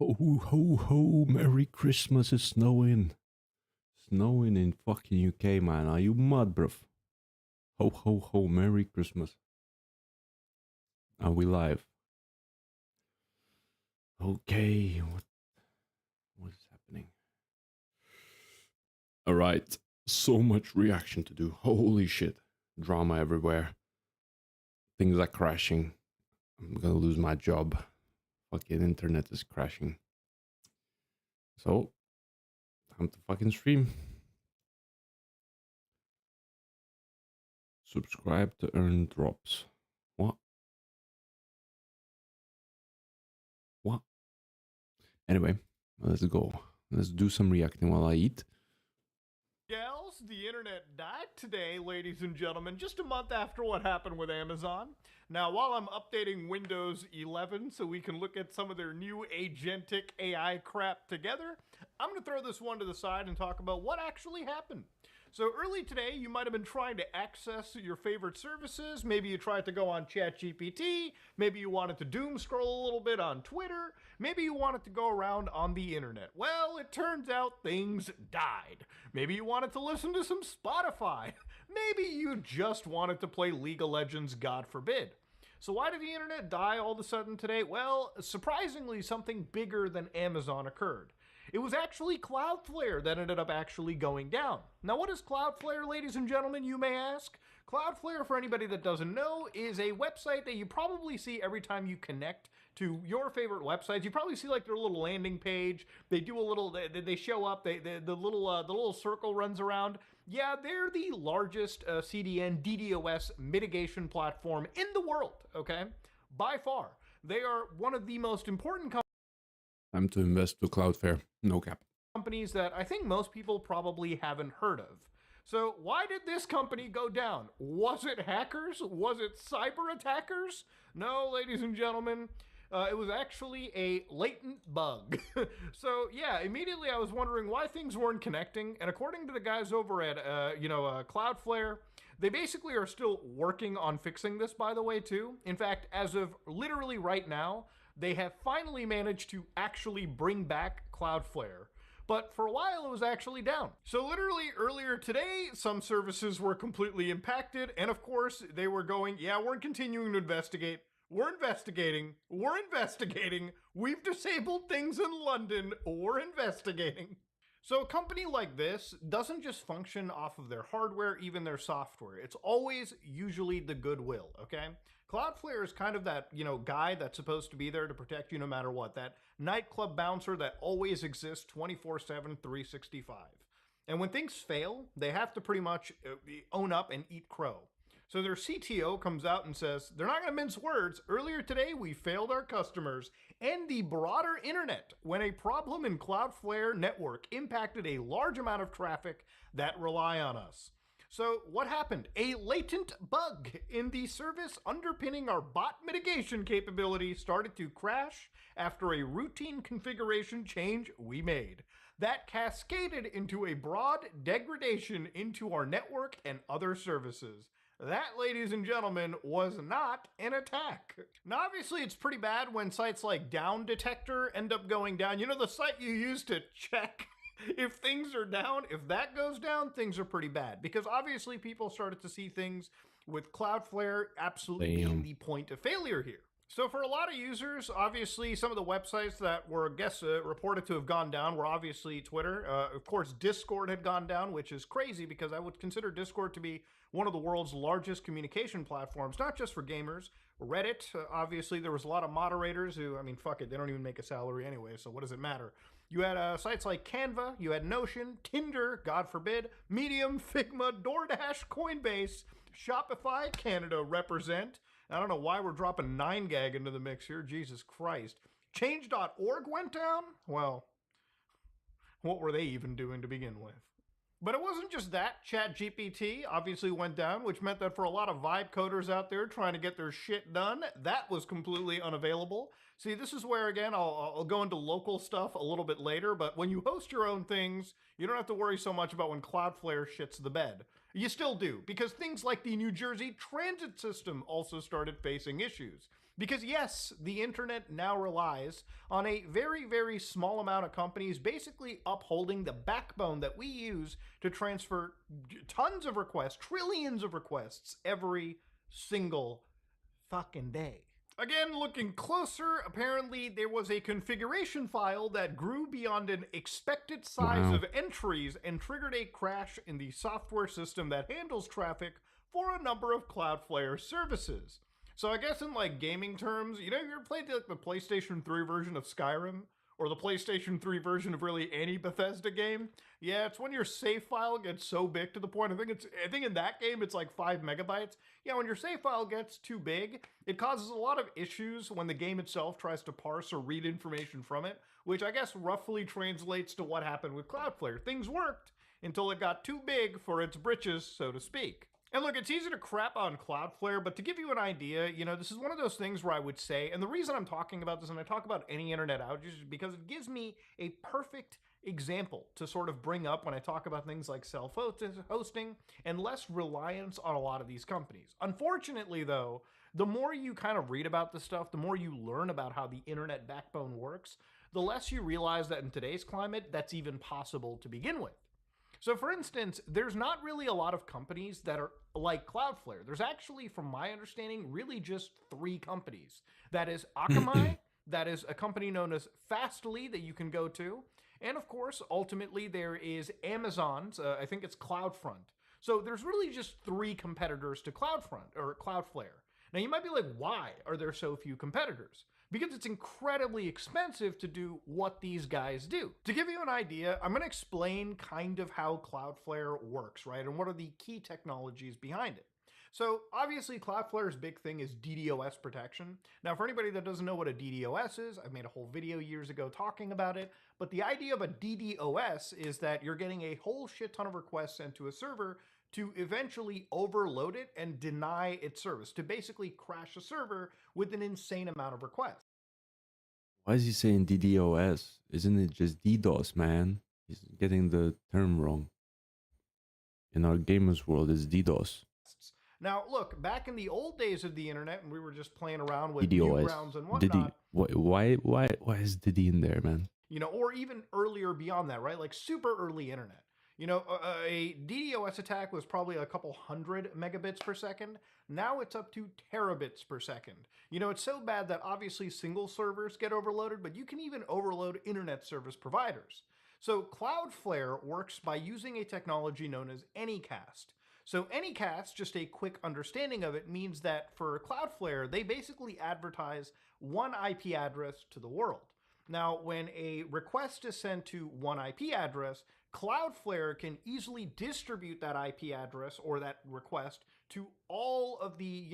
Ho ho ho! Merry Christmas! It's snowing. Snowing in fucking UK, man. Are you mad, bruv? Ho ho ho! Merry Christmas. Are we live? Okay, what is happening? Alright. So much reaction to do. Holy shit. Drama everywhere. Things are crashing. I'm gonna lose my job. Fucking internet is crashing. So, time to fucking stream. Subscribe to earn drops. What? What? Anyway, let's go. Let's do some reacting while I eat. Gals, the internet died today, ladies and gentlemen, just a month after what happened with Amazon. Now, while I'm updating Windows 11 so we can look at some of their new agentic AI crap together, I'm going to throw this one to the side and talk about what actually happened. So early today, you might have been trying to access your favorite services. Maybe you tried to go on ChatGPT. Maybe you wanted to doom scroll a little bit on Twitter. Maybe you wanted to go around on the internet. Well, it turns out things died. Maybe you wanted to listen to some Spotify. Maybe you just wanted to play League of Legends, God forbid. So why did the internet die all of a sudden today? Well, surprisingly, something bigger than Amazon occurred. It was actually Cloudflare that ended up actually going down. Now, what is Cloudflare, ladies and gentlemen, you may ask? Cloudflare, for anybody that doesn't know, is a website that you probably see every time you connect to your favorite websites. You probably see like their little landing page. They do a little, they show up, the little circle runs around. Yeah, they're the largest CDN DDoS mitigation platform in the world, okay? By far. They are one of the most important Time to invest to Cloudflare. No cap. companies that I think most people probably haven't heard of. So why did this company go down? Was it hackers? Was it cyber attackers? No, ladies and gentlemen, it was actually a latent bug. So yeah, immediately I was wondering why things weren't connecting. And according to the guys over at, Cloudflare, they basically are still working on fixing this, by the way, too. In fact, as of literally right now, they have finally managed to actually bring back Cloudflare. But for a while, it was actually down. So literally earlier today, some services were completely impacted. And of course, they were going, yeah, we're continuing to investigate. We're investigating. We're investigating. We've disabled things in London. We're investigating. So a company like this doesn't just function off of their hardware, even their software. It's always usually the goodwill, okay? Cloudflare is kind of that, guy that's supposed to be there to protect you no matter what. That nightclub bouncer that always exists 24/7, 365. And when things fail, they have to pretty much own up and eat crow. So their CTO comes out and says, they're not going to mince words. Earlier today, we failed our customers and the broader internet when a problem in Cloudflare network impacted a large amount of traffic that rely on us. So what happened? A latent bug in the service underpinning our bot mitigation capability started to crash after a routine configuration change we made. That cascaded into a broad degradation into our network and other services. That, ladies and gentlemen, was not an attack. Now, obviously, it's pretty bad when sites like Down Detector end up going down. You know, the site you use to check if things are down, if that goes down, things are pretty bad. Because obviously, people started to see things with Cloudflare absolutely being the point of failure here. So for a lot of users, obviously some of the websites that were, I guess, reported to have gone down were obviously Twitter. Of course, Discord had gone down, which is crazy because I would consider Discord to be one of the world's largest communication platforms, not just for gamers. Reddit, obviously, there was a lot of moderators who, I mean, fuck it, they don't even make a salary anyway, so what does it matter? You had sites like Canva, you had Notion, Tinder, God forbid, Medium, Figma, DoorDash, Coinbase, Shopify, Canada represent. I don't know why we're dropping 9gag into the mix here. Jesus Christ. Change.org went down? Well, what were they even doing to begin with? But it wasn't just that. ChatGPT obviously went down, which meant that for a lot of vibe coders out there trying to get their shit done, that was completely unavailable. See, this is where, again, I'll go into local stuff a little bit later, but when you host your own things, you don't have to worry so much about when Cloudflare shits the bed. You still do, because things like the New Jersey transit system also started facing issues. Because, yes, the internet now relies on a very, very small amount of companies basically upholding the backbone that we use to transfer tons of requests, trillions of requests every single fucking day. Again, looking closer, apparently there was a configuration file that grew beyond an expected size Wow. of entries and triggered a crash in the software system that handles traffic for a number of Cloudflare services. So I guess in like gaming terms, you ever played like the PlayStation 3 version of Skyrim? Or the PlayStation 3 version of really any Bethesda game? Yeah, it's when your save file gets so big to the point. I think in that game it's like 5 MB. Yeah, when your save file gets too big, it causes a lot of issues when the game itself tries to parse or read information from it, which I guess roughly translates to what happened with Cloudflare. Things worked until it got too big for its britches, so to speak. And look, it's easy to crap on Cloudflare, but to give you an idea, this is one of those things where I would say, and the reason I'm talking about this and I talk about any internet outages is because it gives me a perfect example to sort of bring up when I talk about things like self hosting and less reliance on a lot of these companies. Unfortunately, though, the more you kind of read about this stuff, the more you learn about how the internet backbone works, the less you realize that in today's climate, that's even possible to begin with. So, for instance, there's not really a lot of companies that are like Cloudflare. There's actually, from my understanding, really just three companies. That is Akamai, that is a company known as Fastly that you can go to, and of course, ultimately, there is Amazon's, I think it's CloudFront. So there's really just three competitors to CloudFront or Cloudflare. Now you might be like, why are there so few competitors? Because it's incredibly expensive to do what these guys do. To give you an idea, I'm going to explain kind of how Cloudflare works, right? And what are the key technologies behind it. So obviously Cloudflare's big thing is DDoS protection. Now for anybody that doesn't know what a DDoS is, I made a whole video years ago talking about it, but the idea of a DDoS is that you're getting a whole shit ton of requests sent to a server to eventually overload it and deny its service, to basically crash a server with an insane amount of requests. Why is he saying DDoS? Isn't it just DDoS, man? He's getting the term wrong. In our gamers world, it's DDoS. Now, look, back in the old days of the internet, and we were just playing around with DDoS. Newgrounds and Diddy. whatnot. Why is Diddy in there, man? Or even earlier beyond that, right? Like super early internet. A DDoS attack was probably a couple hundred megabits per second. Now it's up to terabits per second. It's so bad that obviously single servers get overloaded, but you can even overload internet service providers. So Cloudflare works by using a technology known as Anycast. So Anycast, just a quick understanding of it, means that for Cloudflare, they basically advertise one IP address to the world. Now, when a request is sent to one IP address, Cloudflare can easily distribute that IP address or that request to all of the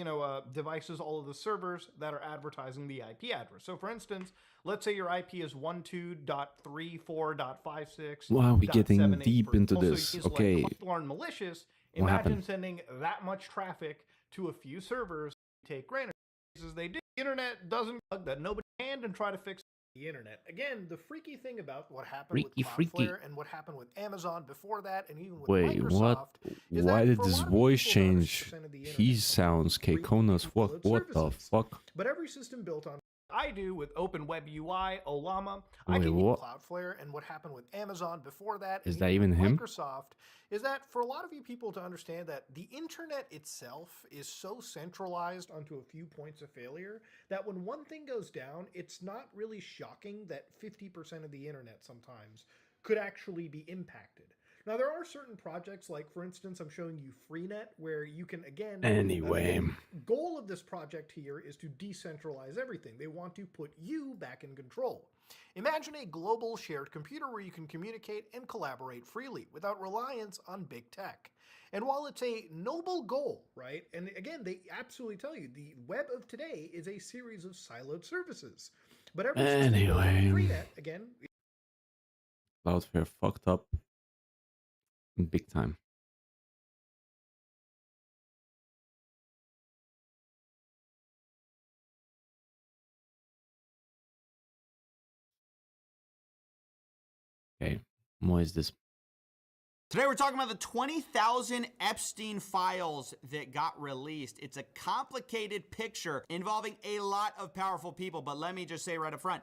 devices, all of the servers that are advertising the IP address. So, for instance, let's say your IP is 12.34.56. Wow, we're getting deep into this. Okay. Like and malicious. What Imagine happened? sending that much traffic to a few servers. Take granted as they do. The internet doesn't bug that nobody can and try to fix the internet. Again, the freaky thing about what happened with Cloudflare and what happened with Amazon before that, and even with Microsoft, what? is Why that did for a this lot of voice people, change? 90% of the He internet sounds Keikonas. What the services. fuck? But every system built on I do with Open Web UI, Olama. Wait, I can what? use Cloudflare and what happened with Amazon before that. Is and that even with him? Microsoft is that for a lot of you people to understand that the internet itself is so centralized onto a few points of failure that when one thing goes down, it's not really shocking that 50% of the internet sometimes could actually be impacted. Now, there are certain projects, like, for instance, I'm showing you Freenet, where you can, again, Anyway. goal of this project here is to decentralize everything. They want to put you back in control. Imagine a global shared computer where you can communicate and collaborate freely without reliance on big tech. And while it's a noble goal, right? And again, they absolutely tell you the web of today is a series of siloed services. But every Anyway. Freenet, again, Cloudflare fucked up big time. Okay, what is this? Today we're talking about the 20,000 Epstein files that got released. It's a complicated picture involving a lot of powerful people, but let me just say right up front,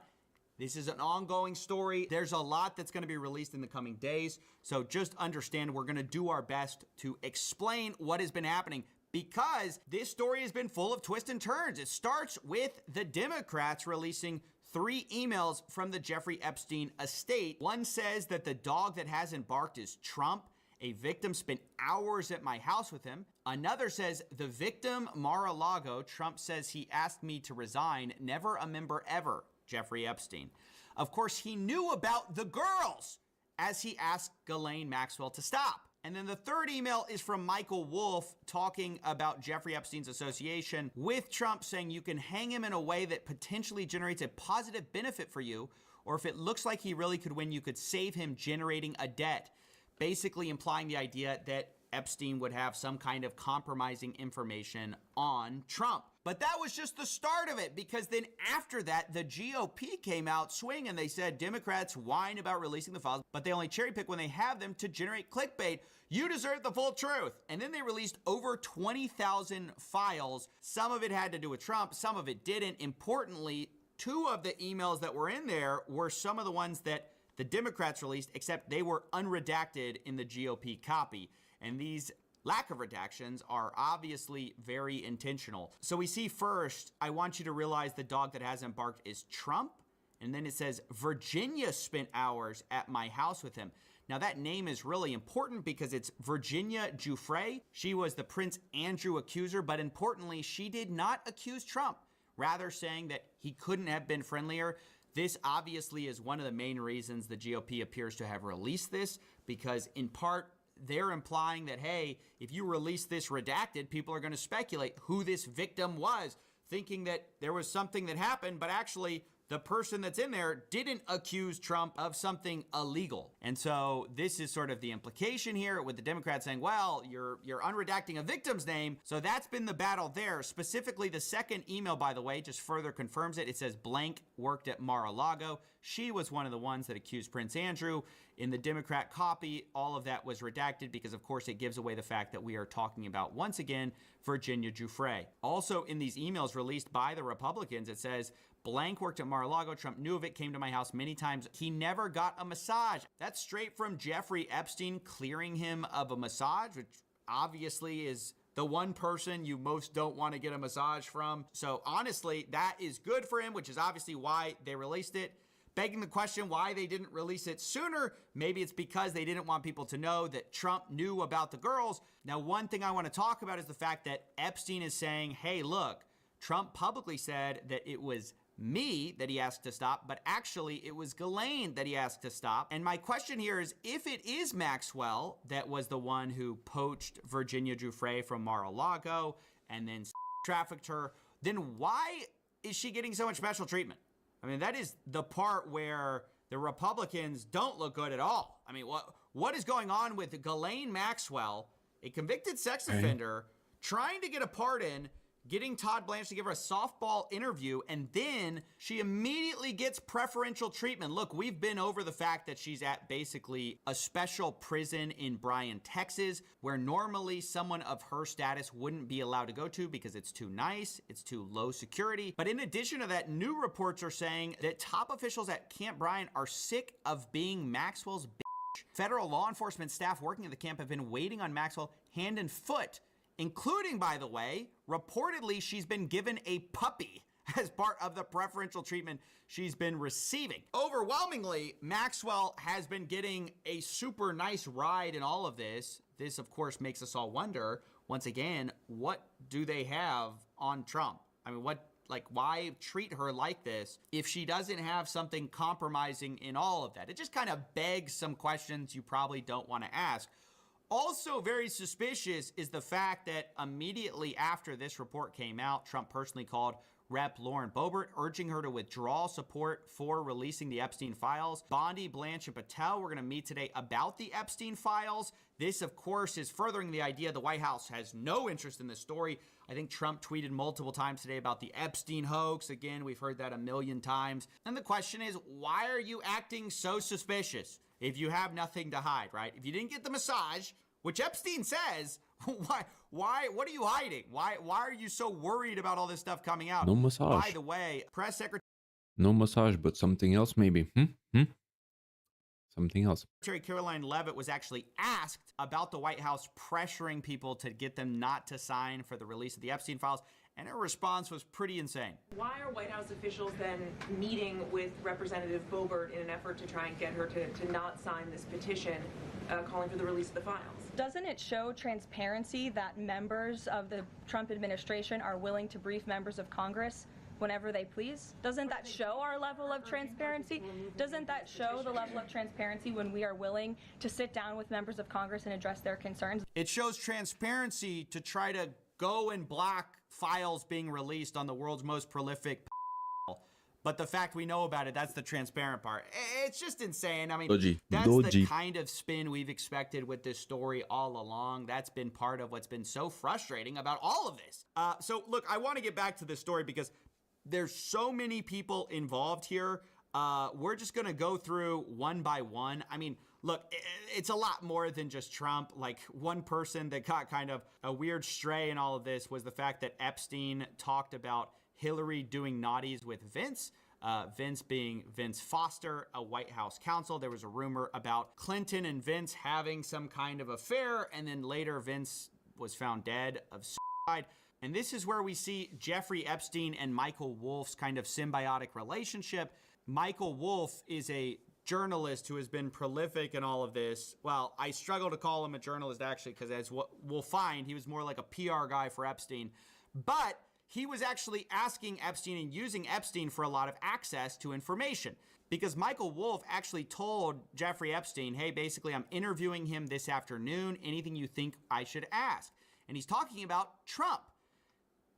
this is an ongoing story. There's a lot that's going to be released in the coming days, so just understand we're going to do our best to explain what has been happening because this story has been full of twists and turns. It starts with the Democrats releasing 3 emails from the Jeffrey Epstein estate. One says that the dog that hasn't barked is Trump. A victim spent hours at my house with him. Another says the victim, Mar-a-Lago, Trump says he asked me to resign. Never a member ever, Jeffrey Epstein. Of course, he knew about the girls as he asked Ghislaine Maxwell to stop. And then the third email is from Michael Wolff talking about Jeffrey Epstein's association with Trump, saying you can hang him in a way that potentially generates a positive benefit for you, or if it looks like he really could win, you could save him generating a debt. Basically implying the idea that Epstein would have some kind of compromising information on Trump. But that was just the start of it, because then after that, the GOP came out swinging and they said Democrats whine about releasing the files, but they only cherry pick when they have them to generate clickbait. You deserve the full truth. And then they released over 20,000 files. Some of it had to do with Trump, some of it didn't. Importantly, 2 of the emails that were in there were some of the ones that the Democrats released, except they were unredacted in the GOP copy. And these lack of redactions are obviously very intentional. So we see first, I want you to realize the dog that hasn't barked is Trump. And then it says, Virginia spent hours at my house with him. Now that name is really important because it's Virginia Giuffre. She was the Prince Andrew accuser, but importantly, she did not accuse Trump, rather saying that he couldn't have been friendlier. This obviously is one of the main reasons the GOP appears to have released this, because in part, they're implying that, hey, if you release this redacted, people are going to speculate who this victim was, thinking that there was something that happened, but actually the person that's in there didn't accuse Trump of something illegal. And so this is sort of the implication here with the Democrats saying, well, you're unredacting a victim's name. So that's been the battle there. Specifically, the second email, by the way, just further confirms it. It says blank worked at Mar-a-Lago. She was one of the ones that accused Prince Andrew. In the Democrat copy, all of that was redacted because, of course, it gives away the fact that we are talking about, once again, Virginia Giuffre. Also, in these emails released by the Republicans, it says, blank worked at Mar-a-Lago. Trump knew of it, came to my house many times. He never got a massage. That's straight from Jeffrey Epstein clearing him of a massage, which obviously is the one person you most don't want to get a massage from. So honestly, that is good for him, which is obviously why they released it. Begging the question why they didn't release it sooner. Maybe it's because they didn't want people to know that Trump knew about the girls. Now, one thing I want to talk about is the fact that Epstein is saying, hey, look, Trump publicly said that it was me that he asked to stop, but actually it was Ghislaine that he asked to stop. And my question here is, if it is Maxwell that was the one who poached Virginia Giuffre from Mar-a-Lago and then trafficked her, then why is she getting so much special treatment? I mean, that is the part where the Republicans don't look good at all. I mean, what is going on with Ghislaine Maxwell, a convicted sex offender, trying to get a pardon, getting Todd Blanche to give her a softball interview, and then she immediately gets preferential treatment. Look, we've been over the fact that she's at basically a special prison in Bryan, Texas, where normally someone of her status wouldn't be allowed to go to because it's too nice, it's too low security. But in addition to that, new reports are saying that top officials at Camp Bryan are sick of being Maxwell's bitch. Federal law enforcement staff working at the camp have been waiting on Maxwell hand and foot, including, by the way, reportedly she's been given a puppy as part of the preferential treatment she's been receiving. Overwhelmingly, Maxwell has been getting a super nice ride in all of this. This, of course, makes us all wonder, once again, what do they have on Trump? I mean, why treat her like this if she doesn't have something compromising in all of that? It just kind of begs some questions you probably don't want to ask. Also very suspicious is the fact that immediately after this report came out, Trump personally called Rep. Lauren Boebert, urging her to withdraw support for releasing the Epstein files. Bondi, Blanche, and Patel, we're going to meet today about the Epstein files. This, of course, is furthering the idea the White House has no interest in this story. I think Trump tweeted multiple times today about the Epstein hoax. Again, we've heard that a million times. And the question is, why are you acting so suspicious? if you have nothing to hide, right? If you didn't get the massage, which Epstein says, what are you hiding? Why are you so worried about all this stuff coming out? No massage. By the way, press secretary No massage, but something else maybe. Something else. Caroline Leavitt was actually asked about the White House pressuring people to get them not to sign for the release of the Epstein files, and her response was pretty insane. Why are White House officials then meeting with Representative Boebert in an effort to try and get her to not sign this petition calling for the release of the files? Doesn't it show transparency that members of the Trump administration are willing to brief members of Congress whenever they please? Doesn't that show our level of transparency? Doesn't that show the level of transparency when we are willing to sit down with members of Congress and address their concerns? It shows transparency to try to go and block files being released on the world's most prolific. But the fact we know about it, that's the transparent part. It's just insane. I mean, that's the kind of spin we've expected with this story all along. That's been part of what's been so frustrating about all of this. So look, I want to get back to this story because there's so many people involved here. We're just going to go through one by one. I mean, look, it's a lot more than just Trump. Like, one person that got kind of a weird stray in all of this was the fact that Epstein talked about Hillary doing naughties with Vince. Vince being Vince Foster, a White House counsel. There was a rumor about Clinton and Vince having some kind of affair, and then later Vince was found dead of suicide. And this is where we see Jeffrey Epstein and Michael Wolff's kind of symbiotic relationship. Michael Wolff is a journalist who has been prolific in all of this. Well, I struggle to call him a journalist, actually, because as we'll find, he was more like a PR guy for Epstein. But he was actually asking Epstein and using Epstein for a lot of access to information. Because Michael Wolff actually told Jeffrey Epstein, hey, basically, I'm interviewing him this afternoon. Anything you think I should ask? And he's talking about Trump.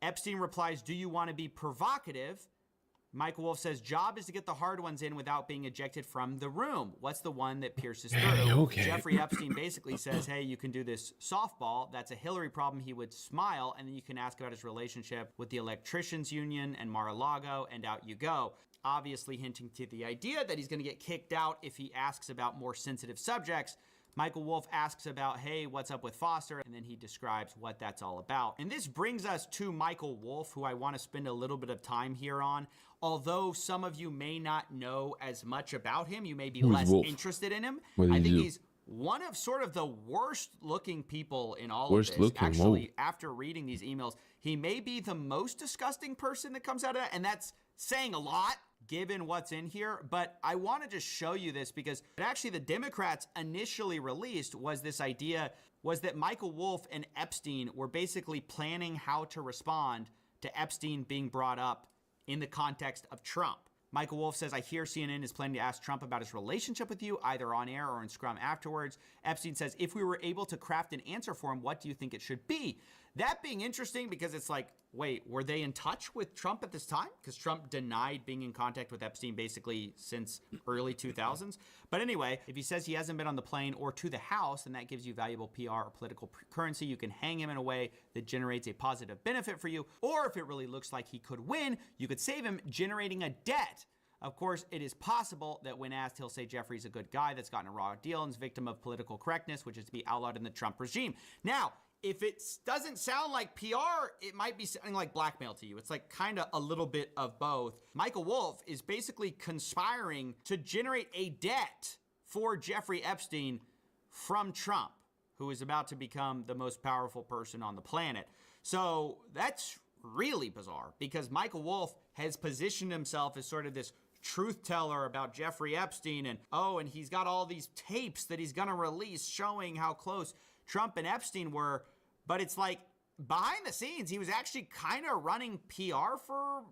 Epstein replies, do you want to be provocative? Michael Wolff says, job is to get the hard ones in without being ejected from the room. What's the one that pierces through? Okay. Jeffrey Epstein basically says, hey, you can do this softball. That's a Hillary problem. He would smile, and then you can ask about his relationship with the Electricians Union and Mar-a-Lago, and out you go. Obviously hinting to the idea that he's going to get kicked out if he asks about more sensitive subjects. Michael Wolff asks about, hey, what's up with Foster? And then he describes what that's all about. And this brings us to Michael Wolff, who I want to spend a little bit of time here on. Although some of you may not know as much about him, you may be less interested in him. I think he's one of sort of the worst looking people in all of this. Actually, after reading these emails, he may be the most disgusting person that comes out of that. And that's saying a lot, given what's in here, but I want to just show you this because actually the Democrats initially released was this idea was that Michael Wolff and Epstein were basically planning how to respond to Epstein being brought up in the context of Trump. Michael Wolff says, I hear CNN is planning to ask Trump about his relationship with you, either on air or in Scrum afterwards. Epstein says, if we were able to craft an answer for him, what do you think it should be? That being interesting because it's like, wait, were they in touch with Trump at this time? Because Trump denied being in contact with Epstein basically since early 2000s. But anyway, if he says he hasn't been on the plane or to the house, then that gives you valuable PR or political currency. You can hang him in a way that generates a positive benefit for you. Or if it really looks like he could win, you could save him generating a debt. Of course, it is possible that when asked, he'll say Jeffrey's a good guy that's gotten a raw deal and is victim of political correctness, which is to be outlawed in the Trump regime. Now, if it doesn't sound like PR, it might be sounding like blackmail to you. It's like kind of a little bit of both. Michael Wolff is basically conspiring to generate a debt for Jeffrey Epstein from Trump, who is about to become the most powerful person on the planet. So that's really bizarre because Michael Wolff has positioned himself as sort of this truth teller about Jeffrey Epstein and he's got all these tapes that he's going to release showing how close Trump and Epstein were. But it's like behind the scenes, he was actually kind of running PR for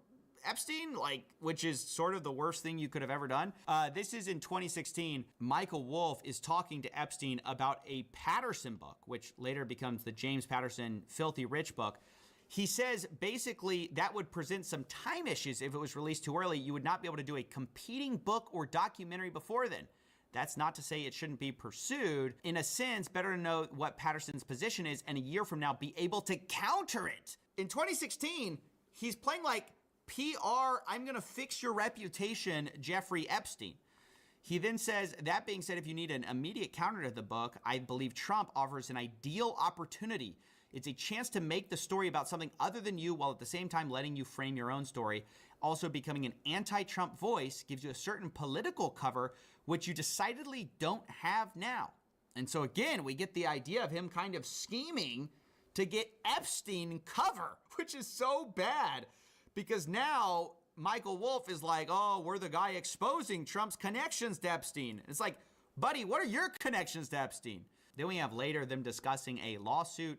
Epstein, which is sort of the worst thing you could have ever done. This is in 2016. Michael Wolff is talking to Epstein about a Patterson book, which later becomes the James Patterson Filthy Rich book. He says basically that would present some time issues if it was released too early. You would not be able to do a competing book or documentary before then. That's not to say it shouldn't be pursued. In a sense, better to know what Patterson's position is and a year from now be able to counter it. In 2016, he's playing like PR, I'm going to fix your reputation, Jeffrey Epstein. He then says, that being said, if you need an immediate counter to the book, I believe Trump offers an ideal opportunity. It's a chance to make the story about something other than you while at the same time letting you frame your own story. Also, becoming an anti-Trump voice gives you a certain political cover, which you decidedly don't have now. And so again, we get the idea of him kind of scheming to get Epstein cover, which is so bad because now Michael Wolff is like, oh, we're the guy exposing Trump's connections to Epstein. It's like, buddy, what are your connections to Epstein? Then we have later them discussing a lawsuit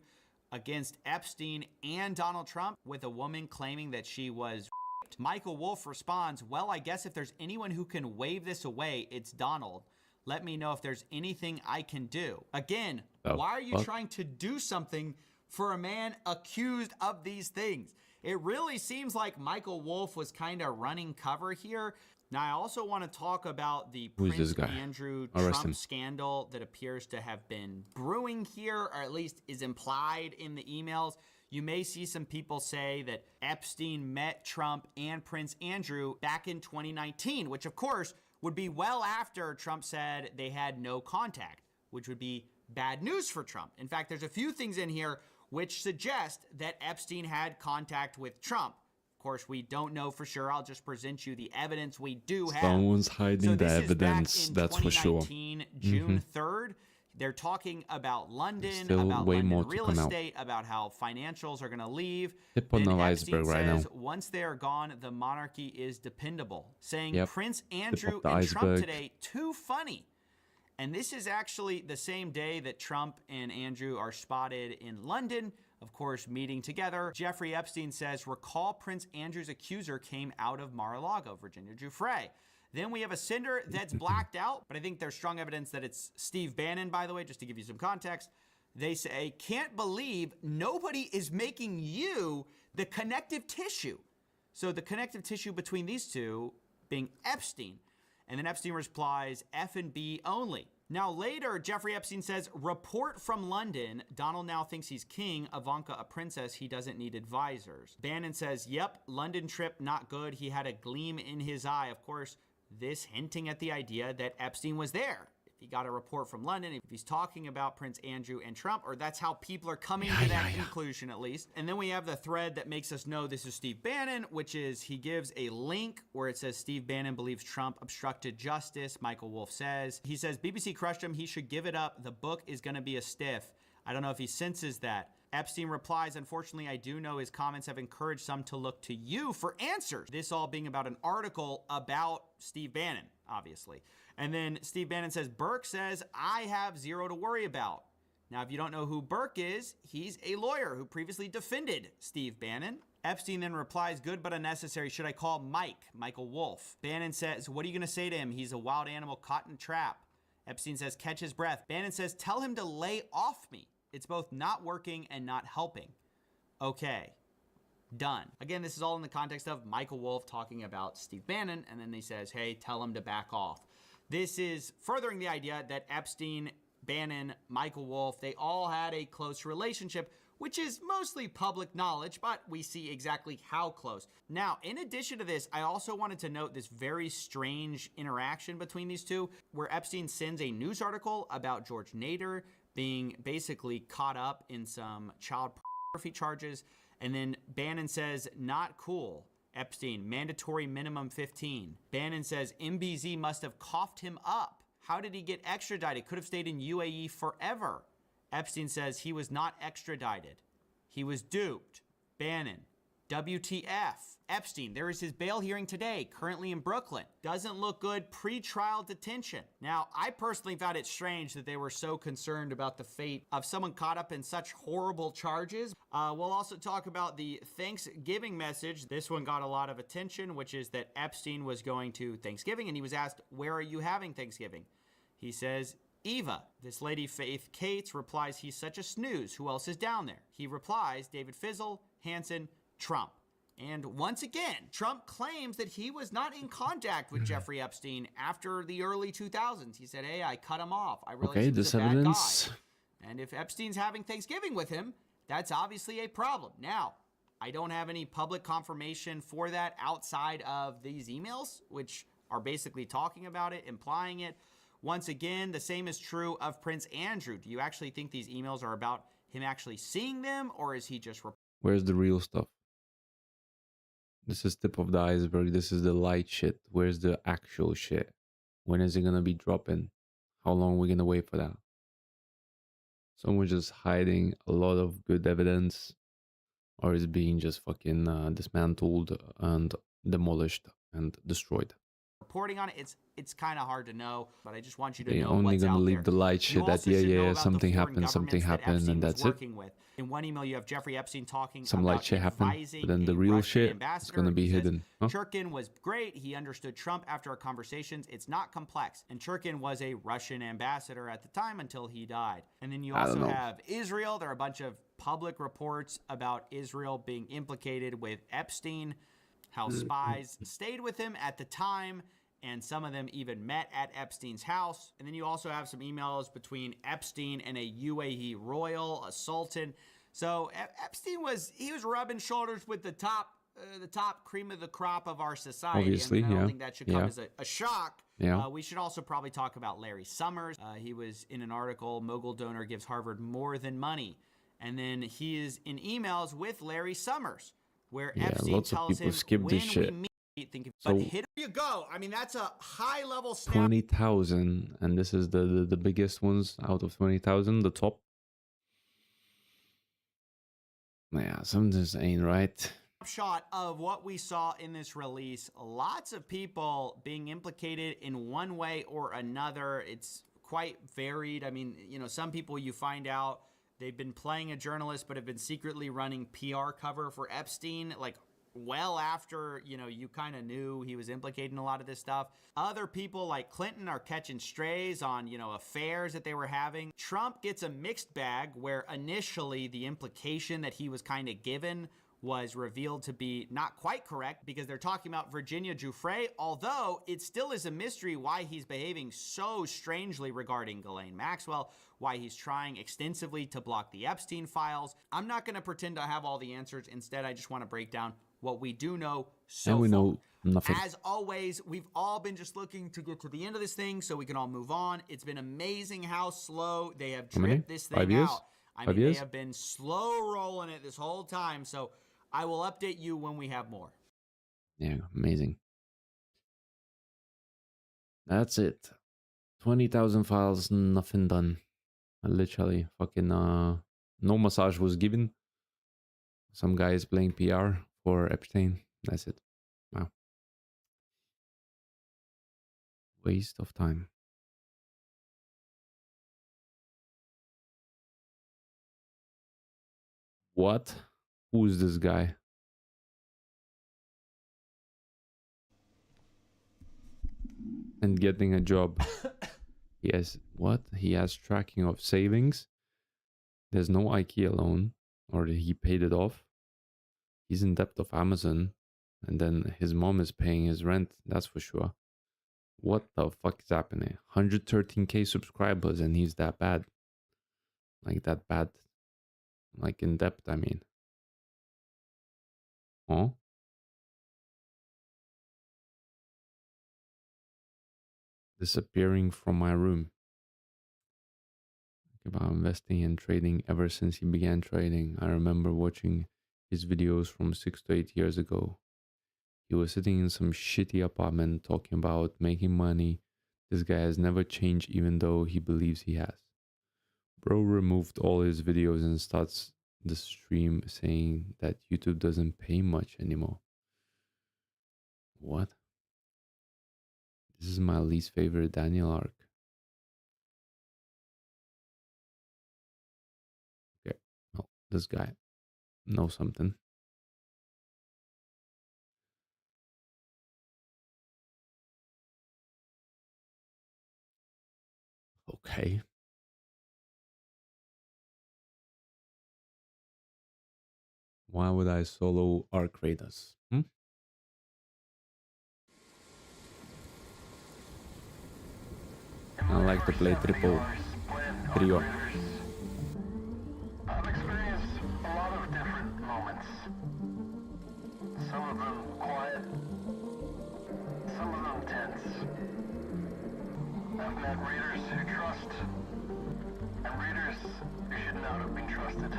against Epstein and Donald Trump with a woman claiming that she was raped. Michael Wolff responds, well, I guess if there's anyone who can wave this away, it's Donald. Let me know if there's anything I can do. Again, why are you trying to do something for a man accused of these things? It really seems like Michael Wolff was kind of running cover here. Now, I also want to talk about the Prince Andrew Trump scandal that appears to have been brewing here, or at least is implied in the emails. You may see some people say that Epstein met Trump and Prince Andrew back in 2019, which of course would be well after Trump said they had no contact, which would be bad news for Trump. In fact, there's a few things in here which suggest that Epstein had contact with Trump. Of course, we don't know for sure. I'll just present you the evidence we do have. Someone's hiding the evidence, that's for sure. June 3rd. They're talking about London, about London real estate, about how financials are going to leave. Tip on the iceberg right now. Once they're gone, the monarchy is dependable. Saying Prince Andrew and Trump today, too funny. And this is actually the same day that Trump and Andrew are spotted in London, of course, meeting together. Jeffrey Epstein says, recall Prince Andrew's accuser came out of Mar-a-Lago, Virginia Giuffre. Then we have a sender that's blacked out, but I think there's strong evidence that it's Steve Bannon, by the way, just to give you some context. They say, can't believe nobody is making you the connective tissue. So the connective tissue between these two being Epstein. And then Epstein replies, F&B only. Now later, Jeffrey Epstein says, report from London. Donald now thinks he's king. Ivanka a princess. He doesn't need advisors. Bannon says, yep, London trip not good. He had a gleam in his eye. Of course, this hinting at the idea that Epstein was there. If he got a report from London, if he's talking about Prince Andrew and Trump, or that's how people are coming to that conclusion at least. And then we have the thread that makes us know this is Steve Bannon, which is he gives a link where it says Steve Bannon believes Trump obstructed justice. Michael Wolff says, he says, BBC crushed him. He should give it up. The book is going to be a stiff. I don't know if he senses that. Epstein replies, unfortunately, I do know his comments have encouraged some to look to you for answers. This all being about an article about Steve Bannon, obviously. And then Steve Bannon says, Burke says, I have zero to worry about. Now, if you don't know who Burke is, he's a lawyer who previously defended Steve Bannon. Epstein then replies, good but unnecessary. Should I call Michael Wolff? Bannon says, what are you going to say to him? He's a wild animal caught in a trap. Epstein says, catch his breath. Bannon says, tell him to lay off me. It's both not working and not helping. Okay. Done. Again, this is all in the context of Michael Wolff talking about Steve Bannon, and then he says, hey, tell him to back off. This is furthering the idea that Epstein, Bannon, Michael Wolff, they all had a close relationship, which is mostly public knowledge, but we see exactly how close. Now, in addition to this, I also wanted to note this very strange interaction between these two, where Epstein sends a news article about George Nader being basically caught up in some child pornography charges. And then Bannon says, not cool. Epstein, mandatory minimum 15. Bannon says, MBZ must have coughed him up. How did he get extradited? Could have stayed in UAE forever. Epstein says he was not extradited. He was duped. Bannon, WTF. Epstein, there is his bail hearing today, currently in Brooklyn. Doesn't look good, pre-trial detention. Now, I personally found it strange that they were so concerned about the fate of someone caught up in such horrible charges. We'll also talk about the Thanksgiving message. This one got a lot of attention, which is that Epstein was going to Thanksgiving, and he was asked, where are you having Thanksgiving? He says, Eva. This lady, Faith Cates, replies, he's such a snooze. Who else is down there? He replies, David Fizzle, Hansen, Trump. And once again, Trump claims that he was not in contact with Jeffrey Epstein after the early 2000s. He said, hey, I cut him off. I realized he was a bad guy. And if Epstein's having Thanksgiving with him, that's obviously a problem. Now, I don't have any public confirmation for that outside of these emails, which are basically talking about it, implying it. Once again, the same is true of Prince Andrew. Do you actually think these emails are about him actually seeing them, or is he just... Where's the real stuff? This is tip of the iceberg. This is the light shit. Where's the actual shit? When is it gonna be dropping? How long are we gonna wait for that? Someone just hiding a lot of good evidence, or is being just fucking dismantled and demolished and destroyed? reporting on it? It's kind of hard to know, but I just want you to They're know only what's gonna out leave there. the light You shit that also should know about the something foreign happened, governments that and Epstein was that's it. working with. In one email, you have Jeffrey Epstein talking Some about light shit happened, advising but then the a real Russian shit is ambassador. gonna be He says, hidden. Huh? Churkin was great. He understood Trump after our conversations. It's not complex. And Churkin was a Russian ambassador at the time until he died. And then you I don't also know. have Israel. There are a bunch of public reports about Israel being implicated with Epstein, how spies stayed with him at the time, and some of them even met at Epstein's house. And then you also have some emails between Epstein and a UAE royal, a sultan. So Epstein was rubbing shoulders with the top cream of the crop of our society. Obviously, I don't yeah. think that should come as a shock. Yeah. We should also probably talk about Larry Summers. He was in an article, Mogul Donor gives Harvard more than money. And then he is in emails with Larry Summers, where Yeah, Epstein lots of tells people him skip when this shit. we meet. So- But here you go. I mean, that's a high level snap. 20,000, and this is the biggest ones out of 20,000, the top. Yeah, something just ain't right. Snapshot of what we saw in this release. Lots of people being implicated in one way or another. It's quite varied. I mean, you know, some people you find out they've been playing a journalist but have been secretly running PR cover for Epstein, like well after, you know, you kind of knew he was implicated in a lot of this stuff. Other people like Clinton are catching strays on, you know, affairs that they were having. Trump gets a mixed bag where initially the implication that he was kind of given was revealed to be not quite correct because they're talking about Virginia Giuffre, although it still is a mystery why he's behaving so strangely regarding Ghislaine Maxwell, why he's trying extensively to block the Epstein files. I'm not going to pretend I have all the answers. Instead, I just want to break down what we do know so And we far. know nothing. As always, we've all been just looking to get to the end of this thing so we can all move on. It's been amazing how slow they have How many? dripped this thing 5 years? out. I 5 mean, years? they have been slow rolling it this whole time. So I will update you when we have more. Yeah, amazing. That's it. 20,000 files, nothing done. Literally, fucking, no massage was given. Some guy is playing PR for Epstein. That's it. Wow. Waste of time. What? Who's this guy? And getting a job. Yes. What? He has tracking of savings. There's no IKEA loan, or he paid it off. He's in debt of Amazon, and then his mom is paying his rent. That's for sure. What the fuck is happening? 113k subscribers, and he's that bad. Like that bad. Like in debt, I mean. Huh? Disappearing from my room. About investing and trading ever since he began trading. I remember watching his videos from 6 to 8 years ago. He was sitting in some shitty apartment talking about making money. This guy has never changed even though he believes he has. Bro removed all his videos and starts the stream saying that YouTube doesn't pay much anymore. What? This is my least favorite Daniel arc. Okay, well, this guy knows something. Okay. Why would I solo arc raiders? I like to play triple trio. I've experienced a lot of different moments. Some of them quiet, some of them tense. met readers who trust, and readers who should not have been trusted.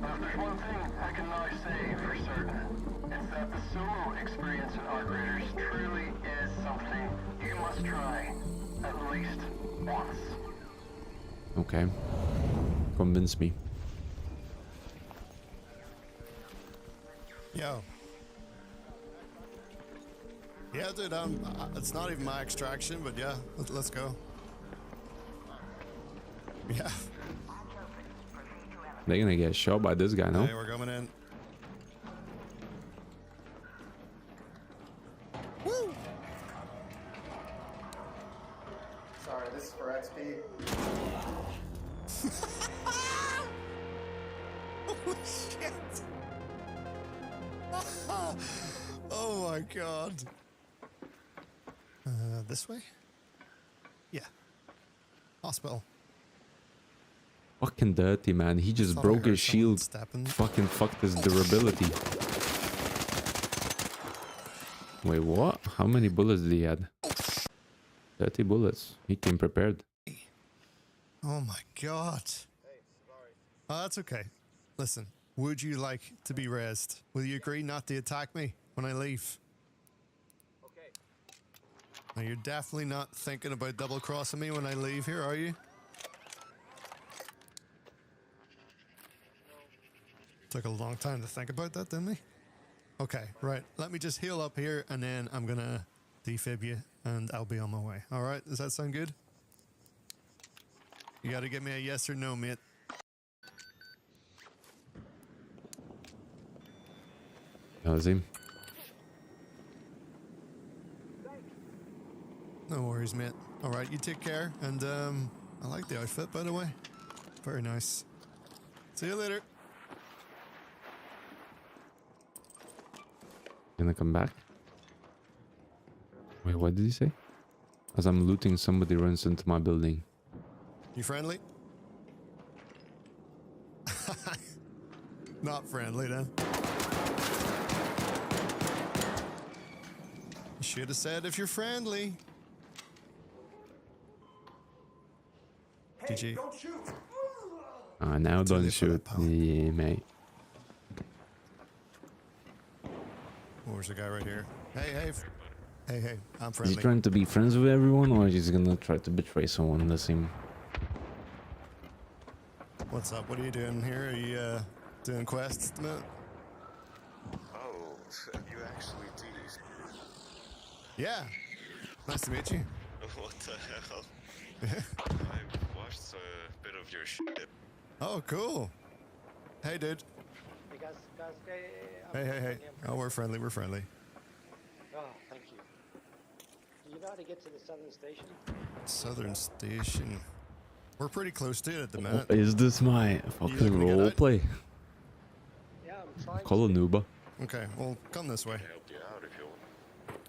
But if there's one thing I can now say for certain, it's that the solo experience in Art Raiders truly is something you must try at least once. Okay. Convince me. Yo. Yeah, dude, it's not even my extraction, but yeah, let's go. Yeah. They're gonna get shot by this guy, no? Hey, we're coming in. Woo! Sorry, this is for XP. Holy shit! Oh my god. This way? Yeah. Hospital. Fucking dirty, man. He just Thought I broke heard his someone shield. stepping. Fucking fucked his durability. Wait, what? How many bullets did he had? 30 bullets. He came prepared. Oh my god. Oh, that's okay. Listen, would you like to be raised? Will you agree not to attack me when I leave? Okay. Now, you're definitely not thinking about double crossing me when I leave here, are you? Took a long time to think about that, didn't we? Okay, right. Let me just heal up here and then I'm gonna defib you and I'll be on my way. Alright, does that sound good? You gotta give me a yes or no, mate. That was him. No worries, mate. Alright, you take care and I like the outfit, by the way. Very nice. See you later. Gonna come back? Wait, what did he say? As I'm looting, somebody runs into my building. You friendly? Not friendly, then. You should have said if you're friendly. Did you? Don't shoot! Ah, now Too don't late for that, shoot. pal. Yeah, mate. Oh, there's a guy right here. Hey, I'm Is friendly. he trying to be friends with everyone, or is he gonna try to betray someone the same? What's up? What are you doing here? Are you doing quests at the minute? Oh, you actually teased. Yeah. Nice to meet you. What the hell? I watched a bit of your shit. Oh, cool. Hey, dude. Hey, guys, Hey. Oh, we're friendly. We're friendly. Oh, thank you. Do you know how to get to the southern station? Southern Station. We're pretty close to it at the minute. Is this my fucking gonna get out? roleplay? Yeah, I'm trying Call a to. nooba. Okay, well, come this way. Help you out if you want.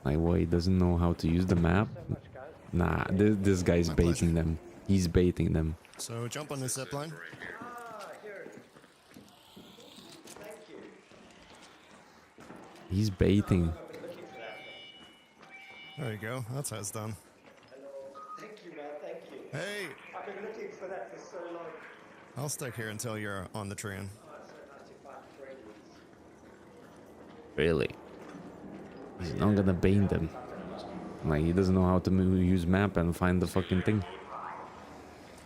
Like, what? He doesn't know how to use the map? So much, guys. Nah, this guy's My baiting pleasure. them. He's baiting them. So jump on the zip line. Right here. Ah, here. Thank you. He's baiting. I've been looking for that. There you go. That's how it's done. Hello. Thank you, man. Thank you. Hey, I've been looking for that for so long. I'll stick here until you're on the train. Oh, it's so nice to find friends. Really? He's not gonna bait them. Like, he doesn't know how to use map and find the fucking thing.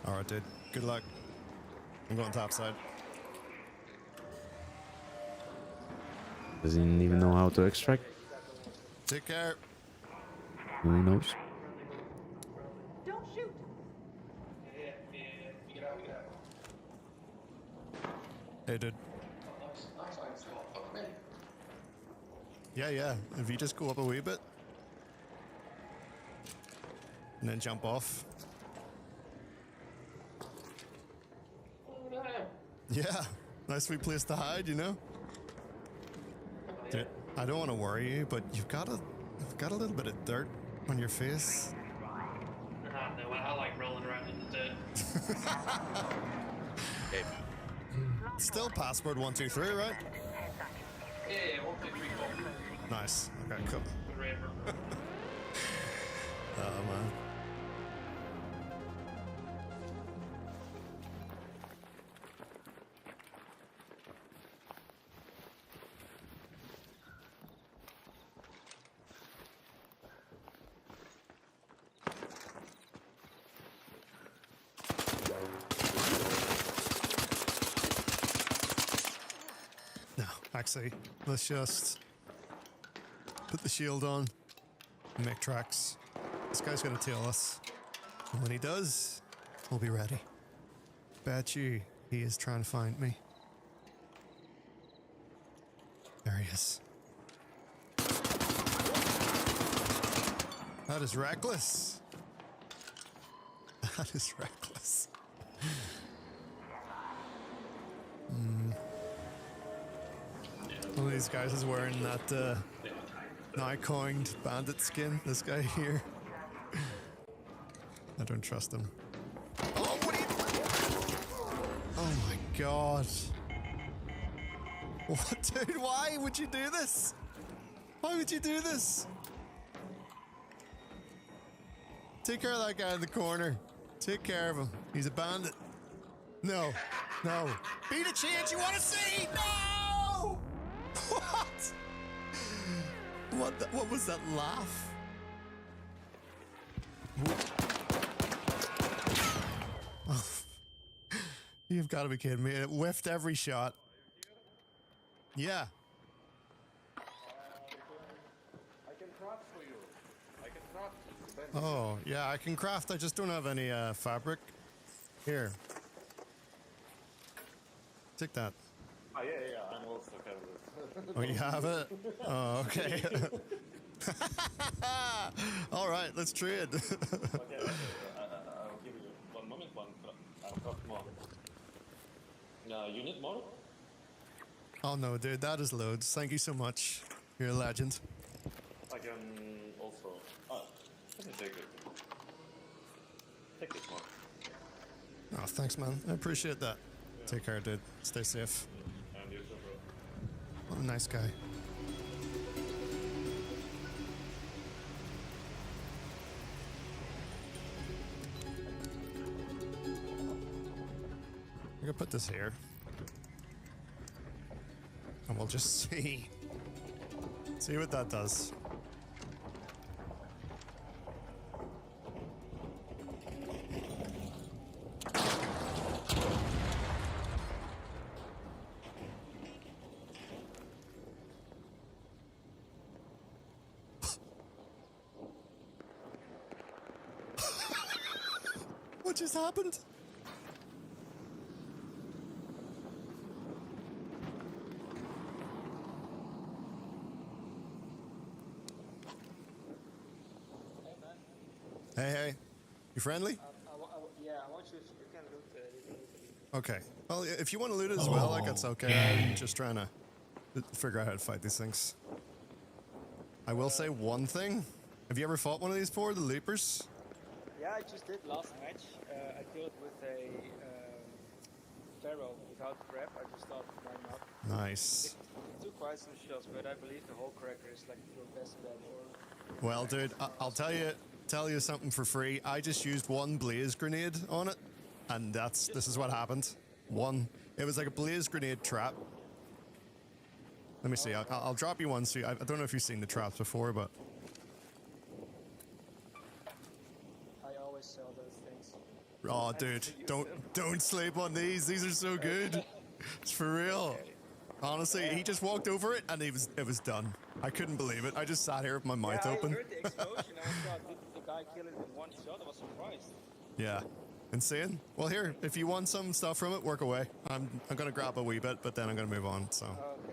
All right, dude. Good luck. I'm going topside. Doesn't even know how to extract. Take care. Who knows? Don't shoot. Hey, dude. Yeah. If you just go up a wee bit. And then jump off. Yeah. Nice wee place to hide, you know? Dude, I don't want to worry you, but you've got a little bit of dirt on your face. No, I like rolling around in the dirt. Still password 123, right? Yeah, 1, 2, 3, 4. Nice. Okay, cool. Whatever. Oh, man. No, actually, let's just put the shield on and make tracks. This guy's gonna tail us. And when he does, we'll be ready. Bet you he is trying to find me. There he is. That is reckless. That is reckless. One of these guys is wearing that now coined bandit skin. This guy here. I don't trust him. Oh, what are you? Oh my god. What, dude? Why would you do this? Why would you do this? Take care of that guy in the corner. Take care of him. He's a bandit. No. No. Be the chance you want to see! No! What? What was that laugh? Oh. You've got to be kidding me. It whiffed every shot. Yeah. Oh, yeah, I can craft. I just don't have any fabric. Here. Take that. Oh, yeah, I'm also have this. Oh, you have it? Oh, okay. All right, let's trade. Okay, I'll give you 1 moment, I'll craft more. You need more? Oh, no, dude, that is loads. Thank you so much. You're a legend. I can also... let me take it. Take this one. Oh, thanks, man. I appreciate that. Take care, dude. Stay safe. And you too, bro. What a nice guy. I'm gonna put this here. And we'll just see. See what that does. What just happened? Hey, you friendly? Yeah, I want you can loot it. Okay. Well, if you want to loot it as well, like, that's okay. I'm just trying to figure out how to fight these things. I will say one thing. Have you ever fought one of these before, the Leapers? Yeah, I just did last match. I killed with a Pharaoh without grab. I just started lining up. Nice. It took quite some shots, but I believe the whole cracker is like your best bet. Or Well, dude, I'll tell you something for free. I just used one blaze grenade on it, and this is what happened. One. It was like a blaze grenade trap. Let me see. I'll drop you one. So I don't know if you've seen the traps before, but I always sell those things. oh, dude, don't sleep on these. These are so good. It's for real. Honestly, he just walked over it and it was done. I couldn't believe it. I just sat here with my mouth open. I heard the explosion. I thought, did the guy kill it in one shot? I was surprised. Yeah. Insane. Well, here, if you want some stuff from it, work away. I'm gonna grab a wee bit, but then I'm gonna move on. So,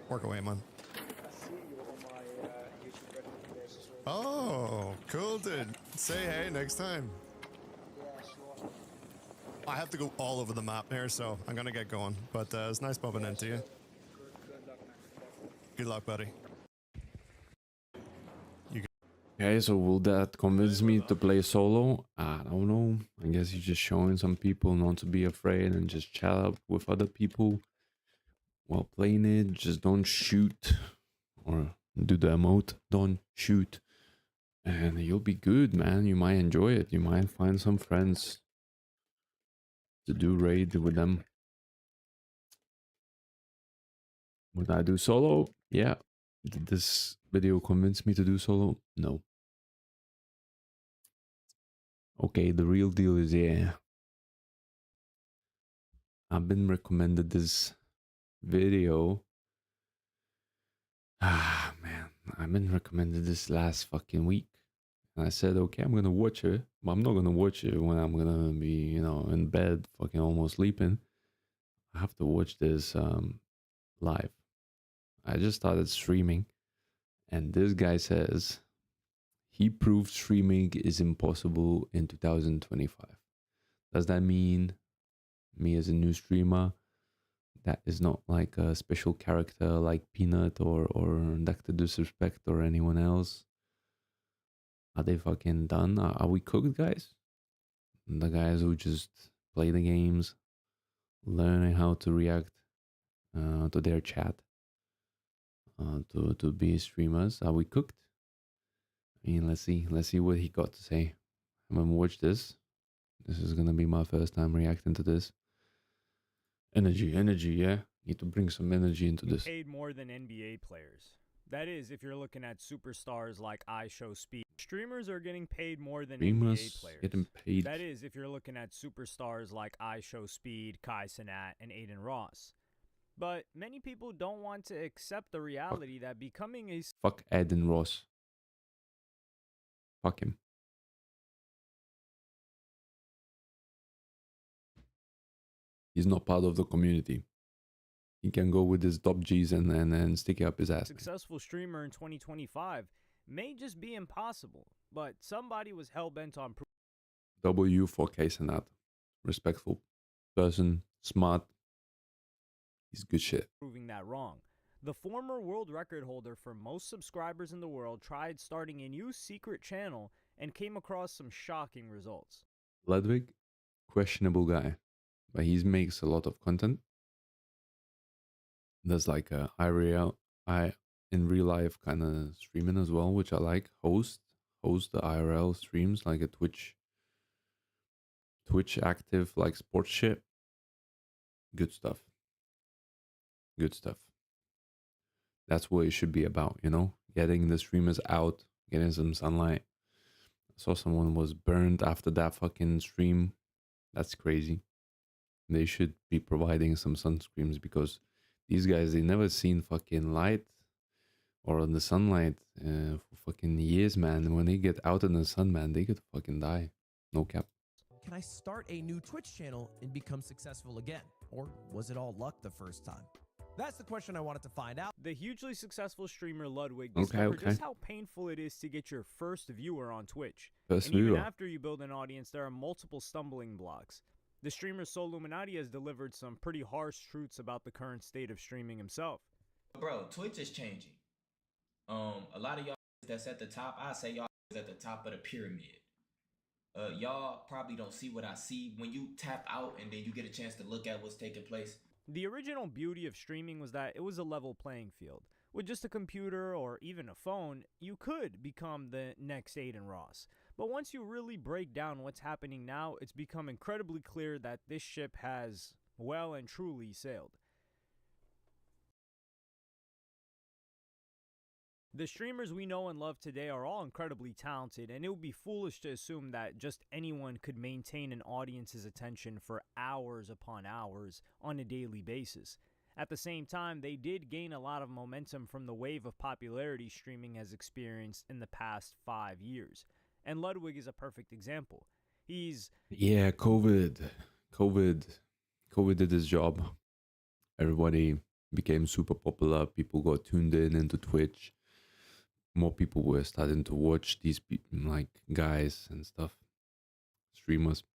work away, man. I see you on my YouTube recommendations. Oh, cool, dude. Say hey next time. Yeah, sure. I have to go all over the map here, so I'm gonna get going. But it's nice bumping into you. Good luck, man. Good luck, buddy. Okay, so will that convince me to play solo? I don't know. I guess you're just showing some people not to be afraid and just chat up with other people while playing it. Just don't shoot, or do the emote, don't shoot. And you'll be good, man. You might enjoy it. You might find some friends to do raid with them. Would I do solo? Yeah. Did this video convince me to do solo? No. Okay, the real deal is, yeah, I've been recommended this video. Ah, man. I've been recommended this last fucking week. And I said, okay, I'm gonna watch it. But I'm not gonna watch it when I'm gonna be, you know, in bed, fucking almost sleeping. I have to watch this live. I just started streaming. And this guy says he proved streaming is impossible in 2025. Does that mean me as a new streamer that is not like a special character like Peanut or Dr. Disrespect or anyone else? Are they fucking done? Are we cooked, guys? The guys who just play the games, learning how to react to their chat, to be streamers. Are we cooked? I mean, let's see what he got to say. I'm gonna watch this. This is gonna be my first time reacting to this. Energy, yeah. Need to bring some energy into this. Paid more than NBA players. That is, if you're looking at superstars like iShowSpeed. Streamers are getting paid more than NBA players. Getting paid. That is, if you're looking at superstars like iShowSpeed, Kai Cenat, and Aiden Ross. But many people don't want to accept the reality that becoming a... Fuck Aiden Ross. Fuck him. He's not part of the community. He can go with his top G's and stick it up his ass. Successful streamer in 2025 may just be impossible, but somebody was hell-bent on W for Kai Cenat. Respectful person, smart. He's good shit. proving that wrong. The former world record holder for most subscribers in the world tried starting a new secret channel and came across some shocking results. Ludwig, questionable guy, but he makes a lot of content. There's like a in real life kind of streaming as well, which I like. Host the IRL streams like a Twitch active like sports shit. Good stuff. Good stuff. That's what it should be about, you know? Getting the streamers out, getting some sunlight. I saw someone was burned after that fucking stream. That's crazy. They should be providing some sunscreens because these guys, they never seen fucking light or in the sunlight for fucking years, man. And when they get out in the sun, man, they could fucking die. No cap. Can I start a new Twitch channel and become successful again? Or was it all luck the first time? That's the question I wanted to find out. The hugely successful streamer Ludwig discovered Okay. just how painful it is to get your first viewer on Twitch. First and even viewer. after you build an audience, there are multiple stumbling blocks. The streamer Soluminati has delivered some pretty harsh truths about the current state of streaming himself. Bro, Twitch is changing. A lot of y'all that's at the top, I say y'all is at the top of the pyramid. Y'all probably don't see what I see when you tap out and then you get a chance to look at what's taking place. The original beauty of streaming was that it was a level playing field. With just a computer or even a phone, you could become the next Aiden Ross. But once you really break down what's happening now, it's become incredibly clear that this ship has well and truly sailed. The streamers we know and love today are all incredibly talented, and it would be foolish to assume that just anyone could maintain an audience's attention for hours upon hours on a daily basis. At the same time, they did gain a lot of momentum from the wave of popularity streaming has experienced in the past 5 years. And Ludwig is a perfect example. Yeah, COVID did his job. Everybody became super popular. People got tuned in into Twitch. More people were starting to watch these like guys and stuff, streamers.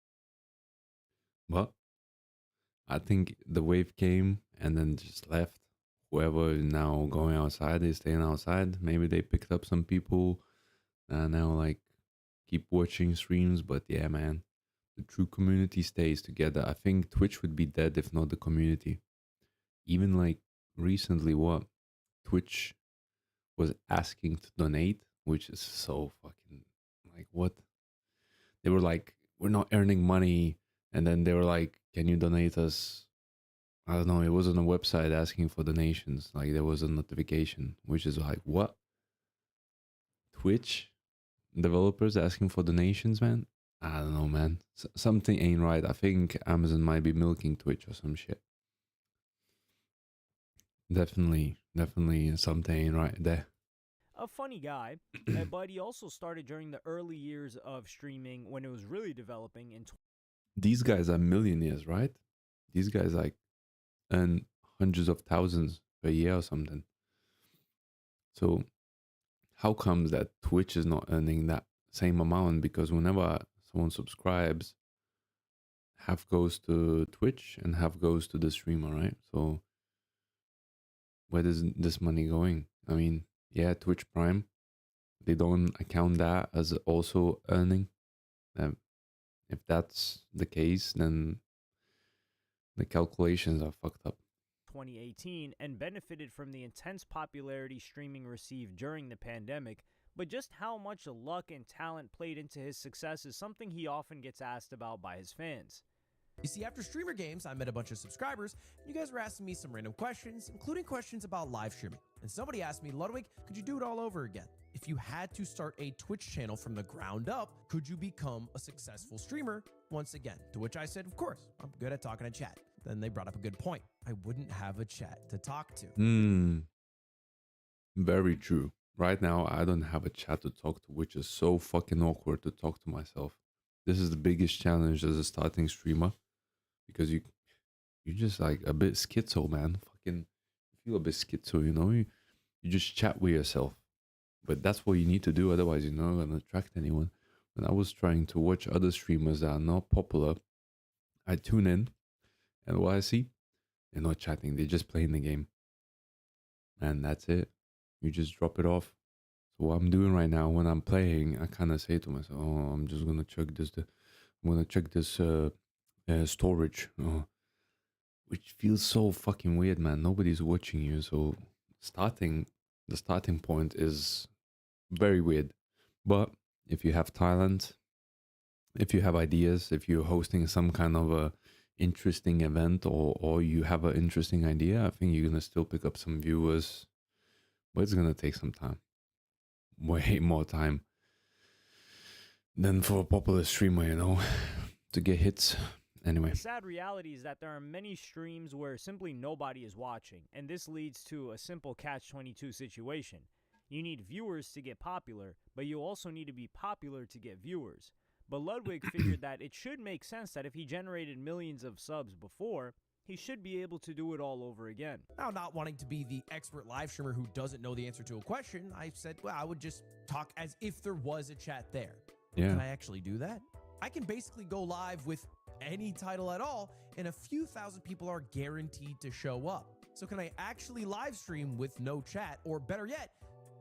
But I think the wave came and then just left. Whoever is now going outside is staying outside. Maybe they picked up some people and now like keep watching streams. But yeah, man, the true community stays together. I think Twitch would be dead if not the community. Even like recently, what Twitch was asking to donate which is so fucking like what? They were like, we're not earning money, and then they were like, can you donate us? I don't know. It was on a website asking for donations. Like there was a notification, which is like, what? Twitch developers asking for donations, man. I don't know, man. Something ain't right. I think Amazon might be milking Twitch or some shit. Definitely something ain't right there. A funny guy, but he also started during the early years of streaming when it was really developing in These guys are millionaires, right? These guys like earn hundreds of thousands a year or something. So how comes that Twitch is not earning that same amount? Because whenever someone subscribes, half goes to Twitch and half goes to the streamer, right? So where is this money going? I mean, yeah, Twitch Prime, they don't account that as also earning. If that's the case, then the calculations are fucked up. 2018 and benefited from the intense popularity streaming received during the pandemic, but just how much luck and talent played into his success is something he often gets asked about by his fans. You see, after Streamer Games, I met a bunch of subscribers, and you guys were asking me some random questions, including questions about live streaming. And somebody asked me, Ludwig, could you do it all over again? If you had to start a Twitch channel from the ground up, could you become a successful streamer once again? To which I said, of course, I'm good at talking to chat. Then they brought up a good point. I wouldn't have a chat to talk to. Very true. Right now, I don't have a chat to talk to, which is so fucking awkward to talk to myself. This is the biggest challenge as a starting streamer, because you're just like a bit schizo, man. Fucking feel a bit schizo, you know? You just chat with yourself. But that's what you need to do, otherwise you're not gonna attract anyone. When I was trying to watch other streamers that are not popular, I tune in, and what I see, they're not chatting, they're just playing the game. And that's it. You just drop it off. So what I'm doing right now when I'm playing, I kind of say to myself, oh, I'm just gonna check this, I'm gonna check this storage, which feels so fucking weird, man. Nobody's watching you, so the starting point is very weird. But if you have talent, if you have ideas, if you're hosting some kind of a interesting event, or you have an interesting idea, I think you're gonna still pick up some viewers, but it's gonna take some time, way more time than for a popular streamer, you know, to get hits. Anyway, the sad reality is that there are many streams where simply nobody is watching, and this leads to a simple catch-22 situation. You need viewers to get popular, but you also need to be popular to get viewers. But Ludwig figured that it should make sense that if he generated millions of subs before, he should be able to do it all over again. Now, not wanting to be the expert live streamer who doesn't know the answer to a question, I said, well, I would just talk as if there was a chat there. Yeah. Can I actually do that? I can basically go live with any title at all, and a few thousand people are guaranteed to show up. So can I actually live stream with no chat? Or better yet,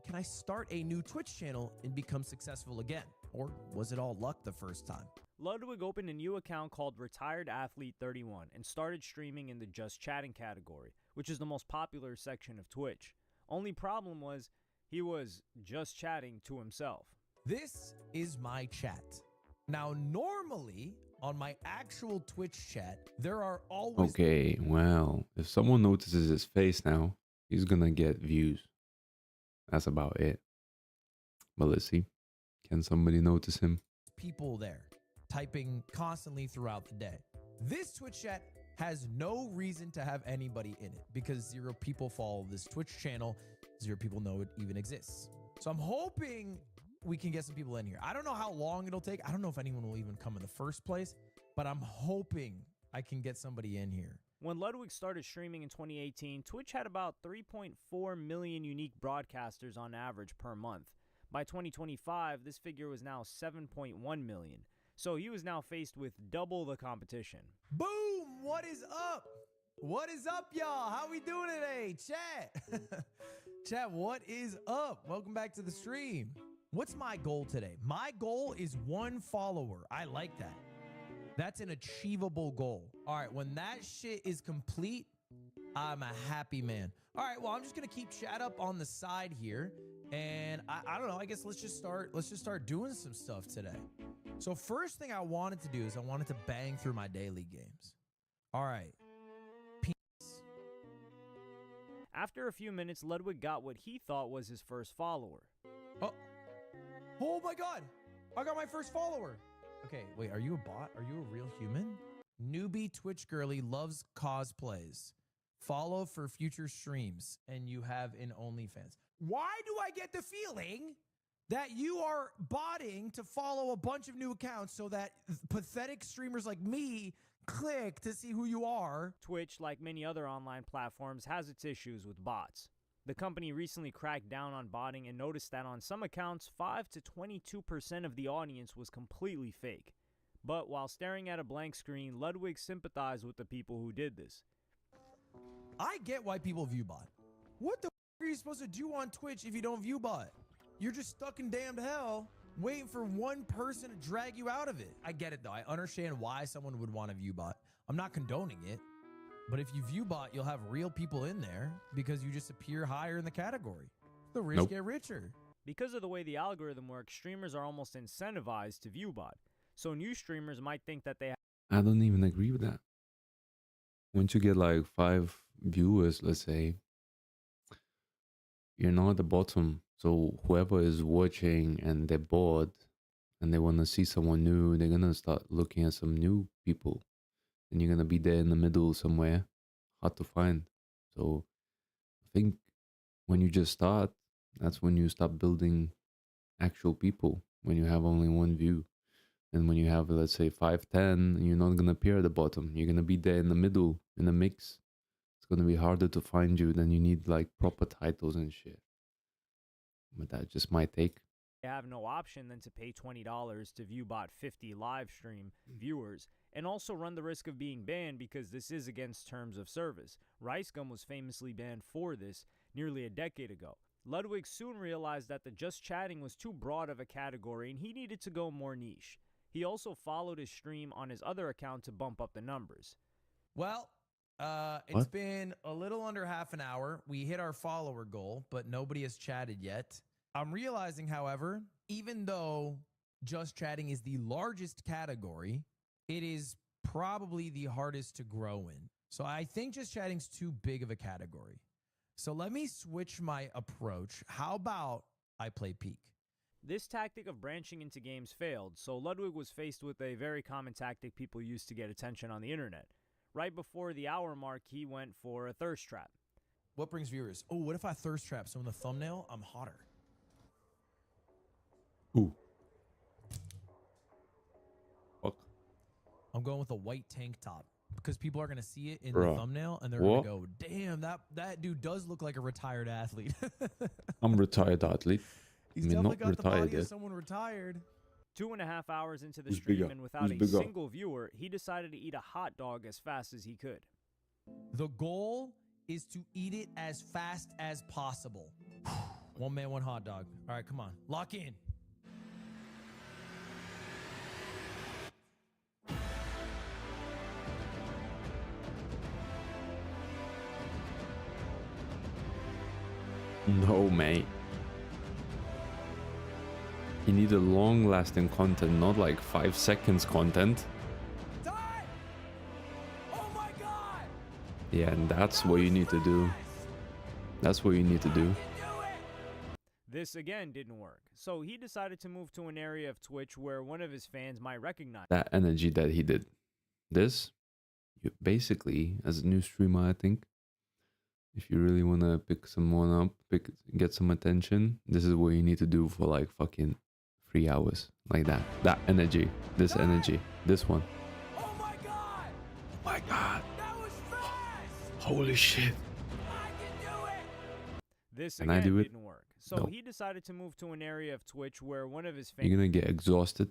can I start a new Twitch channel and become successful again? Or was it all luck the first time? Ludwig opened a new account called Retired Athlete 31 and started streaming in the Just Chatting category, which is the most popular section of Twitch. Only problem was, he was just chatting to himself. This is my chat. Now, normally, on my actual Twitch chat, there are always... Okay, well, if someone notices his face now, he's gonna get views. That's about it. But let's see. Can somebody notice him? People there, typing constantly throughout the day. This Twitch chat has no reason to have anybody in it, because 0 people follow this Twitch channel, 0 people know it even exists. So I'm hoping we can get some people in here. I don't know how long it'll take. I don't know if anyone will even come in the first place, but I'm hoping I can get somebody in here. When Ludwig started streaming in 2018, Twitch had about 3.4 million unique broadcasters on average per month. By 2025, this figure was now 7.1 million. So he was now faced with double the competition. Boom! What is up? What is up, y'all? How we doing today? Chat! Chat, what is up? Welcome back to the stream. What's my goal today? My goal is 1 follower. I like that. That's an achievable goal. All right, when that shit is complete, I'm a happy man. All right, well, I'm just going to keep chat up on the side here, And I don't know, I guess let's just start doing some stuff today. So first thing I wanted to do is I wanted to bang through my daily games. All right. After a few minutes, Ludwig got what he thought was his first follower. Oh my god! I got my first follower! Okay, wait, are you a bot? Are you a real human? Newbie Twitch girly loves cosplays. Follow for future streams, and you have an OnlyFans. Why do I get the feeling that you are botting to follow a bunch of new accounts so that pathetic streamers like me click to see who you are? Twitch, like many other online platforms, has its issues with bots. The company recently cracked down on botting and noticed that on some accounts, 5 to 22% of the audience was completely fake. But while staring at a blank screen, Ludwig sympathized with the people who did this. I get why people view bot. What the f are you supposed to do on Twitch if you don't view bot? You're just stuck in damned hell waiting for one person to drag you out of it. I get it though. I understand why someone would want to view bot. I'm not condoning it. But if you view bot, you'll have real people in there because you just appear higher in the category. The rich get richer. Because of the way the algorithm works, streamers are almost incentivized to view bot. So new streamers might think that they I don't even agree with that. Once you get like 5 viewers, let's say, you're not at the bottom. So whoever is watching and they're bored and they want to see someone new, they're going to start looking at some new people. And you're going to be there in the middle somewhere, hard to find. So I think when you just start, that's when you start building actual people, when you have only one view. And when you have, let's say, 5, 10, you're not going to appear at the bottom. You're going to be there in the middle, in the mix. It's going to be harder to find you. Then you need like proper titles and shit. But that's just my take. have no option than to pay $20 to view bot 50 live stream viewers, and also run the risk of being banned because this is against terms of service. RiceGum was famously banned for this nearly a decade ago. Ludwig soon realized that the just chatting was too broad of a category and he needed to go more niche. He also followed his stream on his other account to bump up the numbers. Well, it's been a little under half an hour. We hit our follower goal, but nobody has chatted yet. I'm realizing, however, even though just chatting is the largest category, it is probably the hardest to grow in. So I think just chatting's too big of a category. So let me switch my approach. How about I play Peak? This tactic of branching into games failed, so Ludwig was faced with a very common tactic people use to get attention on the internet. Right before the hour mark, he went for a thirst trap. What brings viewers? Oh, what if I thirst trap? So in the thumbnail, I'm hotter. Ooh. Fuck. I'm going with a white tank top because people are going to see it in the thumbnail and they're going to go, damn, that dude does look like a retired athlete. I'm a retired athlete. He's definitely got the body of someone retired. 2.5 hours into the stream and without a single viewer, he decided to eat a hot dog as fast as he could. The goal is to eat it as fast as possible. One man, one hot dog. All right, come on. Lock in. No, mate. You need a long-lasting content, not like 5 seconds content. Die! Oh my god! Yeah, and that's what you need to do. That's what you need to do. This again didn't work, so he decided to move to an area of Twitch where one of his fans might recognize that energy that he did. This, you basically, as a new streamer, I think, if you really want to pick someone up, get some attention, this is what you need to do for like fucking 3 hours. Like that. That energy. This energy. This one. Oh my god! Oh my god. That was fast! Holy shit. I can do it! This Can again I do it? didn't work, so he decided to move to an area of Twitch where one of his fans... You're gonna get exhausted,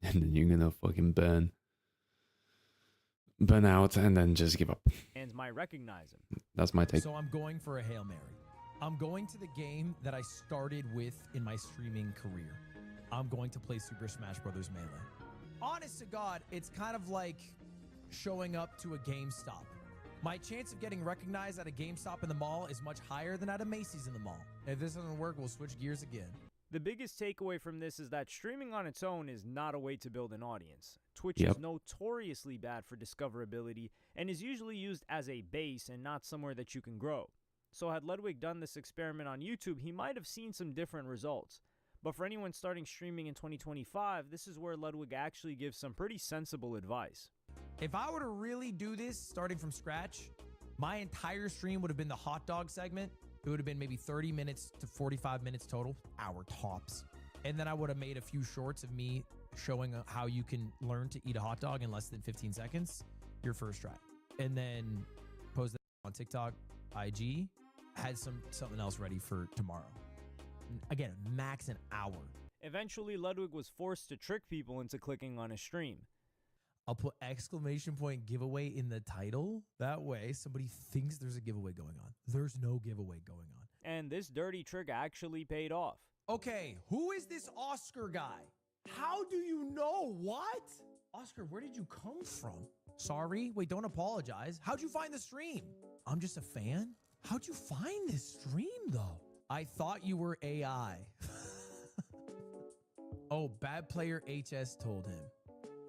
and then you're gonna fucking burn out, and then just give up. Fans might recognize him. That's my take. So I'm going for a Hail Mary. I'm going to the game that I started with in my streaming career. I'm going to play Super Smash Bros. Melee. Honest to God, it's kind of like showing up to a GameStop. My chance of getting recognized at a GameStop in the mall is much higher than at a Macy's in the mall. If this doesn't work, we'll switch gears again. The biggest takeaway from this is that streaming on its own is not a way to build an audience. Twitch Yep. is notoriously bad for discoverability and is usually used as a base and not somewhere that you can grow. So had Ludwig done this experiment on YouTube, he might have seen some different results. But for anyone starting streaming in 2025, this is where Ludwig actually gives some pretty sensible advice. If I were to really do this starting from scratch, my entire stream would have been the hot dog segment. It would have been maybe 30 minutes to 45 minutes total, hour tops. And then I would have made a few shorts of me showing how you can learn to eat a hot dog in less than 15 seconds, your first try. And then post that on TikTok, IG, had something else ready for tomorrow. Again, max an hour. Eventually, Ludwig was forced to trick people into clicking on his stream. I'll put exclamation point giveaway in the title. That way, somebody thinks there's a giveaway going on. There's no giveaway going on. And this dirty trick actually paid off. Okay, who is this Oscar guy? How do you know? What? Oscar, where did you come from? Sorry? Wait, don't apologize. How'd you find the stream? I'm just a fan? How'd you find this stream, though? I thought you were AI. Oh, Bad Player HS told him.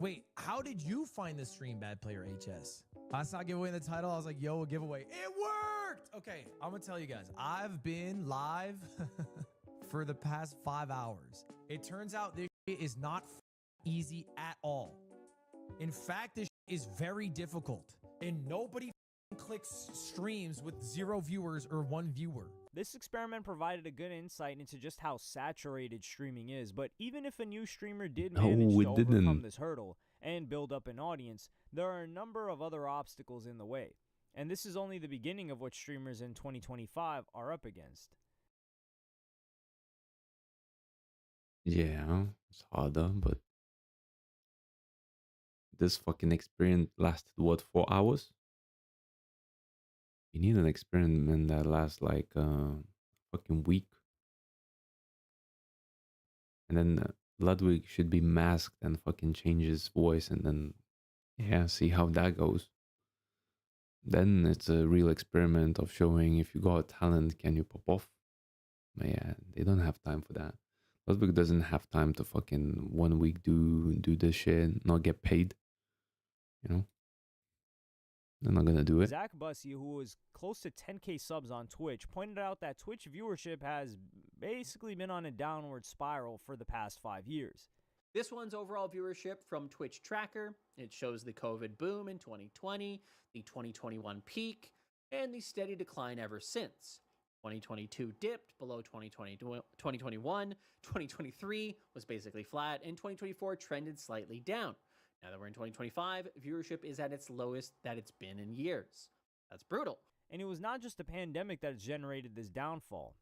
Wait, how did you find the stream, Bad Player HS? I saw giveaway in the title. I was like, yo, a giveaway. It worked! Okay, I'm gonna tell you guys. I've been live for the past 5 hours. It turns out this shit is not easy at all. In fact, this shit is very difficult. And nobody clicks streams with 0 viewers or 1 viewer. This experiment provided a good insight into just how saturated streaming is, but even if a new streamer did manage to overcome this hurdle and build up an audience, there are a number of other obstacles in the way. And this is only the beginning of what streamers in 2025 are up against. Yeah, it's harder, but this fucking experiment lasted, what, 4 hours? You need an experiment that lasts like a fucking week. And then Ludwig should be masked and fucking change his voice and then, yeah, see how that goes. Then it's a real experiment of showing if you got a talent, can you pop off? But yeah, they don't have time for that. Ludwig doesn't have time to fucking 1 week do this shit, not get paid. You know? They're not gonna do it. Zach Bussey, who was close to 10K subs on Twitch, pointed out that Twitch viewership has basically been on a downward spiral for the past 5 years. This one's overall viewership from Twitch Tracker. It shows the COVID boom in 2020, the 2021 peak, and the steady decline ever since. 2022 dipped below 2021, 2023 was basically flat, and 2024 trended slightly down. Now that we're in 2025, viewership is at its lowest that it's been in years. That's brutal. And it was not just the pandemic that has generated this downfall.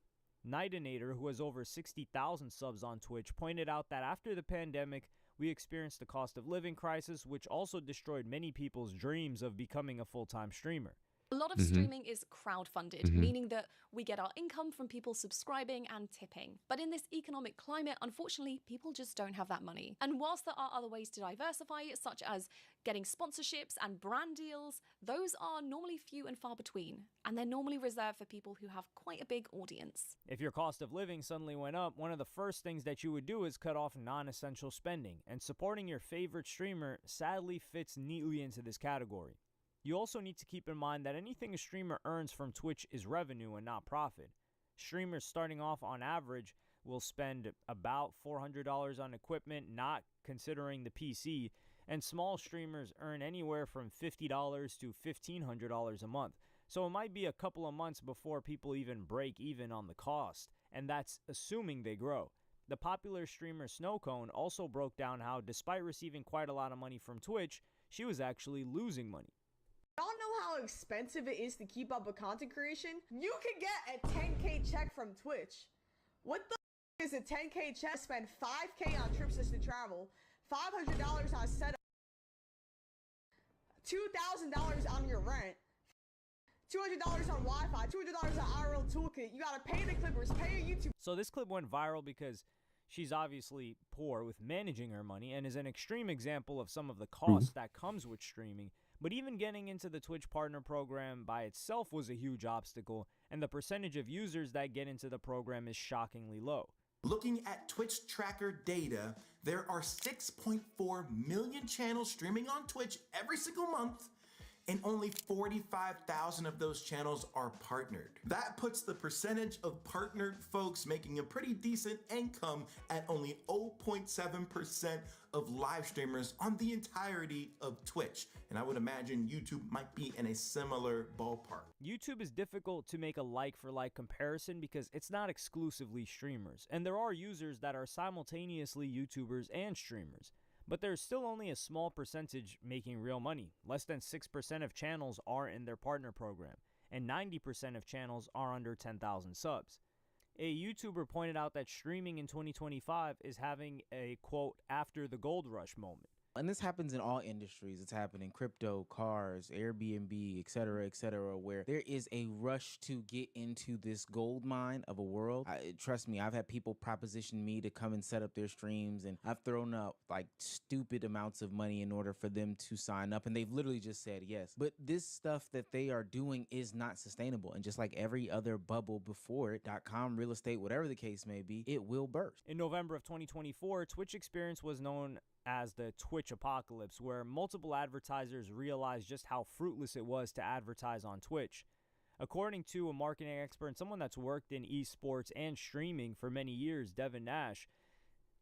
Nightinator, who has over 60,000 subs on Twitch, pointed out that after the pandemic, we experienced a cost of living crisis, which also destroyed many people's dreams of becoming a full-time streamer. A lot of streaming is crowdfunded, meaning that we get our income from people subscribing and tipping. But in this economic climate, unfortunately, people just don't have that money. And whilst there are other ways to diversify, such as getting sponsorships and brand deals, those are normally few and far between. And they're normally reserved for people who have quite a big audience. If your cost of living suddenly went up, one of the first things that you would do is cut off non-essential spending. And supporting your favorite streamer sadly fits neatly into this category. You also need to keep in mind that anything a streamer earns from Twitch is revenue and not profit. Streamers starting off on average will spend about $400 on equipment, not considering the PC, and small streamers earn anywhere from $50 to $1,500 a month. So it might be a couple of months before people even break even on the cost, and that's assuming they grow. The popular streamer Snowcone also broke down how, despite receiving quite a lot of money from Twitch, she was actually losing money. Y'all know how expensive it is to keep up with content creation? You can get a 10K check from Twitch. What the is a 10K check? Spend 5K on trips to travel, $500 on setup, $2,000 on your rent, $200 on Wi-Fi, $200 on IRL toolkit. You gotta pay the clippers, pay your YouTube. So this clip went viral because she's obviously poor with managing her money and is an extreme example of some of the costs that comes with streaming. But even getting into the Twitch Partner Program by itself was a huge obstacle, and the percentage of users that get into the program is shockingly low. Looking at Twitch tracker data, there are 6.4 million channels streaming on Twitch every single month, and only 45,000 of those channels are partnered. That puts the percentage of partnered folks making a pretty decent income at only 0.7% of live streamers on the entirety of Twitch. And I would imagine YouTube might be in a similar ballpark. YouTube is difficult to make a like-for-like comparison because it's not exclusively streamers, and there are users that are simultaneously YouTubers and streamers. But there's still only a small percentage making real money. Less than 6% of channels are in their partner program, and 90% of channels are under 10,000 subs. A YouTuber pointed out that streaming in 2025 is having a, quote, after the gold rush moment. And this happens in all industries. It's happening in crypto, cars, Airbnb, et cetera, where there is a rush to get into this gold mine of a world. Trust me, I've had people proposition me to come and set up their streams, and I've thrown up like stupid amounts of money in order for them to sign up, and they've literally just said yes. But this stuff that they are doing is not sustainable, and just like every other bubble before it, .com, real estate, whatever the case may be, it will burst. In November of 2024, Twitch experience was known as the Twitch apocalypse, where multiple advertisers realized just how fruitless it was to advertise on Twitch. According to a marketing expert and someone that's worked in esports and streaming for many years, Devin Nash,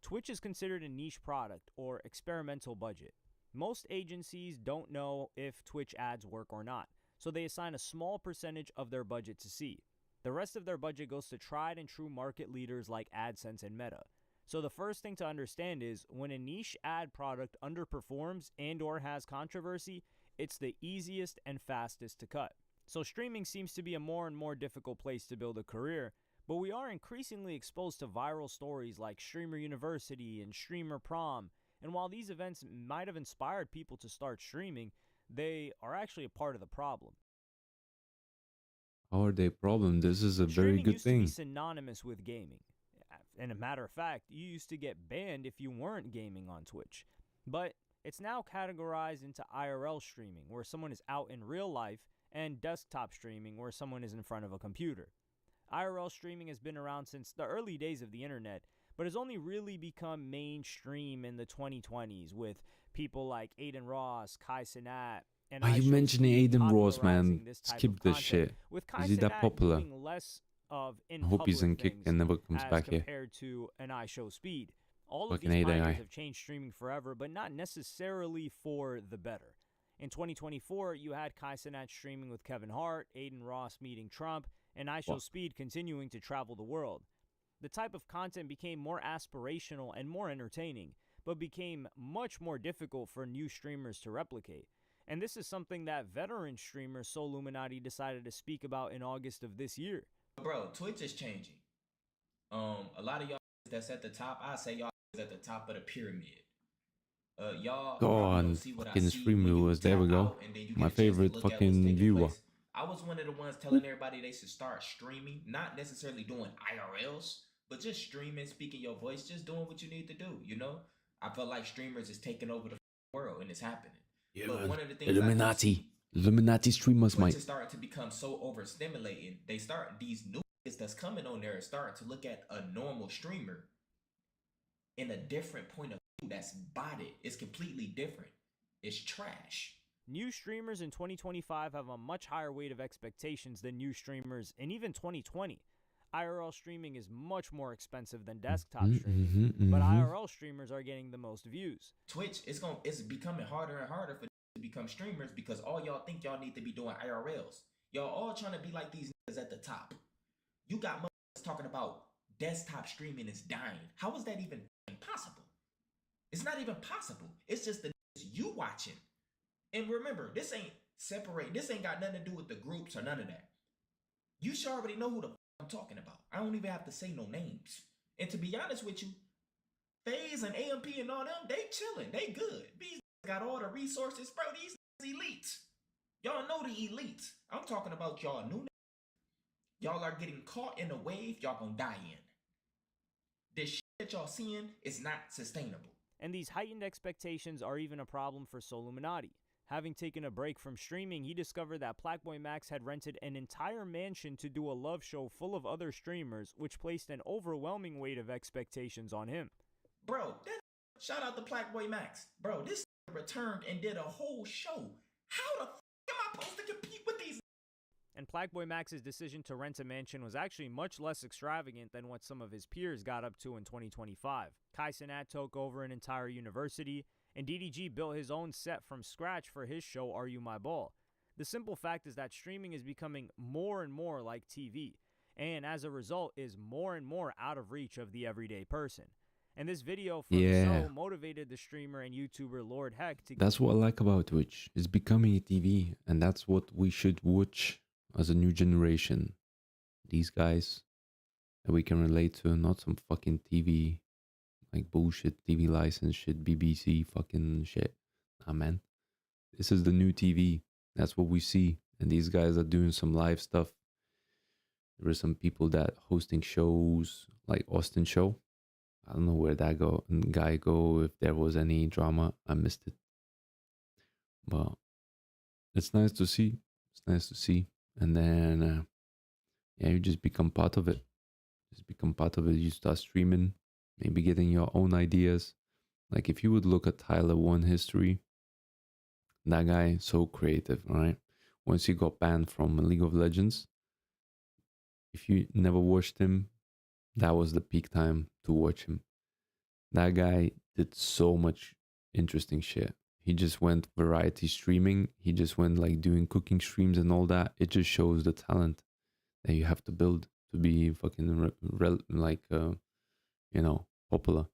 Twitch is considered a niche product or experimental budget. Most agencies don't know if Twitch ads work or not, so they assign a small percentage of their budget to see. The rest of their budget goes to tried and true market leaders like AdSense and Meta. So the first thing to understand is when a niche ad product underperforms and or has controversy, it's the easiest and fastest to cut. So streaming seems to be a more and more difficult place to build a career, but we are increasingly exposed to viral stories like Streamer University and Streamer Prom. And while these events might have inspired people to start streaming, they are actually a part of the problem. How are they a problem? This is a very Streaming good used to thing. be synonymous with gaming. And a matter of fact, you used to get banned if you weren't gaming on Twitch. But it's now categorized into IRL streaming, where someone is out in real life, and desktop streaming, where someone is in front of a computer. IRL streaming has been around since the early days of the internet, but has only really become mainstream in the 2020s with people like Aiden Ross, Kai Cenat, and Why are you mentioning Aiden Ross, man? Skip this shit. With Kai Is he that Cenat popular? doing less of I hope he's in in-public kick and never comes as back here. compared to an iShow Speed. All of Fucking these hate that pioneers guy. have changed streaming forever, but not necessarily for the better. In 2024, you had Kai Cenat streaming with Kevin Hart, Aiden Ross meeting Trump, and iShow Speed continuing to travel the world. The type of content became more aspirational and more entertaining, but became much more difficult for new streamers to replicate. And this is something that veteran streamer Soluminati decided to speak about in August of this year. Bro, Twitch is changing. A lot of y'all that's at the top, I say y'all is at the top of the pyramid. Y'all Go probably on, don't see what I fucking see stream when you viewers. There we tap go. out and then you My get a chance to favorite look at what's fucking taking viewer. place. I was one of the ones telling everybody they should start streaming, not necessarily doing IRLs, but just streaming, speaking your voice, just doing what you need to do, you know? I feel like streamers is taking over the world and it's happening. Yeah, but man. one of the things Illuminati. Illuminati streamers, Twitch mate. is starting to become so overstimulating. These new kids that's coming on there are starting to look at a normal streamer in a different point of view that's botted. It's completely different. It's trash. New streamers in 2025 have a much higher weight of expectations than new streamers in even 2020. IRL streaming is much more expensive than desktop streaming, but IRL streamers are getting the most views. Twitch it's becoming harder and harder for to become streamers because all y'all think y'all need to be doing IRLs. Y'all all trying to be like these niggas at the top. You got motherfuckers talking about desktop streaming is dying. How is that even possible? It's not even possible. It's just the niggas you watching. And remember, this ain't separate. This ain't got nothing to do with the groups or none of that. You should already know who the I'm talking about. I don't even have to say no names. And to be honest with you, FaZe and AMP and all them, they chilling. They good. These got all the resources. Bro, these elites. Y'all know the elites. I'm talking about y'all new. Y'all are getting caught in a wave y'all gonna die in. This shit that y'all seeing is not sustainable. And these heightened expectations are even a problem for Soluminati. Having taken a break from streaming, he discovered that Blackboy Max had rented an entire mansion to do a love show full of other streamers, which placed an overwhelming weight of expectations on him. Bro, shout out to Blackboy Max. Bro, this returned and did a whole show. How the f am I supposed to compete with these? And Blackboy Max's decision to rent a mansion was actually much less extravagant than what some of his peers got up to in 2025. Kai Cenat took over an entire university, and DDG built his own set from scratch for his show Are You My Ball? The simple fact is that streaming is becoming more and more like TV, and as a result is more and more out of reach of the everyday person. And this video from the show motivated the streamer and YouTuber Lord Heck to... That's what I like about Twitch. It's becoming a TV, and that's what we should watch as a new generation. These guys that we can relate to, not some fucking TV, like bullshit TV license shit, BBC fucking shit. Nah, man. This is the new TV. That's what we see. And these guys are doing some live stuff. There are some people that hosting shows like Austin Show. I don't know where that guy go, if there was any drama. I missed it. But it's nice to see. It's nice to see. And then, yeah, you just become part of it. Just become part of it. You start streaming, maybe getting your own ideas. Like if you would look at Tyler One history, that guy, so creative, right? Once he got banned from League of Legends, if you never watched him, that was the peak time to watch him. That guy did so much interesting shit. He just went variety streaming. He just went like doing cooking streams and all that. It just shows the talent that you have to build to be fucking popular.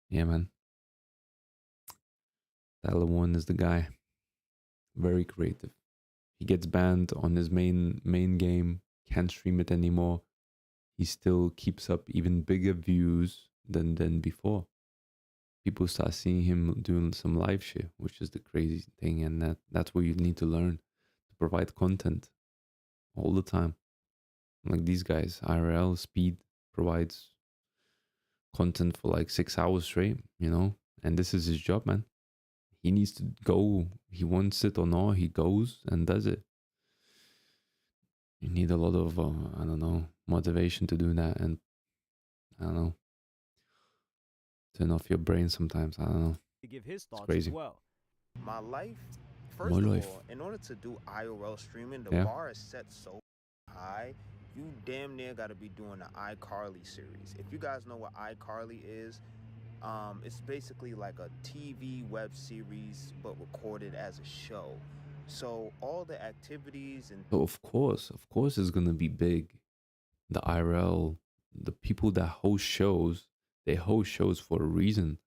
Yeah, man. Tyler One is the guy. Very creative. He gets banned on his main game. Can't stream it anymore. He still keeps up even bigger views than before. People start seeing him doing some live shit, which is the crazy thing, and that's what you need to learn to provide content all the time. Like these guys, IRL Speed provides content for like 6 hours straight, and this is his job, man. He needs to go. He wants it or not, he goes and does it. You need a lot of, motivation to do that, and turn off your brain sometimes. I don't know. To give his thoughts crazy. as well. My life, first of all, in order to do IRL streaming, the bar is set so high. You damn near got to be doing the iCarly series. If you guys know what iCarly is, it's basically like a TV web series but recorded as a show. So all the activities and So of course it's gonna be big. The IRL, the people that host shows, they host shows for a reason,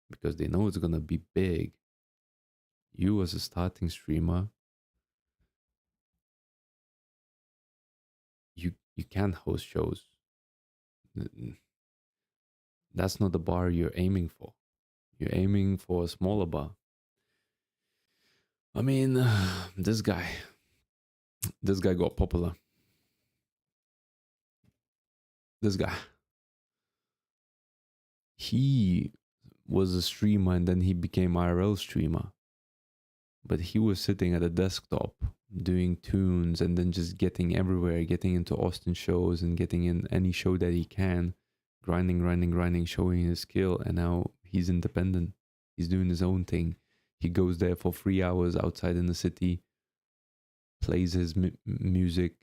because they know it's gonna be big. You as a starting streamer, you can't host shows. That's not the bar you're aiming for. You're aiming for a smaller bar. I mean, this guy got popular. This guy, he was a streamer and then he became IRL streamer. But he was sitting at a desktop doing tunes and then just getting everywhere, getting into Austin shows and getting in any show that he can, grinding, showing his skill. And now he's independent. He's doing his own thing. He goes there for 3 hours outside in the city, plays his music,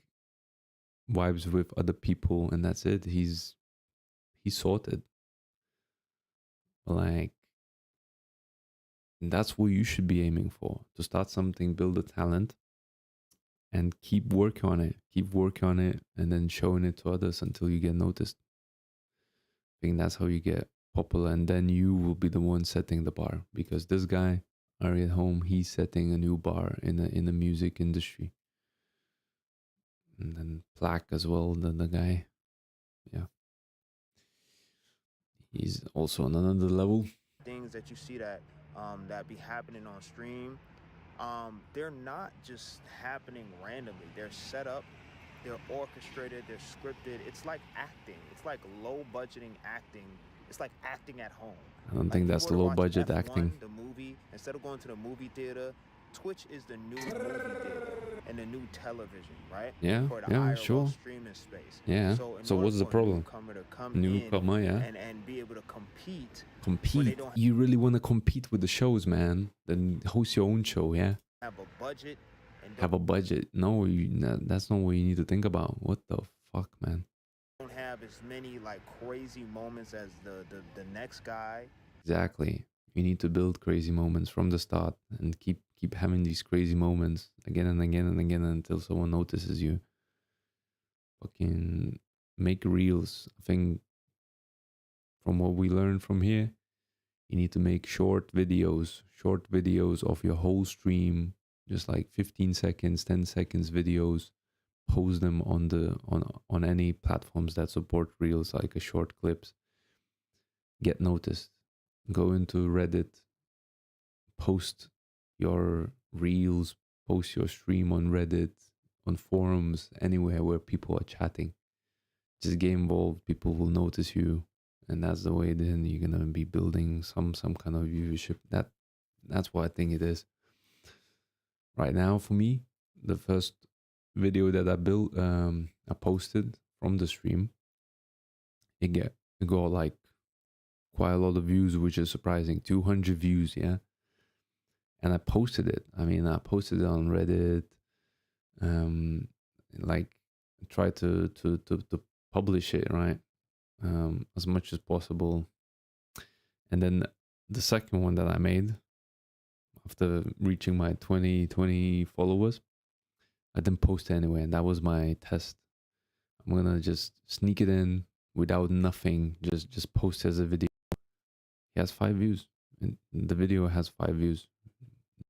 vibes with other people, and that's it. He's sorted. Like, that's what you should be aiming for. To start something, build a talent, and keep working on it. Keep working on it, and then showing it to others until you get noticed. I think that's how you get popular, and then you will be the one setting the bar. Because this guy, Ari at Home, he's setting a new bar in the music industry. And then Plaque as well, the guy. Yeah. He's also on another level. things that you see that be happening on stream, they're not just happening randomly. They're set up, they're orchestrated, they're scripted. It's like acting. It's like low budgeting acting. It's like acting at home. I don't think that's low budget acting. The movie, Instead of going to the movie theater, Twitch is the new movie theater and the new television, right? Yeah, For the yeah, IRL sure. streaming space. Yeah. So in So order what's the for a problem? newcomer to come Newcomer, in yeah. and be able to compete Compete. You really want to compete with the shows, man? Then host your own show, yeah. have a budget and Have a budget. No, that's not what you need to think about. What the fuck, man? don't have as many like crazy moments as the next guy. Exactly. You need to build crazy moments from the start and keep having these crazy moments again and again and again until someone notices you. Fucking make reels. I think from what we learned from here, you need to make short videos of your whole stream, just like 15 seconds, 10 seconds videos. Post them on any platforms that support reels, like a short clips. Get noticed. Go into Reddit, post your reels, post your stream on Reddit, on forums, anywhere where people are chatting. Just get involved. People will notice you, and that's the way. Then you're gonna be building some kind of viewership. That's what I think it is. Right now, for me, the first video that I built, I posted from the stream. It got like quite a lot of views, which is surprising. 200 views, yeah. And I posted it. I mean, I posted it on Reddit. Like try to publish it, right, as much as possible. And then the second one that I made after reaching my 20 followers, I didn't post it anyway, and that was my test. I'm gonna just sneak it in without nothing, just post as a video. He has 5 views, and the video has 5 views.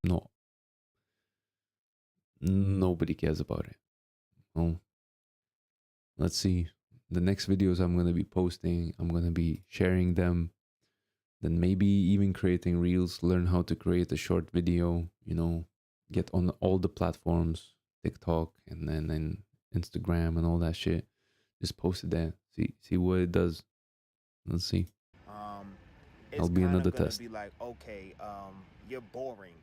No, nobody cares about it. Oh, let's see. The next videos I'm gonna be posting, I'm gonna be sharing them. Then maybe even creating reels, learn how to create a short video, get on all the platforms, TikTok and then Instagram and all that shit. Just post it there. See what it does. Let's see. I'll be another test. Be like, okay, you're boring.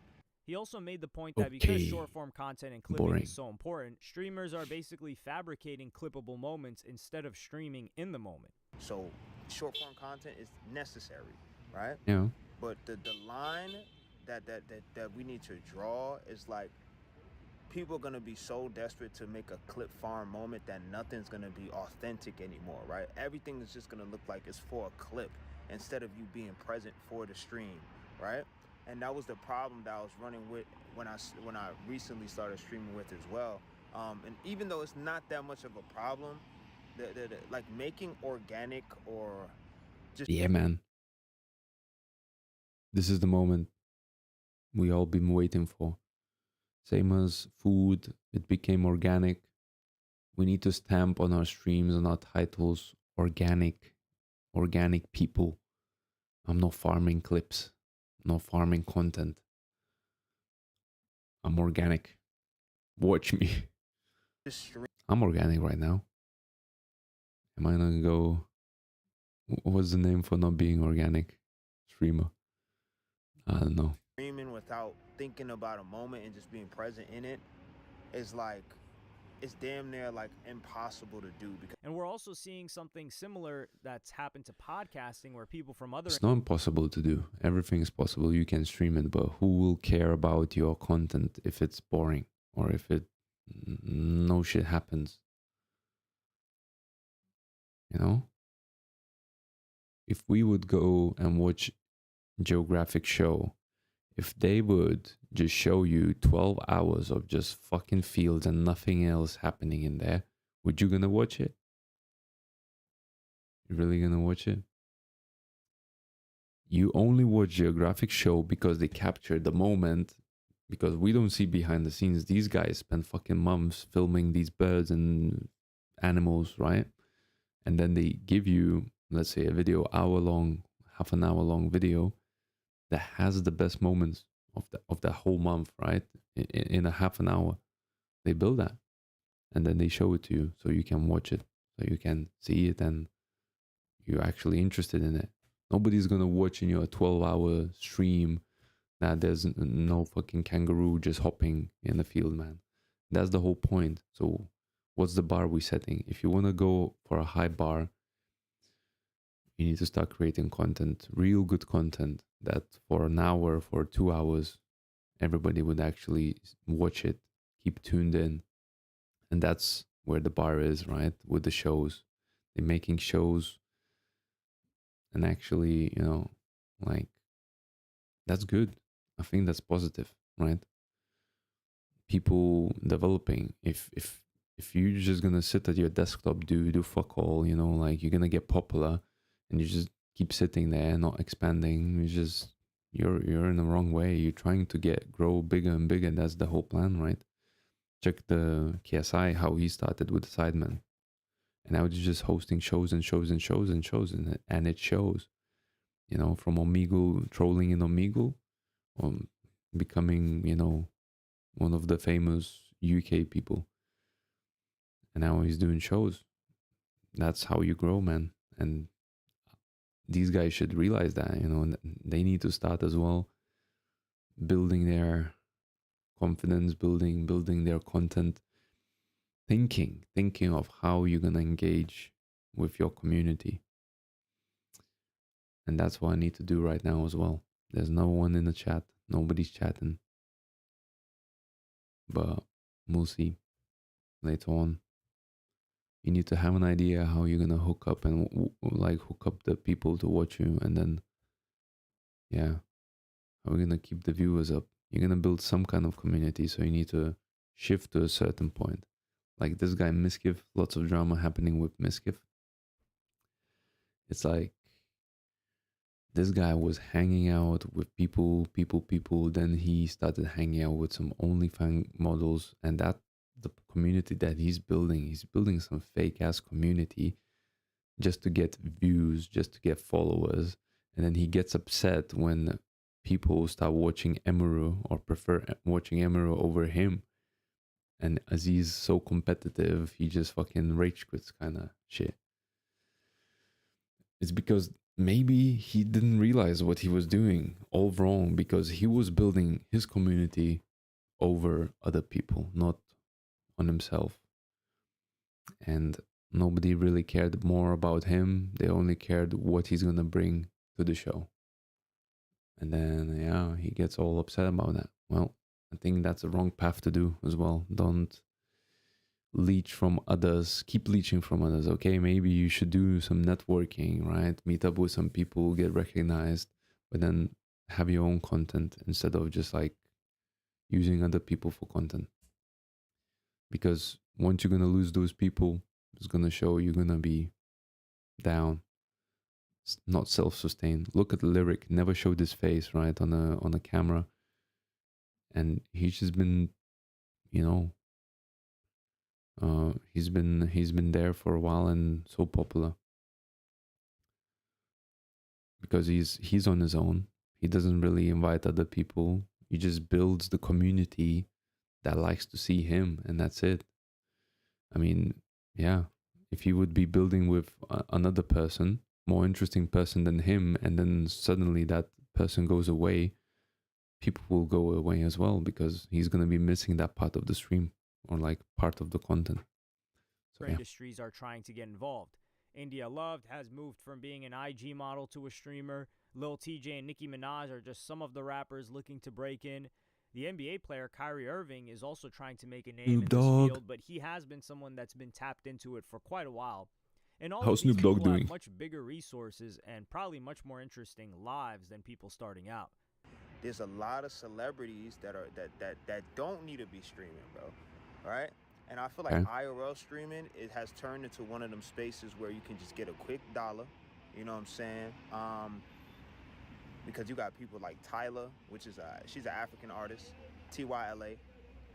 He also made the point that because short-form content and clipping is so important, streamers are basically fabricating clippable moments instead of streaming in the moment. So short-form content is necessary, right? Yeah. But the line that we need to draw is like, people are gonna be so desperate to make a clip farm moment that nothing's gonna be authentic anymore, right? Everything is just gonna look like it's for a clip instead of you being present for the stream, right? And that was the problem that I was running with when I recently started streaming with as well. And even though it's not that much of a problem, like making organic or just yeah, man. This is the moment we all been waiting for. Same as food, it became organic. We need to stamp on our streams, on our titles, organic people. I'm not farming clips, not farming content. I'm organic. Watch me. I'm organic right now. Am I gonna go? What's the name for not being organic? Streamer. I don't know. Streaming without thinking about a moment and just being present in it is like, it's damn near like impossible to do. And we're also seeing something similar that's happened to podcasting, where people from other... It's not impossible to do. Everything is possible. You can stream it, but who will care about your content if it's boring or if no shit happens? If we would go and watch Geographic show, if they would just show you 12 hours of just fucking fields and nothing else happening in there, would you gonna watch it? You really gonna watch it? You only watch Geographic show because they captured the moment, because we don't see behind the scenes. These guys spend fucking months filming these birds and animals, right? And then they give you, let's say, a video hour long, half an hour long video that has the best moments of the whole month, right? In a half an hour, they build that, and then they show it to you so you can watch it, so you can see it, and you're actually interested in it. Nobody's gonna watch in your 12-hour stream that there's no fucking kangaroo just hopping in the field, man. That's the whole point. So what's the bar we setting? If you want to go for a high bar, you need to start creating content, real good content, that for an hour, for 2 hours, everybody would actually watch it, keep tuned in. And that's where the bar is, right? With the shows. They're making shows, and actually, you know, like, that's good. I think that's positive, right? People developing. If you're just gonna sit at your desktop, do fuck all, you know, like, you're gonna get popular and you just keep sitting there, not expanding. You're in the wrong way. You're trying to grow bigger and bigger. That's the whole plan, right? Check the KSI, how he started with the Sidemen. And now he's just hosting shows and shows and shows and shows, and it shows, you know, from Omegle, trolling in Omegle, becoming, you know, one of the famous UK people. And now he's doing shows. That's how you grow, man. And these guys should realize that, you know, they need to start as well building their confidence, building their content, thinking of how you're gonna engage with your community. And that's what I need to do right now as well. There's no one in the chat. Nobody's chatting. But we'll see later on. You need to have an idea how you're gonna hook up and like hook up the people to watch you, and then, yeah, how are we gonna keep the viewers up? You're gonna build some kind of community, so you need to shift to a certain point. Like this guy Miskiff, lots of drama happening with Miskiff. It's like this guy was hanging out with people. Then he started hanging out with some OnlyFans models, and that the community that he's building some fake ass community just to get views, just to get followers. And then he gets upset when people start watching Emiru or prefer watching Emiru over him. And as he's so competitive, he just fucking rage quits kind of shit. It's because maybe he didn't realize what he was doing all wrong, because he was building his community over other people, not on himself. And nobody really cared more about him. They only cared what he's gonna bring to the show. And then, yeah, he gets all upset about that. Well, I think that's the wrong path to do as well. Don't leech from others. Keep leeching from others. Okay, maybe you should do some networking, right? Meet up with some people, get recognized, but then have your own content instead of just like using other people for content. Because once you're gonna lose those people, it's gonna show you're gonna be down. It's not self-sustained. Look at the lyric. Never showed his face, right, on a camera, and he's just been, you know, he's been there for a while and so popular because he's on his own. He doesn't really invite other people. He just builds the community that likes to see him, and that's it. I mean, yeah, if he would be building with another person, more interesting person than him, and then suddenly that person goes away, people will go away as well, because he's going to be missing that part of the stream or like part of the content. So, yeah. Industries are trying to get involved. India Loved has moved from being an IG model to a streamer. Lil TJ and Nicki Minaj are just some of the rappers looking to break in. The NBA player Kyrie Irving is also trying to make a name in this field, but he has been someone that's been tapped into it for quite a while. And all How's of these Snoop Dogg people doing? have much bigger resources and probably much more interesting lives than people starting out. There's a lot of celebrities that don't need to be streaming, bro. Right? And I feel like IRL streaming, it has turned into one of them spaces where you can just get a quick dollar. You know what I'm saying? Because you got people like Tyler, which is she's an African artist, TYLA,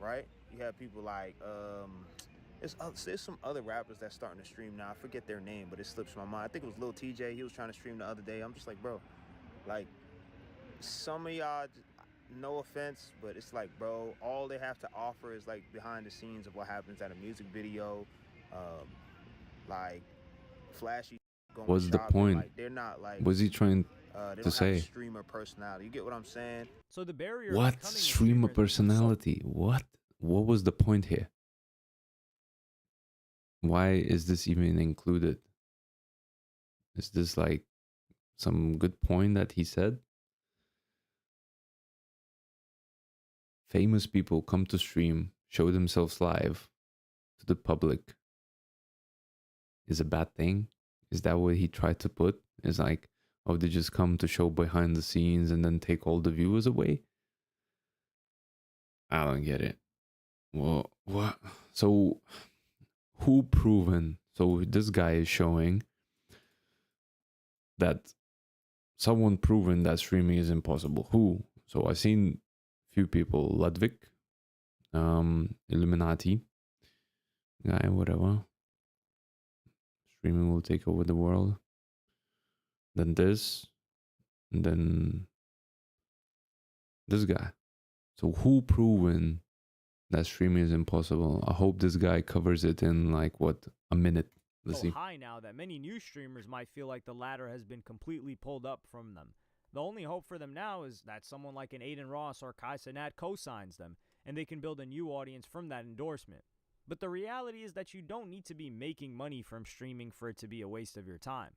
right? You have people like there's some other rappers that's starting to stream now. I forget their name, but it slips my mind. I think it was Lil TJ. He was trying to stream the other day. I'm just like, bro, like some of y'all, no offense, but it's like, bro, all they have to offer is like behind the scenes of what happens at a music video, like flashy. What's the point? Like, they're not like. Was he trying They to don't have a say. streamer personality. You get what I'm saying? So the barrier of What becoming a streamer streamer is become so personality? What was the point here? Why is this even included? Is this like some good point that he said? Famous people come to stream, show themselves live to the public. Is a bad thing? Is that what he tried to put? Is like, oh, they just come to show behind the scenes and then take all the viewers away? I don't get it. Well, what? So, who proven? So this guy is showing that someone proven that streaming is impossible. Who? So I seen few people. Ludwig, Illuminati guy, whatever. Streaming will take over the world. Then this, and then this guy. So who proven that streaming is impossible? I hope this guy covers it in like what, a minute. Let's see. high now that many new streamers might feel like the ladder has been completely pulled up from them. The only hope for them now is that someone like an Aiden Ross or Kai Cenat co-signs them, and they can build a new audience from that endorsement. But the reality is that you don't need to be making money from streaming for it to be a waste of your time.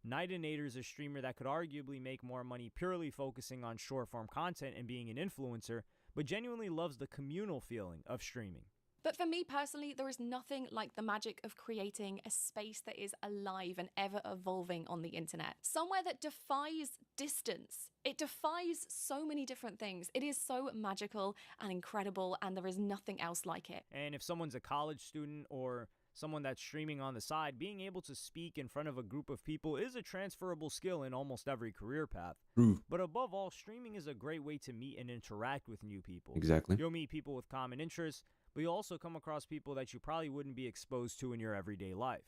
Nightinator is a streamer that could arguably make more money purely focusing on short-form content and being an influencer, but genuinely loves the communal feeling of streaming. But for me personally, there is nothing like the magic of creating a space that is alive and ever evolving on the internet. Somewhere that defies distance. It defies so many different things. It is so magical and incredible, and there is nothing else like it. And if someone's a college student or someone that's streaming on the side, being able to speak in front of a group of people is a transferable skill in almost every career path. True. But above all, streaming is a great way to meet and interact with new people. Exactly. You'll meet people with common interests, but you'll also come across people that you probably wouldn't be exposed to in your everyday life.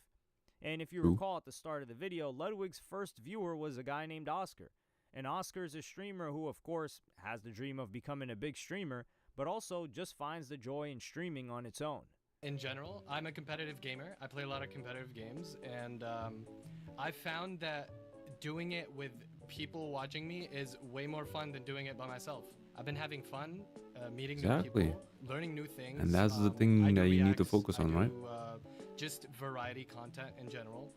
And if you True. recall at the start of the video, Ludwig's first viewer was a guy named Oscar. And Oscar is a streamer who, of course, has the dream of becoming a big streamer, but also just finds the joy in streaming on its own. In general, I'm a competitive gamer. I play a lot of competitive games, and I found that doing it with people watching me is way more fun than doing it by myself. I've been having fun, meeting new people, learning new things. And that's the thing that you need to focus on, right? Just variety content in general.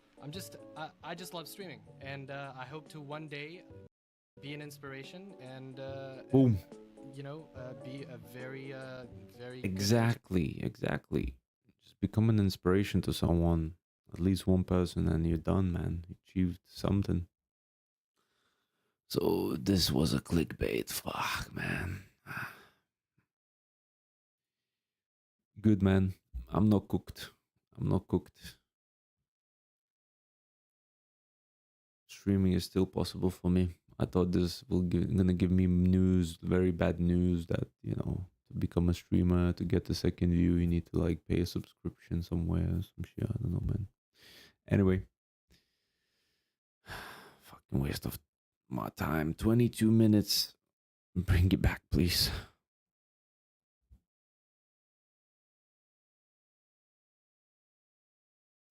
I just love streaming, and I hope to one day be an inspiration and Boom. Be a very Exactly. Just become an inspiration to someone, at least one person, and you're done, man. You achieved something. So this was a clickbait. Fuck, man. Good, man. I'm not cooked. Streaming is still possible for me. I thought this gonna give me news, very bad news, that, to become a streamer, to get the second view, you need to like pay a subscription somewhere, some shit. I don't know, man. Anyway, fucking waste of my time. 22 minutes. Bring it back, please.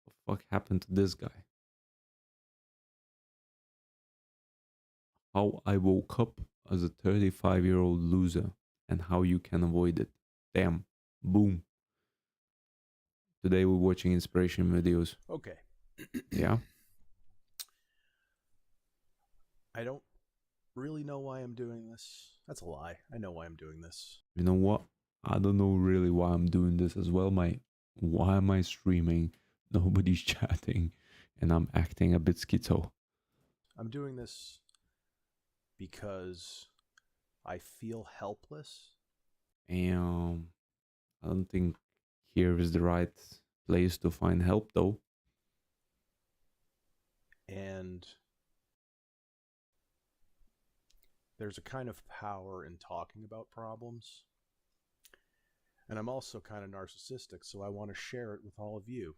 What the fuck happened to this guy? How I woke up as a 35-year-old loser and how you can avoid it. Damn. Boom. Today we're watching inspiration videos. Okay. Yeah? I don't really know why I'm doing this. That's a lie. I know why I'm doing this. You know what? I don't know really why I'm doing this as well, mate. Why am I streaming? Nobody's chatting and I'm acting a bit schizo. I'm doing this because I feel helpless. And I don't think here is the right place to find help, though. And there's a kind of power in talking about problems. And I'm also kind of narcissistic, so I want to share it with all of you.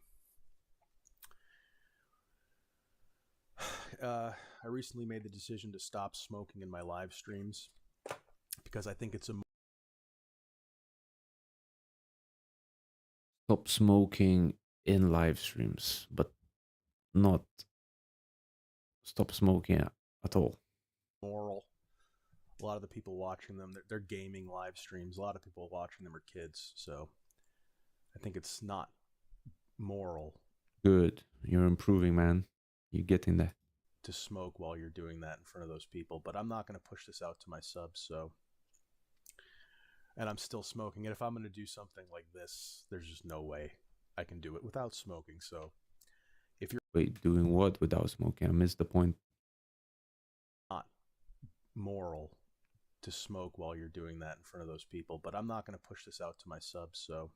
I recently made the decision to stop smoking in my live streams because I think it's a... Stop smoking in live streams, but not stop smoking at all. moral. A lot of the people watching them, they're gaming live streams. A lot of people watching them are kids, so I think it's not moral. Good. You're improving, man. You're getting there. To smoke while you're doing that in front of those people, but I'm not going to push this out to my subs, so. And I'm still smoking, and if I'm going to do something like this, there's just no way I can do it without smoking, so. If you're. Wait, doing what without smoking? I missed the point. Not moral to smoke while you're doing that in front of those people, but I'm not going to push this out to my subs, so.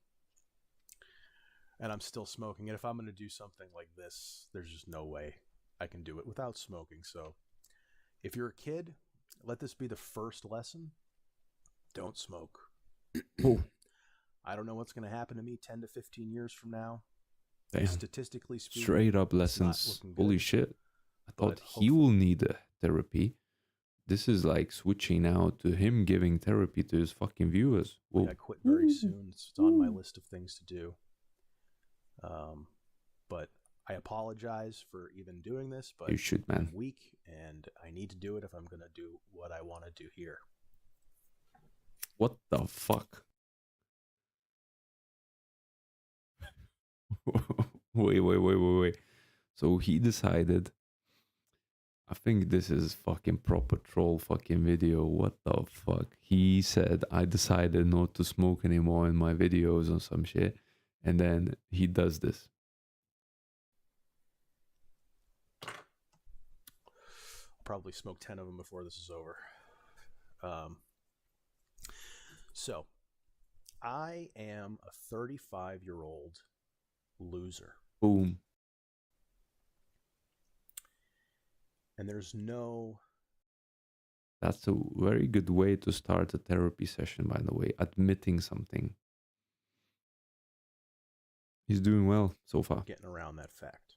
And I'm still smoking, and if I'm going to do something like this, there's just no way I can do it without smoking, so. If you're a kid, let this be the first lesson. Don't smoke. I don't know what's going to happen to me 10 to 15 years from now. Damn. Statistically speaking, straight up lessons. Holy shit. I thought he will need a therapy. This is like switching now to him giving therapy to his fucking viewers. Whoa. I quit very soon. It's on my list of things to do. But I apologize for even doing this, but you should, man. I'm weak and I need to do it if I'm going to do what I want to do here. What the fuck? Wait. So he decided, I think this is fucking proper troll fucking video. What the fuck? He said, I decided not to smoke anymore in my videos or some shit. And then he does this. I'll probably smoke 10 of them before this is over. So, I am a 35-year-old loser. Boom. And there's no... That's a very good way to start a therapy session, by the way. Admitting something. He's doing well so far. Getting around that fact.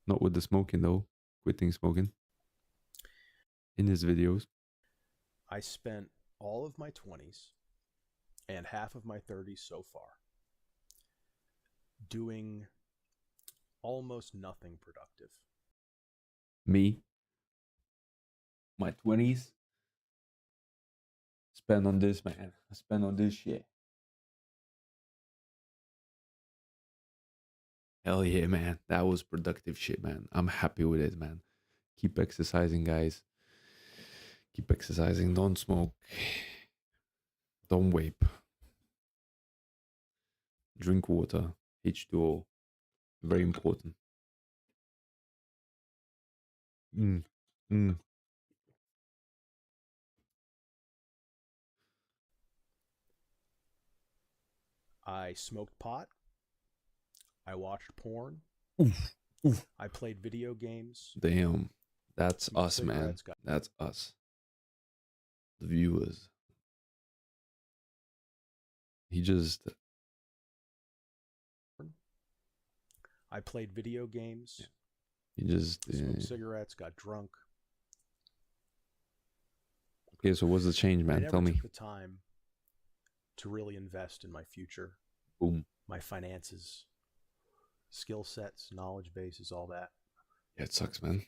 Not with the smoking, though. Quitting smoking. In his videos. I spent all of my 20s and half of my 30s so far doing almost nothing productive. Me, my 20s, spend on this, man. I spend on this shit. Hell yeah, man. That was productive shit, man. I'm happy with it, man. Keep exercising, guys. Keep exercising. Don't smoke. Don't vape. Drink water. H2O. Very important. I smoked pot. I watched porn. Oof. I played video games. Damn. That's us, man. That's us. The viewers. He just... I played video games. Yeah. He just... smoked cigarettes, got drunk. Okay, so what's the change, man? Tell me. I never took the time to really invest in my future. Boom. My finances, skill sets, knowledge bases, all that. Yeah, it sucks, man.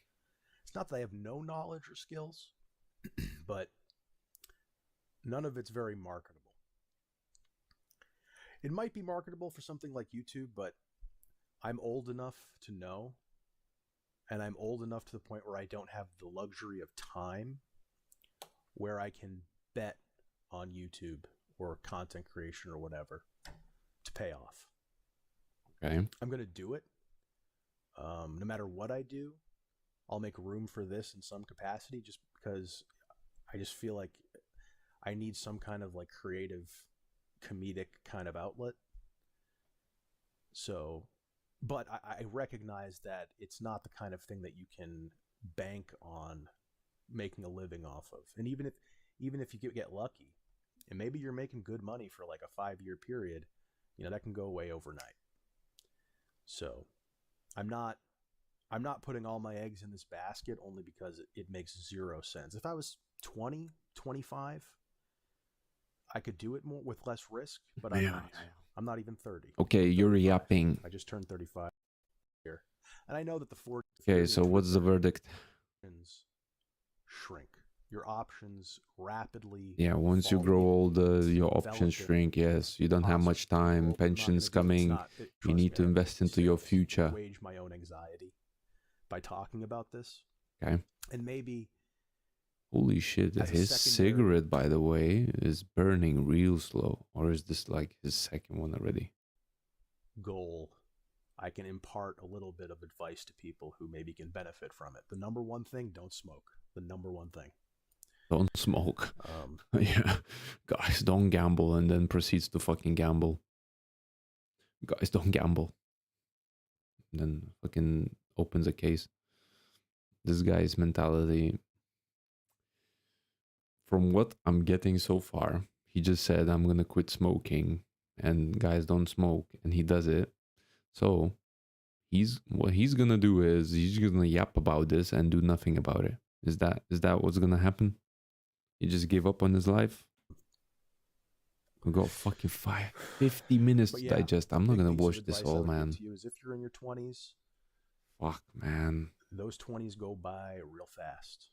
It's not that I have no knowledge or skills, but none of it's very marketable. It might be marketable for something like YouTube, but I'm old enough to know, and I'm old enough to the point where I don't have the luxury of time where I can bet on YouTube or content creation or whatever to pay off. Okay. I'm going to do it. No matter what I do, I'll make room for this in some capacity just because I just feel like I need some kind of like creative, comedic kind of outlet. So, but I recognize that it's not the kind of thing that you can bank on making a living off of. And even if you get lucky, and maybe you're making good money for like a 5-year period, you know, that can go away overnight. So I'm not putting all my eggs in this basket only because it makes zero sense. If I was 20, 25, I could do it more with less risk, but I'm not. I'm not even 30. Okay, you're yapping. I just turned 35 here. And I know that the 40... Okay, so what's the verdict? Shrink. your options rapidly. Yeah, once you grow older, your options shrink. Yes, you don't have much time. Pensions coming. You need to invest into your future. Wage my own anxiety by talking about this. Okay. And maybe. Holy shit! His cigarette, by the way, is burning real slow. Or is this like his second one already? Goal. I can impart a little bit of advice to people who maybe can benefit from it. The number one thing: don't smoke. The number one thing. Don't smoke. Yeah. Guys, don't gamble, and then proceeds to fucking gamble. Guys, don't gamble. And then fucking opens a case. This guy's mentality, from what I'm getting so far, he just said, I'm going to quit smoking, and guys don't smoke, and he does it. So what he's going to do is he's going to yap about this and do nothing about it. Is that what's going to happen? He just gave up on his life? We got fucking 50 minutes to digest. I'm not going to watch this all, man. To you is if you're in your 20s, fuck, man. Those 20s go by real fast.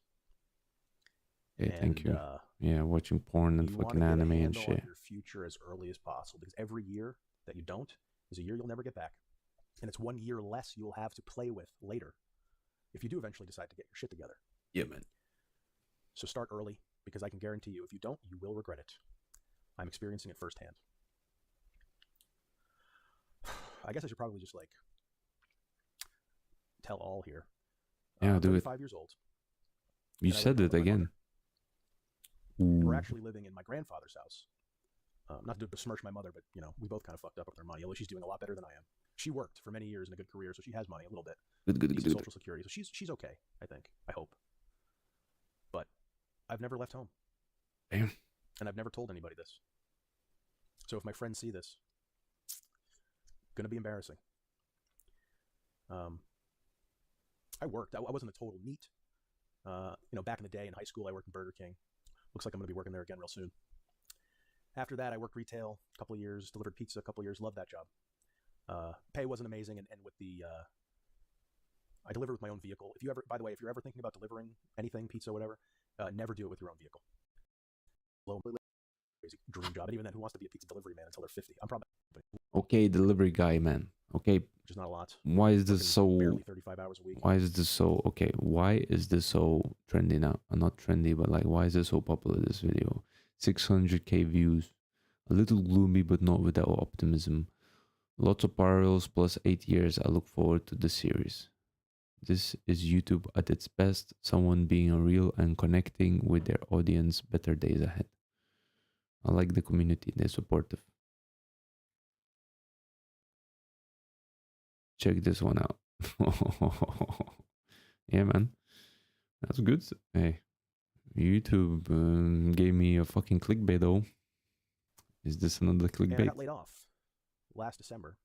Okay, thank you. Yeah, watching porn and fucking anime and shit. Your future as early as possible, because every year that you don't is a year you'll never get back, and it's 1 year less you'll have to play with later if you do eventually decide to get your shit together. Yeah, man. So start early, because I can guarantee you, if you don't, you will regret it. I'm experiencing it firsthand. I guess I should probably just like tell all here. Yeah, do it. 5 years old. You said it again. We're actually living in my grandfather's house. Not to besmirch my mother, but you know, we both kind of fucked up with our money. Although she's doing a lot better than I am. She worked for many years in a good career, so she has money a little bit. Good. Social security, so she's okay. I think. I hope. But I've never left home. Damn. And I've never told anybody this. So if my friends see this, it's gonna be embarrassing. I worked. I wasn't a total NEET. You know, back in the day in high school, I worked in Burger King. Looks like I'm going to be working there again real soon. After that, I worked retail a couple of years, delivered pizza a couple of years, loved that job. Pay wasn't amazing, and with the, I delivered with my own vehicle. If you ever, by the way, if you're ever thinking about delivering anything, pizza, whatever, never do it with your own vehicle. Crazy dream job. And even then, who wants to be a pizza delivery man until they're 50? I'm probably. Okay, delivery guy, man. Okay. Which is not a lot. Why is this so? Barely 35 hours a week. Why is this so? Okay, why is this so trendy now? Not trendy, but like, why is this so popular? This video, 600k views, a little gloomy, but not without optimism. Lots of parallels plus 8 years. I look forward to the series. This is YouTube at its best. Someone being real and connecting with their audience. Better days ahead. I like the community. They're supportive. Check this one out. Yeah, man. That's good. Hey, YouTube gave me a fucking clickbait, though. Is this another clickbait? And I got laid off last December.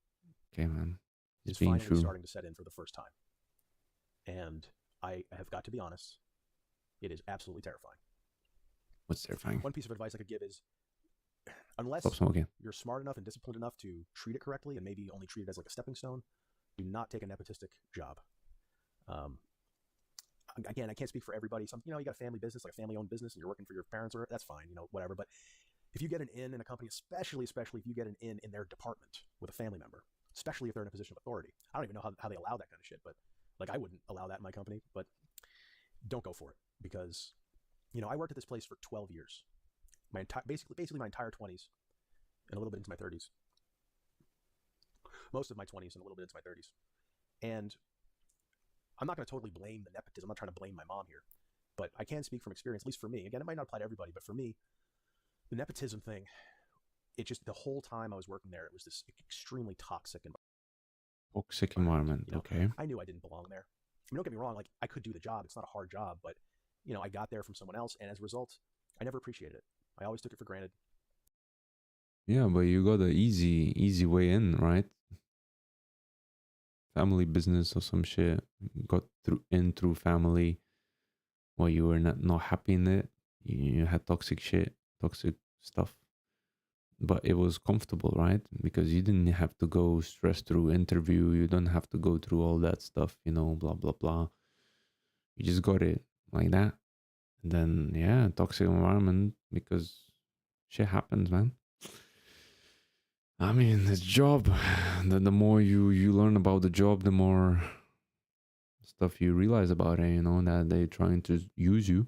Okay, man. It's finally starting to set in for the first time. And I have got to be honest, it is absolutely terrifying. What's terrifying? One piece of advice I could give is, unless you're smart enough and disciplined enough to treat it correctly and maybe only treat it as like a stepping stone, do not take a nepotistic job. Again, I can't speak for everybody. Some, you know, you got a family business, like a family-owned business, and you're working for your parents, or that's fine, you know, whatever. But if you get an in a company, especially if you get an in their department with a family member, especially if they're in a position of authority, I don't even know how they allow that kind of shit. But like, I wouldn't allow that in my company. But don't go for it, because, you know, I worked at this place for 12 years, basically my entire 20s, and a little bit into my 30s. Most of my 20s and a little bit into my 30s. And I'm not going to totally blame the nepotism. I'm not trying to blame my mom here. But I can speak from experience, at least for me. Again, it might not apply to everybody, but for me, the nepotism thing, it just, the whole time I was working there, it was this extremely toxic environment. Toxic environment, you know, okay. I knew I didn't belong there. I mean, don't get me wrong, like, I could do the job. It's not a hard job, but, you know, I got there from someone else, and as a result, I never appreciated it. I always took it for granted. Yeah, but you got the easy way in, right? Family business or some shit. Got through family. Well, you were not happy in it. You had toxic stuff. But it was comfortable, right? Because you didn't have to go stress through interview. You don't have to go through all that stuff, you know, blah, blah, blah. You just got it like that. And then, yeah, toxic environment because shit happens, man. I mean, it's job. The more you learn about the job, the more stuff you realize about it, you know, that they're trying to use you.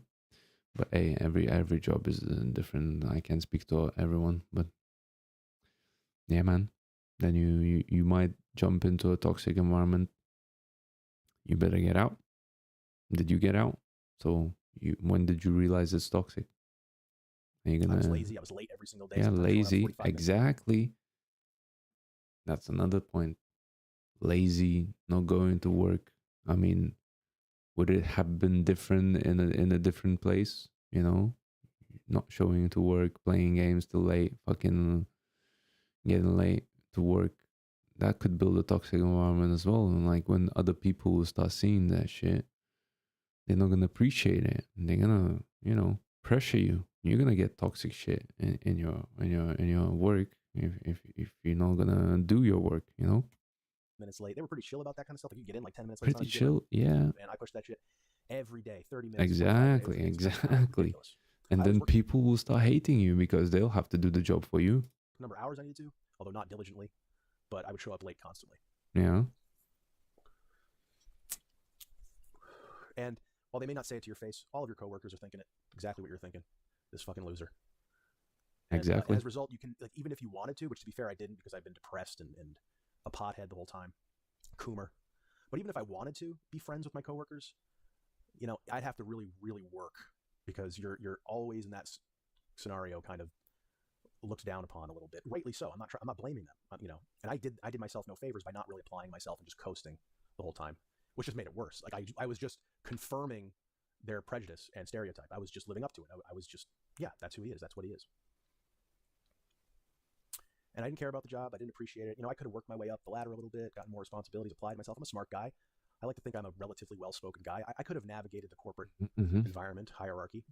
But hey, every job is different. I can't speak to everyone, but yeah, man. Then you might jump into a toxic environment. You better get out. Did you get out? So when did you realize it's toxic? Are you gonna? I was lazy. I was late every single day. Yeah, sometimes showing up lazy. 45 minutes. Exactly. That's another point. Lazy, not going to work. I mean, would it have been different in a different place? You know, not showing to work, playing games till late, fucking getting late to work. That could build a toxic environment as well. And like when other people start seeing that shit, they're not gonna appreciate it. They're gonna, you know, pressure you. You're gonna get toxic shit in your work if you're not gonna do your work, you know. Minutes late. They were pretty chill about that kind of stuff. Like you get in like 10 minutes late. Pretty chill, yeah. And I push that shit every day, 30 minutes. Exactly, exactly. And then people will start hating you because they'll have to do the job for you. Number of hours I needed to, although not diligently, but I would show up late constantly. Yeah. And while they may not say it to your face, all of your coworkers are thinking it exactly what you're thinking. This fucking loser. And, exactly. as a result, you can, like, even if you wanted to, which to be fair, I didn't because I've been depressed and a pothead the whole time, Coomer. But even if I wanted to be friends with my coworkers, you know, I'd have to really, really work because you're always in that scenario kind of looked down upon a little bit. Rightly so. I'm not blaming them. You know, and I did myself no favors by not really applying myself and just coasting the whole time, which just made it worse. Like I was just confirming their prejudice and stereotype. I was just living up to it. I was just, yeah, that's who he is. That's what he is. And I didn't care about the job. I didn't appreciate it. You know, I could have worked my way up the ladder a little bit, gotten more responsibilities, applied myself. I'm a smart guy. I like to think I'm a relatively well-spoken guy. I could have navigated the corporate environment, hierarchy.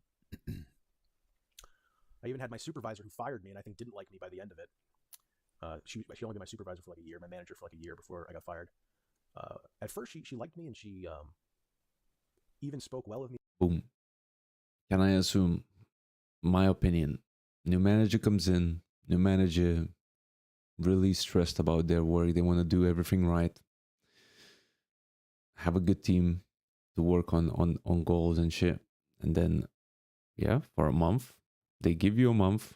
I even had my supervisor who fired me and I think didn't like me by the end of it. She only been my supervisor for like a year, my manager for like a year before I got fired. At first, she liked me and she even spoke well of me. Boom. Can I assume, my opinion, new manager comes in, new manager really stressed about their work. They want to do everything right. Have a good team to work on goals and shit. And then, yeah, for a month, they give you a month.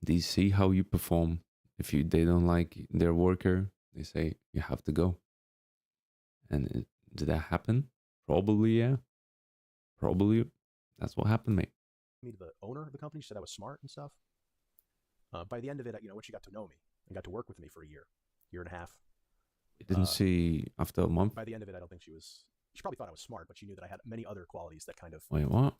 They see how you perform. If they don't like their worker, they say you have to go. And did that happen? Probably, yeah. Probably, that's what happened, mate. Me to the owner of the company, she said I was smart and stuff. By the end of it, you know, when she got to know me and got to work with me for a year and a half. You didn't see after a month? By the end of it, I don't think she probably thought I was smart, but she knew that I had many other qualities that kind of. Wait, what?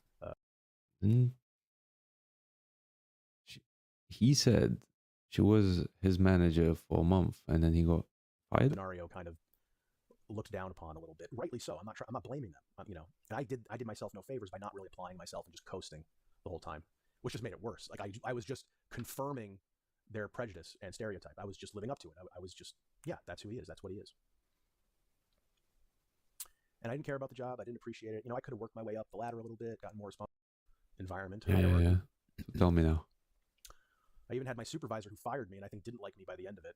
He said she was his manager for a month and then he got fired. Scenario kind of looked down upon a little bit. Rightly so. I'm not blaming them. You know, and I did myself no favors by not really applying myself and just coasting the whole time, which just made it worse. Like I was just confirming their prejudice and stereotype. I was just living up to it. I was just, yeah, that's who he is. That's what he is. And I didn't care about the job. I didn't appreciate it. You know, I could have worked my way up the ladder a little bit, gotten more responsible. Environment. Yeah. So tell me now. I even had my supervisor who fired me and I think didn't like me by the end of it.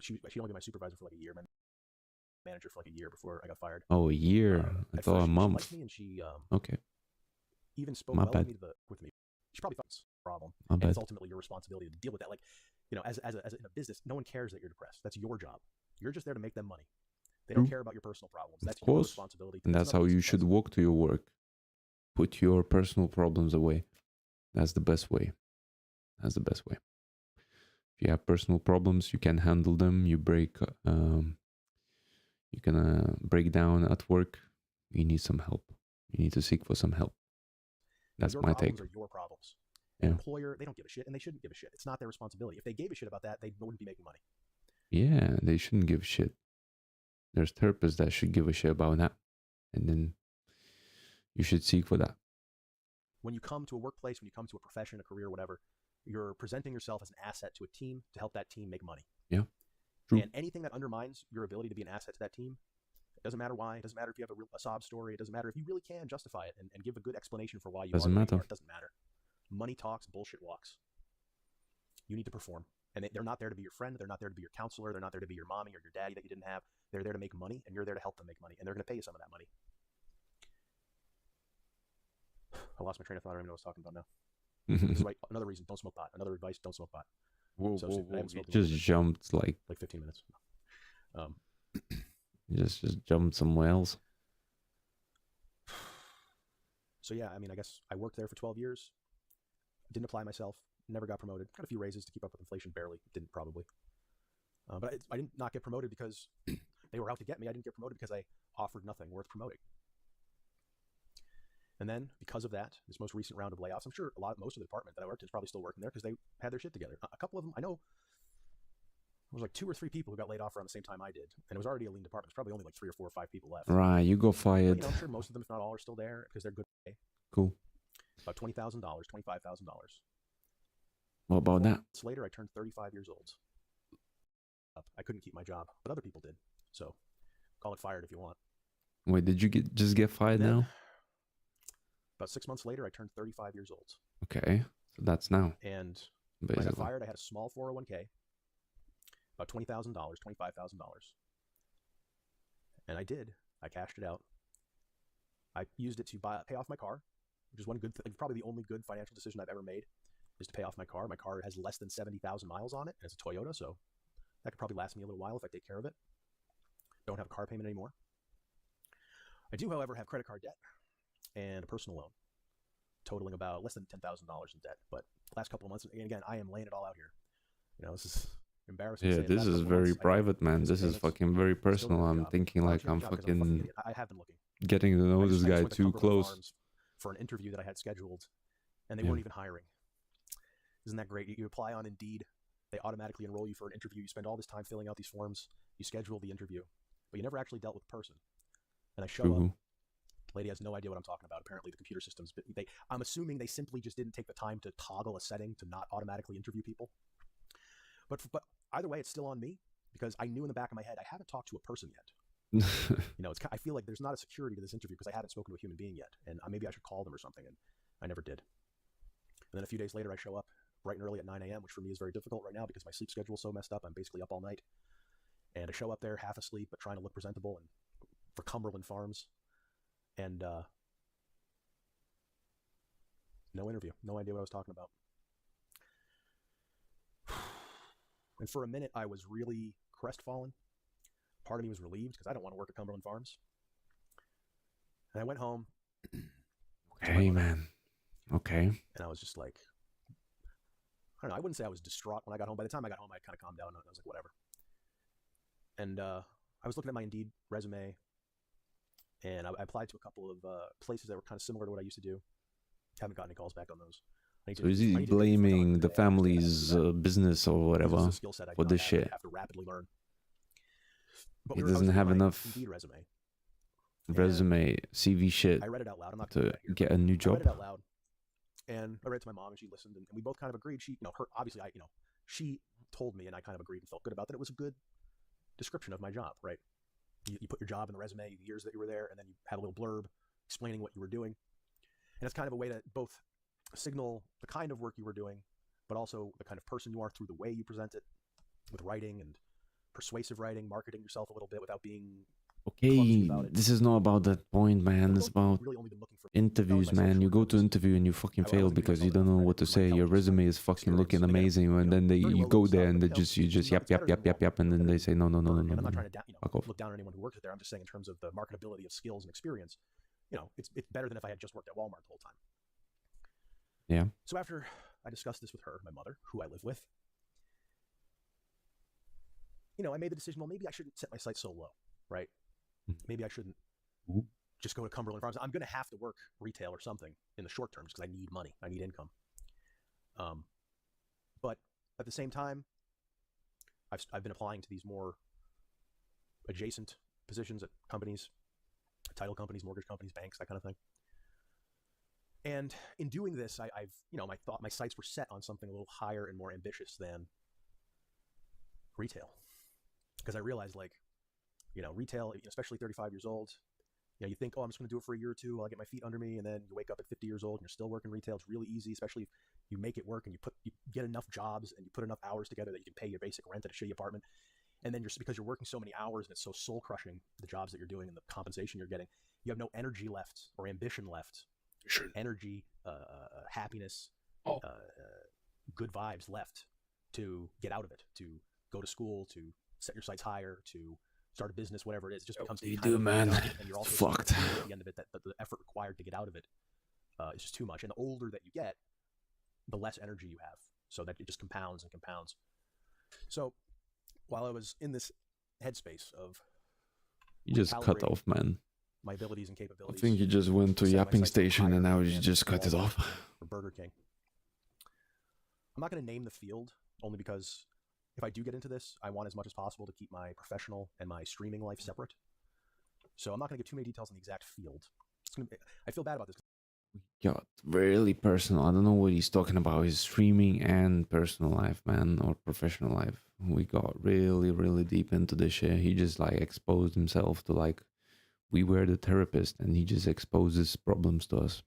She only been my supervisor for like a year, my manager for like a year before I got fired. Oh, a year. I thought a month. She liked me and she okay. Even spoke My well bad. with me. She probably thought it's a problem. My and bad. it's ultimately your responsibility to deal with that. Like, you know, as in a business, no one cares that you're depressed. That's your job. You're just there to make them money. They don't care about your personal problems. That's your responsibility. And that's how you should walk to your work. Put your personal problems away. That's the best way. That's the best way. If you have personal problems, you can handle them. You can break down at work. You need some help. You need to seek for some help. That's my take. Your problems are your problems. Yeah. An employer, they don't give a shit, and they shouldn't give a shit. It's not their responsibility. If they gave a shit about that, they wouldn't be making money. Yeah, they shouldn't give a shit. There's therapists that should give a shit about that. And then you should seek for that. When you come to a workplace, when you come to a profession, a career, whatever, you're presenting yourself as an asset to a team to help that team make money. Yeah, true. And anything that undermines your ability to be an asset to that team It doesn't matter why. It doesn't matter if you have a sob story. It doesn't matter if you really can justify it and give a good explanation for why you Doesn't are where you matter. are. It doesn't matter. Money talks, bullshit walks. You need to perform. And they're not there to be your friend. They're not there to be your counselor. They're not there to be your mommy or your daddy that you didn't have. They're there to make money, and you're there to help them make money. And they're going to pay you some of that money. I lost my train of thought. I don't even know what I was talking about now. This is right. Another reason, don't smoke pot. Another advice, don't smoke pot. Whoa, So, whoa, I whoa. haven't You smoked in a just little bit. jumped like 15 minutes. you just jumped somewhere else. So yeah, I mean, I guess I worked there for 12 years. Didn't apply myself. Never got promoted. Got a few raises to keep up with inflation, barely. Didn't probably. But I did not get promoted because they were out to get me. I didn't get promoted because I offered nothing worth promoting. And then, because of that, this most recent round of layoffs, I'm sure most of the department that I worked in is probably still working there because they had their shit together. A couple of them, I know, it was like 2 or 3 people who got laid off around the same time I did. And it was already a lean department. There's probably only like 3 or 4 or 5 people left. Right, you got But, fired. I'm sure most of them, if not all, are still there because they're good pay. Cool. About $20,000, $25,000. What about that? Months later, I turned 35 years old. I couldn't keep my job, but other people did. So call it fired if you want. Wait, did you just get fired now? About 6 months later, I turned 35 years old. Okay, so that's now. And when I got Basically. fired, I had a small 401k, about $20,000, $25,000. And I did. I cashed it out. I used it to pay off my car, which is one good, probably the only good financial decision I've ever made, is to pay off my car. My car has less than 70,000 miles on it, and it's a Toyota, so that could probably last me a little while if I take care of it. Don't have a car payment anymore. I do, however, have credit card debt and a personal loan, totaling about less than $10,000 in debt. But last couple of months, and again, I am laying it all out here. You know, this is embarrassing. Yeah, this is very private, man. This is fucking very personal. I'm thinking like I'm fucking I have been looking. getting to know this I just guy went to too Cumberland close. Farms for an interview that I had scheduled, and they Yeah. weren't even hiring. Isn't that great? You apply on Indeed, they automatically enroll you for an interview. You spend all this time filling out these forms. You schedule the interview, but you never actually dealt with the person. And I show up. Ooh. The lady has no idea what I'm talking about. Apparently, the computer systems. I'm assuming they simply just didn't take the time to toggle a setting to not automatically interview people. But either way, it's still on me because I knew in the back of my head I haven't talked to a person yet. You know, I feel like there's not a security to this interview because I haven't spoken to a human being yet, and maybe I should call them or something, and I never did. And then a few days later, I show up bright and early at 9 a.m., which for me is very difficult right now because my sleep schedule is so messed up. I'm basically up all night, and I show up there half asleep but trying to look presentable, and for Cumberland Farms, and no interview, no idea what I was talking about. And for a minute, I was really crestfallen. Part of me was relieved because I don't want to work at Cumberland Farms. And I went home. Okay, man. Okay. And I was just like, I don't know. I wouldn't say I was distraught when I got home. By the time I got home, I kind of calmed down. And I was like, whatever. And I was looking at my Indeed resume, and I applied to a couple of places that were kind of similar to what I used to do. Haven't gotten any calls back on those. So is he blaming the family's business or whatever for this shit? I have to rapidly learn. But He I was doesn't doing have my enough Indeed resume. CV shit I read it out loud. I'm not to gonna do that here, get but a new I read job. it out loud, and I read it to my mom, and she listened, and we both kind of agreed. She, her obviously, she told me, and I kind of agreed and felt good about that. It was a good description of my job, right? You put your job in the resume, the years that you were there, and then you had a little blurb explaining what you were doing, and it's kind of a way to both signal the kind of work you were doing, but also the kind of person you are through the way you present it, with writing and persuasive writing, marketing yourself a little bit without being Okay, this is not about that point, man. It's about interviews, man. You go to interview and you fucking fail because you don't know what to say. Your resume is fucking looking amazing, and then you go there and you just yap, and then they say no. And I'm not trying to Fuck off. look down on anyone who works there. I'm just saying in terms of the marketability of skills and experience, it's better than if I had just worked at Walmart the whole time. Yeah. So after I discussed this with her, my mother, who I live with, I made the decision, well, maybe I shouldn't set my sights so low, right? Maybe I shouldn't just go to Cumberland Farms. I'm going to have to work retail or something in the short term just because I need money. I need income. But at the same time, I've been applying to these more adjacent positions at companies, title companies, mortgage companies, banks, that kind of thing. And in doing this, I've my sights were set on something a little higher and more ambitious than retail, because I realized, like, You know, retail, especially 35 years old, you know, you think, oh, I'm just going to do it for a year or two while I get my feet under me, and then you wake up at 50 years old and you're still working retail. It's really easy, especially if you make it work and you get enough jobs and you put enough hours together that you can pay your basic rent at a shitty apartment. And then because you're working so many hours and it's so soul crushing, the jobs that you're doing and the compensation you're getting, you have no energy left or ambition left. Sure. Energy, happiness, good vibes left to get out of it, to go to school, to set your sights higher, to start a business, whatever it is. It just becomes You do, man. and you're also Fucked. at the end of it that the effort required to get out of it is just too much. And the older that you get, the less energy you have, so that it just compounds and compounds. So while I was in this headspace of You just cut off, man. my abilities and I capabilities, think you just went to set my yapping sights on station higher and now you than just cut it Walmart off. or Burger King. I'm not going to name the field, only because if I do get into this, I want as much as possible to keep my professional and my streaming life separate. So I'm not going to give too many details on the exact field. I feel bad about this. Got really personal. I don't know what he's talking about. His streaming and personal life, man, or professional life. We got really, really deep into this shit. He just like exposed himself to like, we were the therapist and he just exposes problems to us.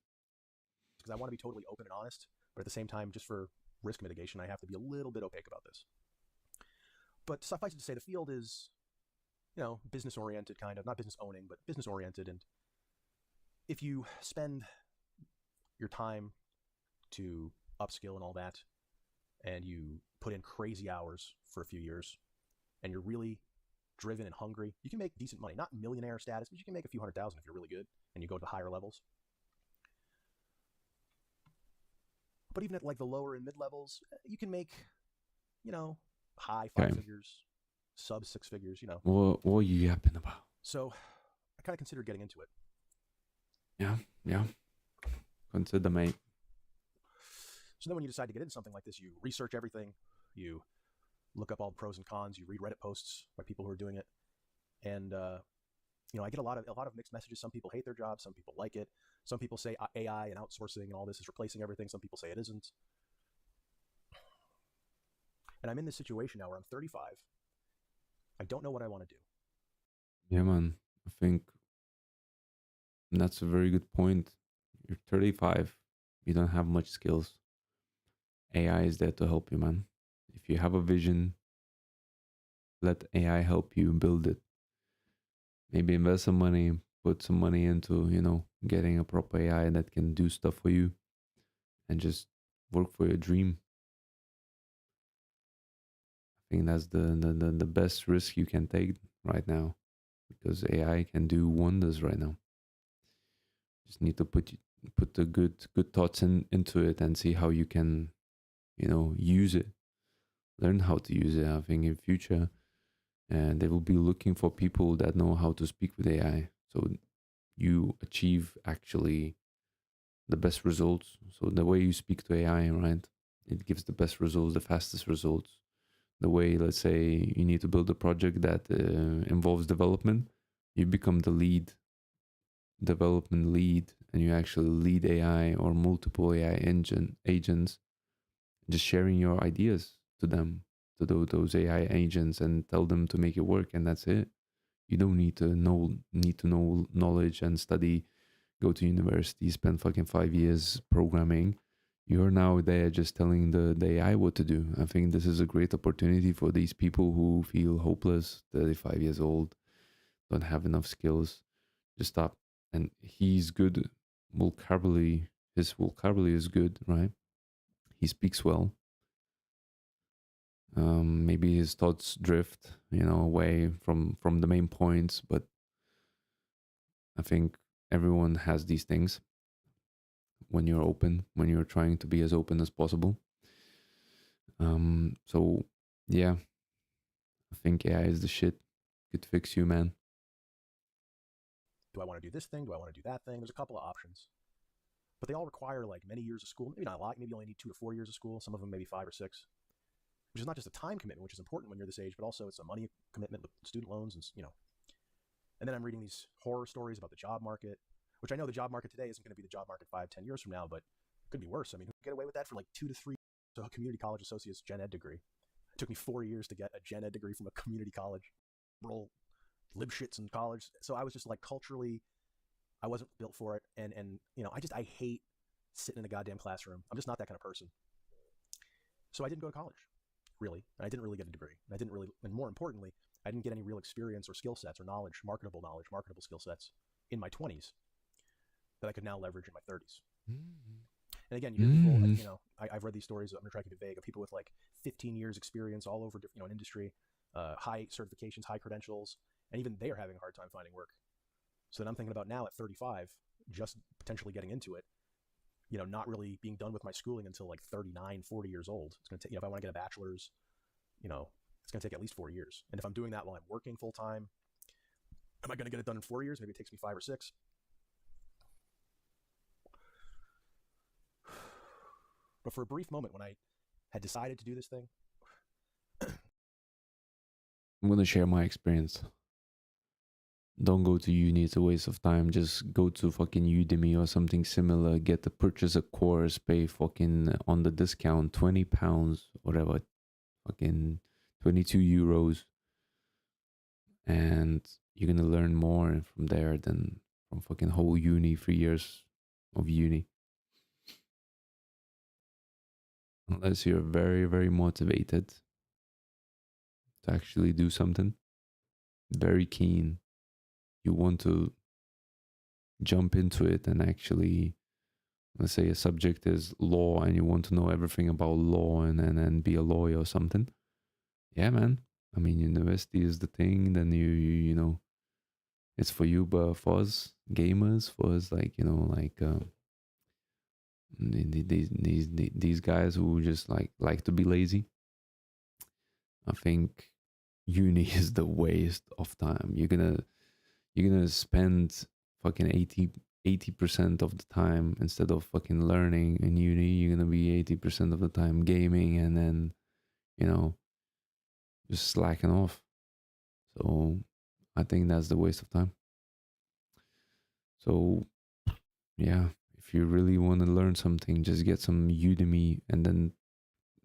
Because I want to be totally open and honest, but at the same time, just for risk mitigation, I have to be a little bit opaque about this. But suffice it to say, the field is, you know, business oriented, kind of, not business owning, but business oriented. And if you spend your time to upskill and all that, and you put in crazy hours for a few years, and you're really driven and hungry, you can make decent money. Not millionaire status, but you can make a few $100,000 if you're really good and you go to higher levels. But even at like the lower and mid levels, you can make, you know, high five figures, sub six figures, you know. What are you yapping about? So I kind of considered getting into it. Yeah. Consider, mate. So then when you decide to get into something like this, you research everything, you look up all the pros and cons, you read Reddit posts by people who are doing it. And, you know, I get a lot of mixed messages. Some people hate their job. Some people like it. Some people say AI and outsourcing and all this is replacing everything. Some people say it isn't. And I'm in this situation now where I'm 35. I don't know what I want to do. Yeah, man. I think that's a very good point. You're 35. You don't have much skills. AI is there to help you, man. If you have a vision, let AI help you build it. Maybe invest some money, put some money into, you know, getting a proper AI that can do stuff for you and just work for your dream. I think that's the best risk you can take right now, because AI can do wonders right now. Just need to put the good thoughts into it and see how you can, you know, use it. Learn how to use it. I think in future, and they will be looking for people that know how to speak with AI. So you achieve actually the best results. So the way you speak to AI, right? It gives the best results, the fastest results. The way, let's say, you need to build a project that involves development, you become the development lead, and you actually lead AI or multiple AI agents, just sharing your ideas to them, to those AI agents, and tell them to make it work, and that's it. You don't need to know knowledge and study, go to university, spend fucking 5 years programming. You're now there just telling the AI what to do. I think this is a great opportunity for these people who feel hopeless, 35 years old, don't have enough skills. Just stop. And he's good vocabulary. His vocabulary is good, right? He speaks well. Maybe his thoughts drift, you know, away from the main points, but I think everyone has these things when you're open, when you're trying to be as open as possible. So yeah, I think AI is the shit. Could fix you, man. Do I want to do this thing? Do I want to do that thing? There's a couple of options, but they all require like many years of school. Maybe not a lot. Maybe you only need 2 to 4 years of school. Some of them maybe 5 or 6, which is not just a time commitment, which is important when you're this age, but also it's a money commitment with student loans and, you know. And then I'm reading these horror stories about the job market, which I know the job market today isn't going to be the job market 5, 10 years from now, but it could be worse. I mean, who can get away with that for like 2 to 3 to a community college associate's gen ed degree? It took me 4 years to get a gen ed degree from a community college. Roll libshits in college. So I was just like culturally, I wasn't built for it. And you know, I hate sitting in a goddamn classroom. I'm just not that kind of person. So I didn't go to college, really. And I didn't really get a degree. And more importantly, I didn't get any real experience or skill sets or marketable skill sets in my 20s that I could now leverage in my 30s. And again, you hear people, you know, I've read these stories, I'm going to try to keep it vague, of people with like 15 years experience all over, you know, an industry, high certifications, high credentials, and even they are having a hard time finding work. So then I'm thinking about now at 35, just potentially getting into it, you know, not really being done with my schooling until like 39, 40 years old. It's going to take, you know, if I want to get a bachelor's, you know, it's going to take at least 4 years. And if I'm doing that while I'm working full time, am I going to get it done in 4 years? Maybe it takes me 5 or 6. But for a brief moment when I had decided to do this thing, I'm going to share my experience. Don't go to uni, it's a waste of time. Just go to fucking Udemy or something similar. Purchase a course, pay fucking on the discount £20, whatever, fucking 22 euros. And you're going to learn more from there than from fucking whole uni, 3 years of uni. Unless you're very, very motivated to actually do something, very keen, you want to jump into it and actually, let's say a subject is law and you want to know everything about law and be a lawyer or something. Yeah, man. I mean, university is the thing, then you know, it's for you, but for us gamers, for us, like, you know, like, these guys who just like to be lazy, I think uni is the waste of time. You're gonna spend fucking 80% of the time, instead of fucking learning in uni, you're gonna be 80% of the time gaming, and then, you know, just slacking off. So I think that's the waste of time. So yeah, if you really want to learn something, just get some Udemy and then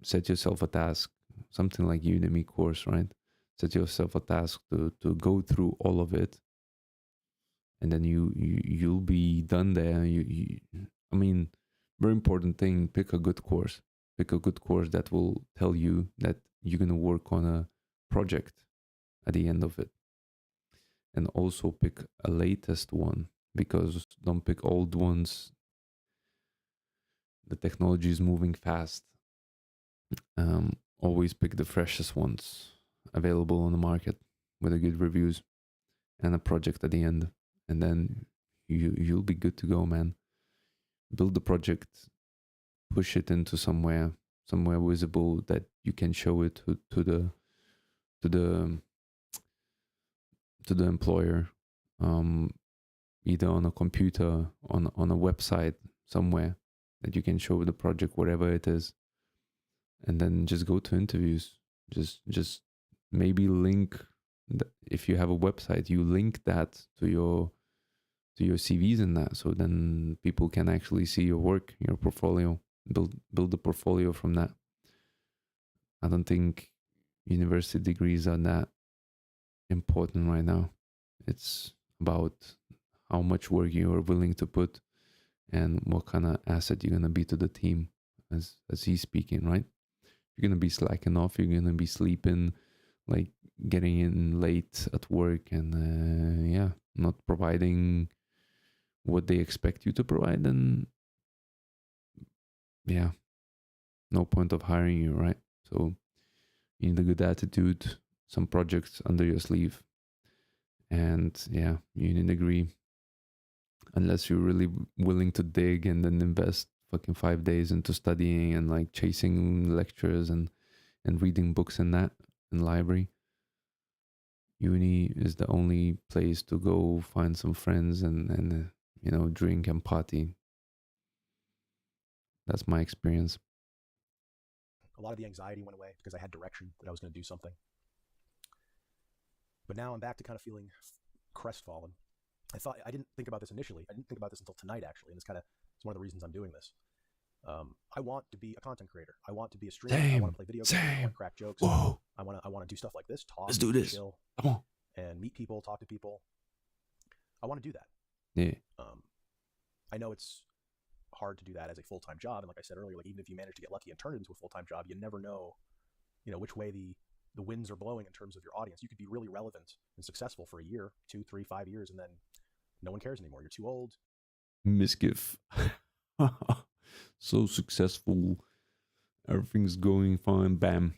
set yourself a task, something like Udemy course, right? Set yourself a task to go through all of it, and then you'll be done there. I mean, very important thing, pick a good course. Pick a good course that will tell you that you're going to work on a project at the end of it. And also pick a latest one, because don't pick old ones. The technology is moving fast. Always pick the freshest ones available on the market with a good reviews and a project at the end. And then you'll be good to go, man. Build the project, push it into somewhere visible that you can show it to the employer, either on a computer, on a website somewhere that you can show the project, whatever it is, and then just go to interviews. Just maybe link, if you have a website, you link that to your CVs and that, so then people can actually see your work, your portfolio, build the portfolio from that. I don't think university degrees are that important right now. It's about how much work you are willing to put and what kind of asset you're going to be to the team, as he's speaking, right? You're going to be slacking off, you're going to be sleeping, like getting in late at work, and yeah, not providing what they expect you to provide, then yeah, no point of hiring you, right? So you need a good attitude, some projects under your sleeve, and yeah, you need a degree. Unless you're really willing to dig and then invest fucking 5 days into studying and like chasing lectures and reading books in that in library. Uni is the only place to go find some friends and you know, drink and party. That's my experience. a lot of the anxiety went away because I had direction that I was going to do something. But now I'm back to kind of feeling crestfallen. I didn't think about this initially. I didn't think about this until tonight, actually, and it's one of the reasons I'm doing this. I want to be a content creator. I want to be a streamer. I want to play video games. I want to crack jokes. Whoa. I want to do stuff like this. Talk. Let's do this. Chill. Come on. and meet people, talk to people. I want to do that. Yeah. I know it's hard to do that as a full-time job, and like I said earlier, like even if you manage to get lucky and turn it into a full-time job, you never know, which way the winds are blowing in terms of your audience. You could be really relevant and successful for a year, 2, 3, 5 years, and then no one cares anymore. You're too old. Misgift. So successful. Everything's going fine. Bam.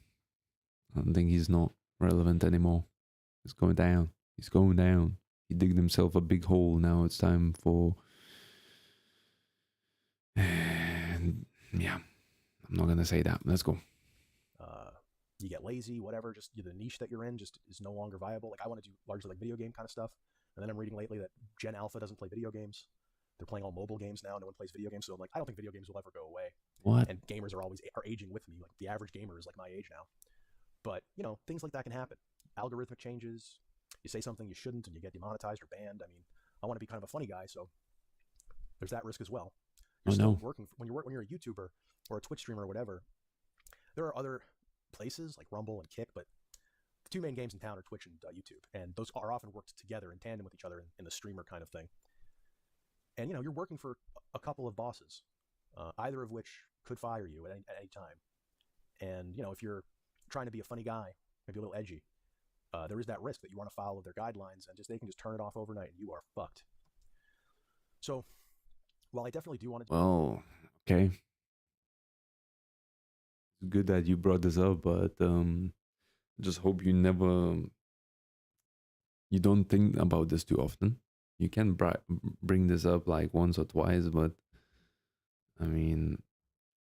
I don't think he's not relevant anymore. He's going down. He's going down. He digged himself a big hole. Now it's time for... And yeah, I'm not going to say that. Let's go. You get lazy, whatever, just the niche that you're in just is no longer viable. Like I want to do largely like video game kind of stuff. And then I'm reading lately that Gen Alpha doesn't play video games. They're playing all mobile games now. No one plays video games. So I'm like, I don't think video games will ever go away. What? And gamers are aging with me. Like the average gamer is like my age now. But, things like that can happen. Algorithmic changes. You say something you shouldn't and you get demonetized or banned. I mean, I want to be kind of a funny guy, so there's that risk as well. You're still working when you're a YouTuber or a Twitch streamer or whatever. There are other places like Rumble and Kick, but the two main games in town are Twitch and YouTube, and those are often worked together in tandem with each other in the streamer kind of thing. And you're working for a couple of bosses, either of which could fire you at any time. And if you're trying to be a funny guy, maybe a little edgy, there is that risk that you want to follow their guidelines and they can just turn it off overnight and you are fucked. So while I definitely do want to... Well, okay. It's good that you brought this up, but just hope you don't think about this too often. You can bring this up like once or twice, but I mean,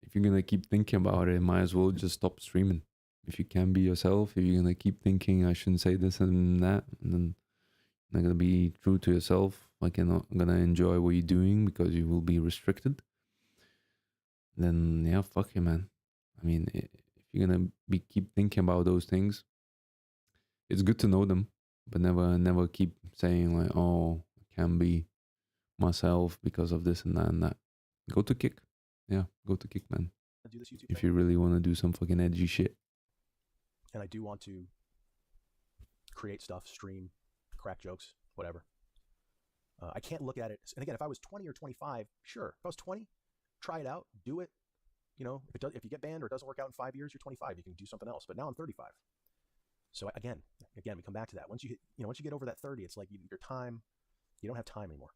if you're gonna keep thinking about it, might as well just stop streaming. If you can be yourself, if you're gonna keep thinking I shouldn't say this and that, and then you're not gonna be true to yourself, like you're not gonna enjoy what you're doing because you will be restricted, then yeah, fuck you, man. I mean, if you're gonna keep thinking about those things, it's good to know them, but never keep saying like, oh, I can be myself because of this and that and that. Go to Kick. Yeah, go to Kick, man. Do this YouTube if thing. you really want to do some fucking edgy shit. And I do want to create stuff, stream, crack jokes, whatever. I can't look at it. And again, if I was 20 or 25, sure. If I was 20, try it out, do it. If you get banned or it doesn't work out in 5 years, you're 25. You can do something else. But now I'm 35. So again, we come back to that. Once you get over that 30, it's like your time. You don't have time anymore.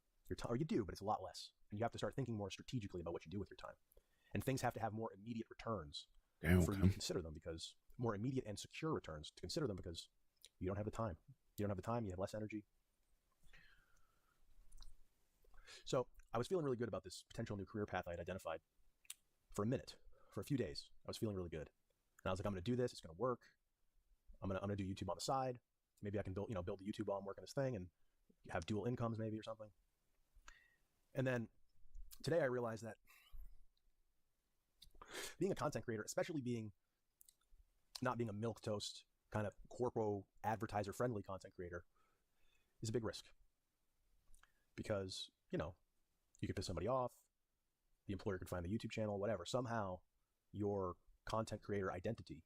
Or you do, but it's a lot less. And you have to start thinking more strategically about what you do with your time. And things have to have more immediate returns for you to consider them, because more immediate and secure returns to consider them, because you don't have the time. You have less energy. So I was feeling really good about this potential new career path I had identified for a minute, for a few days. I was feeling really good. And I was like, I'm going to do this. It's going to work. I'm going to do YouTube on the side. Maybe I can build the YouTube while I'm working this thing and have dual incomes maybe or something. And then today I realized that being a content creator, especially not being a milquetoast kind of corpo advertiser friendly content creator, is a big risk. Because, you could piss somebody off, the employer could find the YouTube channel, whatever. Somehow your content creator identity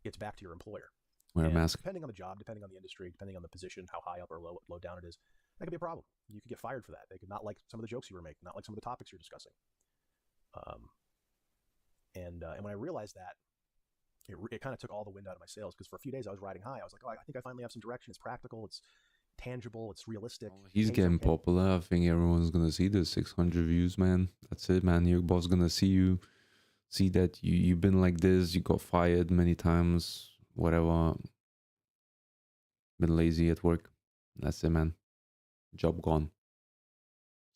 gets back to your employer. Wear a mask. Depending on the job, depending on the industry, depending on the position, how high up or low down it is, that could be a problem. You could get fired for that. They could not like some of the jokes you were making, not like some of the topics you're discussing. And when I realized that, it kind of took all the wind out of my sails, because for a few days I was riding high. I was like, oh, I think I finally have some direction. It's practical. It's tangible. It's realistic. He's getting popular. I think everyone's gonna see this 600 views, man. That's it, man. Your boss gonna see that you've been like this. You got fired many times. Whatever. Been lazy at work. That's it, man. Job gone.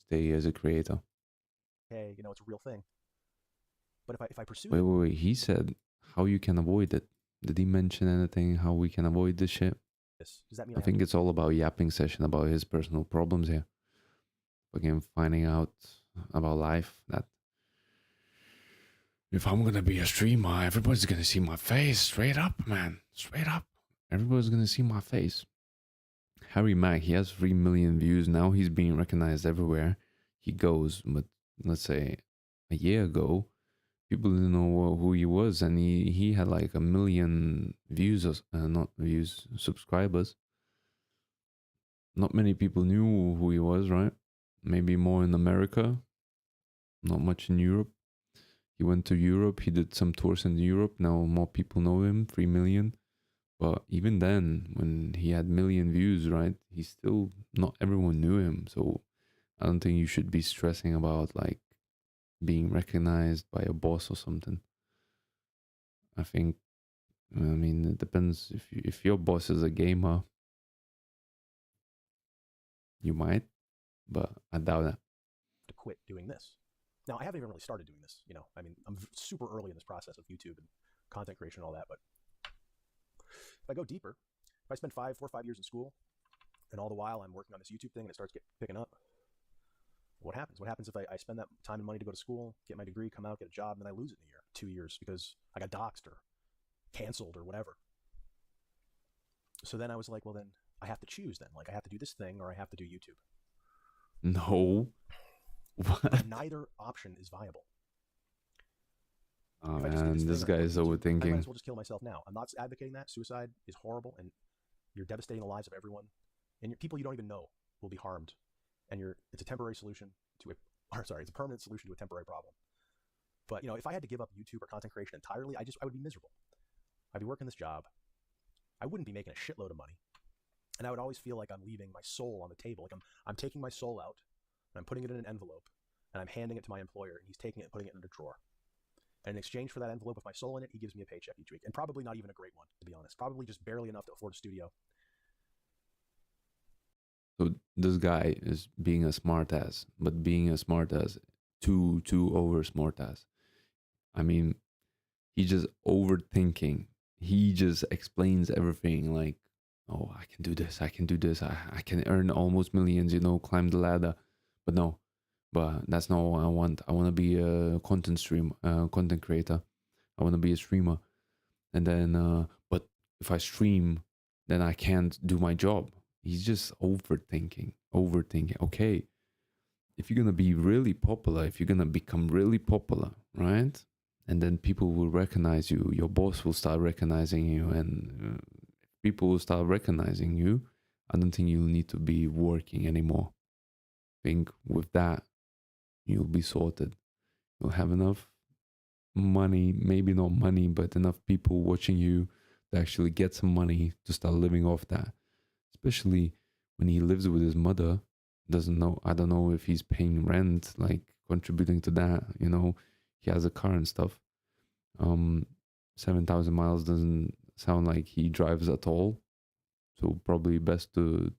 Stay as a creator. Hey, it's a real thing. But if I pursue Wait. He said how you can avoid it. Did he mention anything how we can avoid this shit? this, does that mean I think it's all about yapping session about his personal problems here. Again, finding out about life, that if I'm gonna be a streamer, everybody's gonna see my face. Straight up, man. Straight up. Everybody's gonna see my face. Harry Mack, he has 3 million views. Now he's being recognized everywhere he goes. But let's say a year ago, people didn't know who he was, and he had like 1 million views, not views, subscribers. not many people knew who he was, right? Maybe more in America, not much in Europe. He went to Europe, he did some tours in Europe. Now more people know him, 3 million. But even then, when he had million views, right, he still, not everyone knew him. So I don't think you should be stressing about like being recognized by a boss or something. I think, I mean, it depends. If your boss is a gamer, you might, but I doubt it. To quit doing this. Now, I haven't even really started doing this. You know, I mean, I'm super early in this process of YouTube and content creation and all that. But if I go deeper, if I spend 4 or 5 years in school, and all the while I'm working on this YouTube thing and it starts picking up, what happens? What happens if I spend that time and money to go to school, get my degree, come out, get a job, and then I lose it in a year, 2 years, because I got doxxed or canceled or whatever? So then I was like, well, then I have to choose then. Like, I have to do this thing or I have to do YouTube. No. But neither option is viable. Oh If I just do man, this thing guy on is YouTube, I might overthinking. as well just kill myself now. I'm not advocating that. Suicide is horrible, and you're devastating the lives of everyone, and people you don't even know will be harmed. And it's a temporary solution to it's a permanent solution to a temporary problem. But if I had to give up YouTube or content creation entirely, I would be miserable. I'd be working this job. I wouldn't be making a shitload of money, and I would always feel like I'm leaving my soul on the table. Like I'm taking my soul out, and I'm putting it in an envelope, and I'm handing it to my employer, and he's taking it and putting it in a drawer. And in exchange for that envelope with my soul in it, he gives me a paycheck each week. And probably not even a great one, to be honest. Probably just barely enough to afford a studio. So this guy is being a smartass, but being a smartass, too over smartass. I mean, he's just overthinking. He just explains everything like, oh, I can do this, I can do this, I can earn almost millions, climb the ladder. But no, but that's not what I want. I want to be a content creator. I want to be a streamer. And then, but if I stream, then I can't do my job. He's just overthinking. Okay, if you're going to be really popular, if you're going to become really popular, right? And then people will recognize you, your boss will start recognizing you, and people will start recognizing you. I don't think you'll need to be working anymore. I think with that, you'll be sorted. You'll have enough money, maybe not money, but enough people watching you to actually get some money to start living off that. Especially when he lives with his mother, I don't know if he's paying rent, like contributing to that, he has a car and stuff. 7,000 miles doesn't sound like he drives at all. So probably best to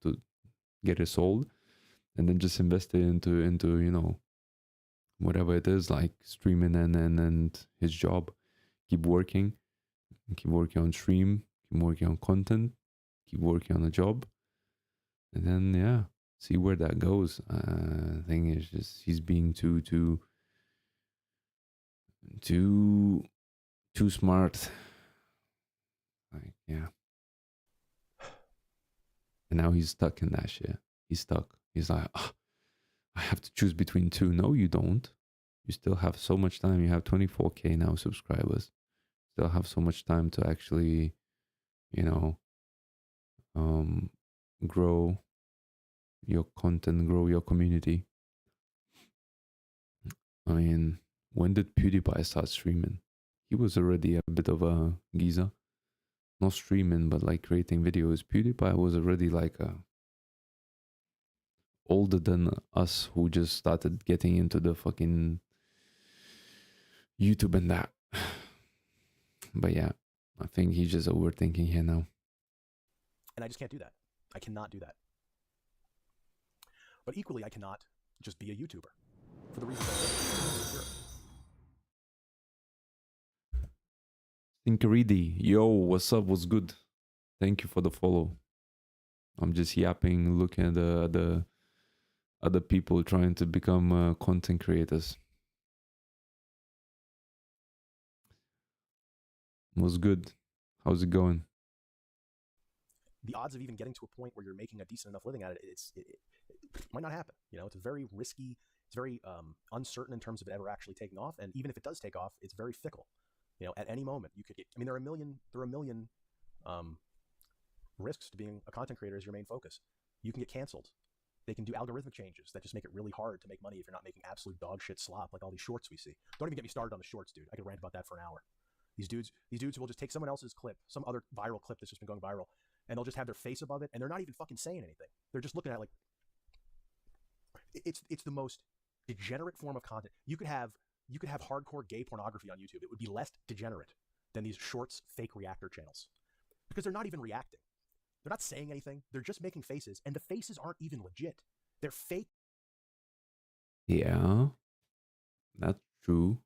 get it sold and then just invest it into whatever it is, like streaming and his job. Keep working on stream, keep working on content, keep working on a job, and then see where that goes. Thing is just he's being too smart. Like, yeah. And now he's stuck in that shit. He's stuck. He's like, I have to choose between two. No, you don't. You still have so much time. You have 24K now subscribers. Still have so much time to actually, grow your content, grow your community. I mean, when did PewDiePie start streaming? He was already a bit of a geezer. Not streaming, but like creating videos. PewDiePie was already like older than us who just started getting into the fucking YouTube and that. But yeah, I think he's just overthinking here now. And I just can't do that. I cannot do that. But equally, I cannot just be a YouTuber for the reasons I said. Stinkeridi, yo, what's up? What's good? Thank you for the follow. I'm just yapping, looking at the other people trying to become content creators. What's good? How's it going? The odds of even getting to a point where you're making a decent enough living at it, it might not happen. It's very risky. It's very uncertain in terms of it ever actually taking off. And even if it does take off, it's very fickle. At any moment you could get, there are a million risks to being a content creator as your main focus. You can get canceled. They can do algorithmic changes that just make it really hard to make money if you're not making absolute dog shit slop like all these shorts we see. Don't even get me started on the shorts, dude. I could rant about that for an hour. These dudes will just take someone else's clip, some other viral clip that's just been going viral, and they'll just have their face above it, and they're not even fucking saying anything. They're just looking at it like it's the most degenerate form of content. You could have hardcore gay pornography on YouTube. It would be less degenerate than these shorts fake reactor channels because they're not even reacting. They're not saying anything. They're just making faces, and the faces aren't even legit. They're fake. Yeah, that's true.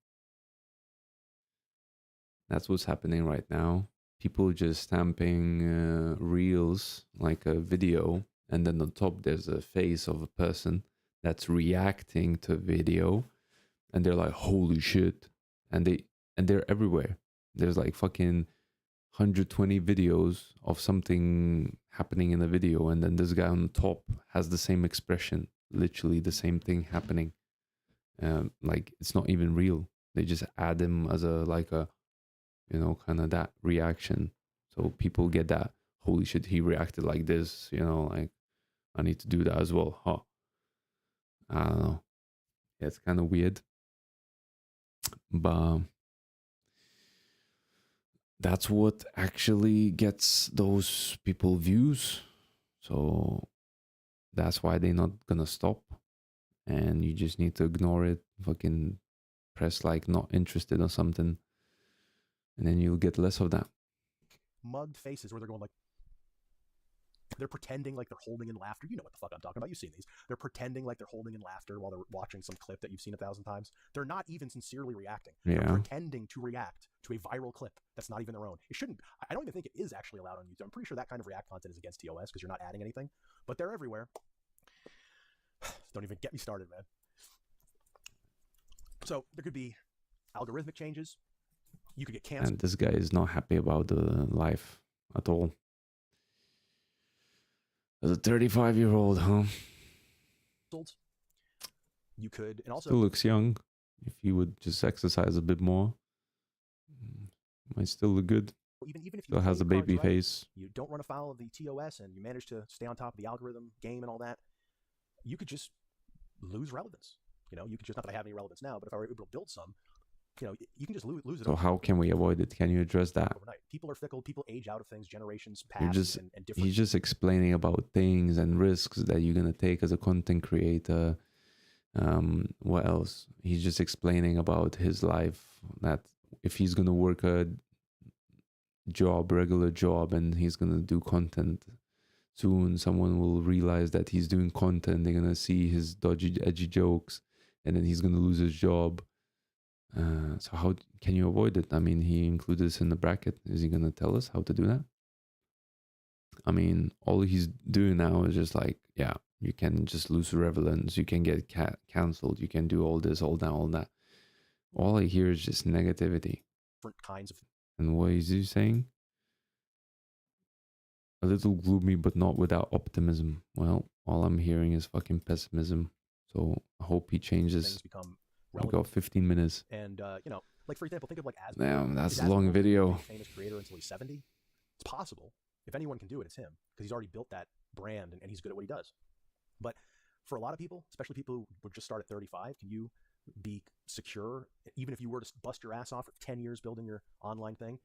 That's what's happening right now. People just stamping reels like a video, and then on top there's a face of a person that's reacting to a video, and they're like, "Holy shit!" And they're everywhere. There's like fucking 120 videos of something happening in the video, and then this guy on the top has the same expression, literally the same thing happening. Like it's not even real. They just add him as a kind of that reaction. So people get that, holy shit, he reacted like this, like I need to do that as well. Huh. I don't know. Yeah, it's kind of weird. But that's what actually gets those people views. So that's why they're not gonna stop. And you just need to ignore it. Fucking press like not interested or something. And then you'll get less of that. Mugged faces where they're going like, they're pretending like they're holding in laughter. You know what the fuck I'm talking about. You've seen these. They're pretending like they're holding in laughter while they're watching some clip that you've seen 1,000 times. They're not even sincerely reacting. Yeah. They're pretending to react to a viral clip that's not even their own. It shouldn't. I don't even think it is actually allowed on YouTube. I'm pretty sure that kind of react content is against TOS because you're not adding anything. But they're everywhere. Don't even get me started, man. So there could be algorithmic changes. You could get canceled. And this guy is not happy about the life at all. As a 35-year-old, huh? You could, and also still looks young. If he would just exercise a bit more, might still look good. Even if you still has a baby right, face. you don't run afoul of the TOS, and you manage to stay on top of the algorithm game and all that, you could just lose relevance. You could just, not that I have any relevance now, but if I were able to build some, you can just lose it. So how can we avoid it? Can you address that? Overnight. People are fickle. People age out of things. Generations pass and different. He's just explaining about things and risks that you're gonna take as a content creator. What else? He's just explaining about his life, that if he's gonna work a regular job, and he's gonna do content, soon someone will realize that he's doing content. They're gonna see his dodgy, edgy jokes, and then he's gonna lose his job. So how can you avoid it? I mean, he included this in the bracket. Is he gonna tell us how to do that? I mean, all he's doing now is just like, yeah, you can just lose relevance, you can get cancelled, you can do all this, all that, all that. All I hear is just negativity. Different kinds of. And what is he saying? A little gloomy, but not without optimism. Well, all I'm hearing is fucking pessimism. So I hope he changes. We got 15 minutes. And like for example, think of like Asmodee. Damn, that's a Asmodee long video. A famous creator until he's 70. It's possible. If anyone can do it, it's him, because he's already built that brand and he's good at what he does. But for a lot of people, especially people who would just start at 35, can you be secure even if you were to bust your ass off for 10 years building your online thing?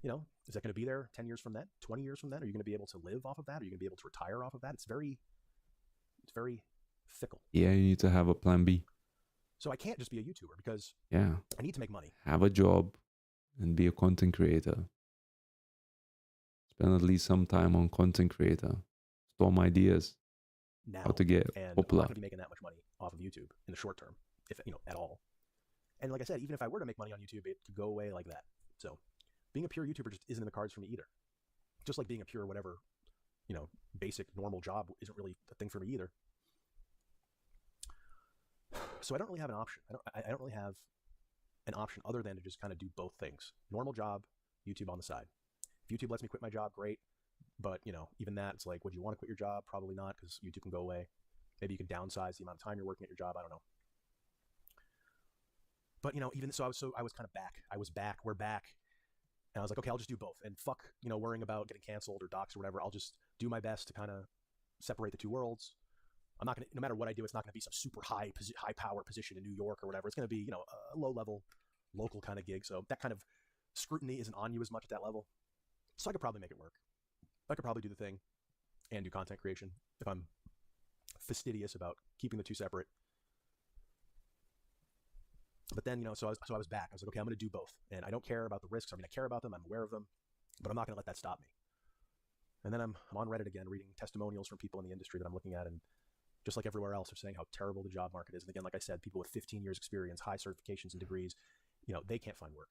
Is that going to be there 10 years from then, 20 years from then? Are you going to be able to live off of that? Are you going to be able to retire off of that? It's very fickle. Yeah, you need to have a plan B. So I can't just be a YouTuber because I need to make money. Have a job and be a content creator. Spend at least some time on content creator. Storm ideas. Now, how to get and popular. I'm not going to be making that much money off of YouTube in the short term, if at all. And like I said, even if I were to make money on YouTube, it could go away like that. So being a pure YouTuber just isn't in the cards for me either. Just like being a pure whatever, basic normal job isn't really a thing for me either. So I don't really have an option. I don't really have an option other than to just kind of do both things. Normal job, YouTube on the side. If YouTube lets me quit my job, great. But, even that, it's like, would you want to quit your job? Probably not, because YouTube can go away. Maybe you can downsize the amount of time you're working at your job. I don't know. But, even so, I was kind of back. We're back. And I was like, okay, I'll just do both. And fuck, worrying about getting canceled or doxxed or whatever. I'll just do my best to kind of separate the two worlds. I'm not going to, no matter what I do, it's not going to be some super high power position in New York or whatever. It's going to be, you know, a low level, local kind of gig. So that kind of scrutiny isn't on you as much at that level. So I could probably make it work. I could probably do the thing and do content creation if I'm fastidious about keeping the two separate. But then, you know, so I was back. I was like, okay, I'm going to do both. And I don't care about the risks. I mean, I care about them. I'm aware of them. But I'm not going to let that stop me. And then I'm on Reddit again, reading testimonials from people in the industry that I'm looking at. And just like everywhere else, they're saying how terrible the job market is. And again, like I said, people with 15 years experience, high certifications and degrees, you know, they can't find work.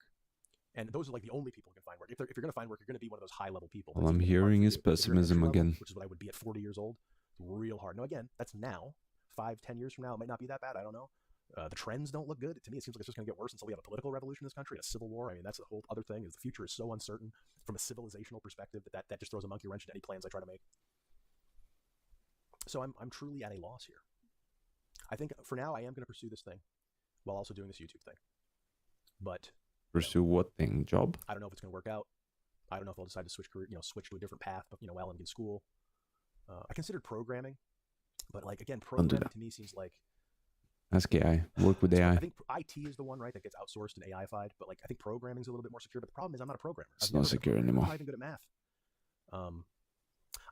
And those are like the only people who can find work. If you're going to find work, you're going to be one of those high-level people. All I'm hearing is pessimism again. Which is what I would be at 40 years old. Real hard. Now, again, that's now. 5-10 years from now, it might not be that bad. I don't know. The trends don't look good. To me, it seems like it's just going to get worse until we have a political revolution in this country, a civil war. I mean, that's the whole other thing. Is the future is so uncertain from a civilizational perspective that just throws a monkey wrench into any plans I try to make. So I'm truly at a loss here. I think for now I am going to pursue this thing while also doing this YouTube thing. But pursue what thing? Job? I don't know if it's going to work out. I don't know if I'll decide to switch career, switch to a different path. But while I'm in school, I considered programming, but like again, programming to me seems like. Ask AI. Work with AI. I think IT is the one, right, that gets outsourced and AIfied. But like I think programming is a little bit more secure. But the problem is I'm not a programmer. It's not secure anymore. I'm not even good at math.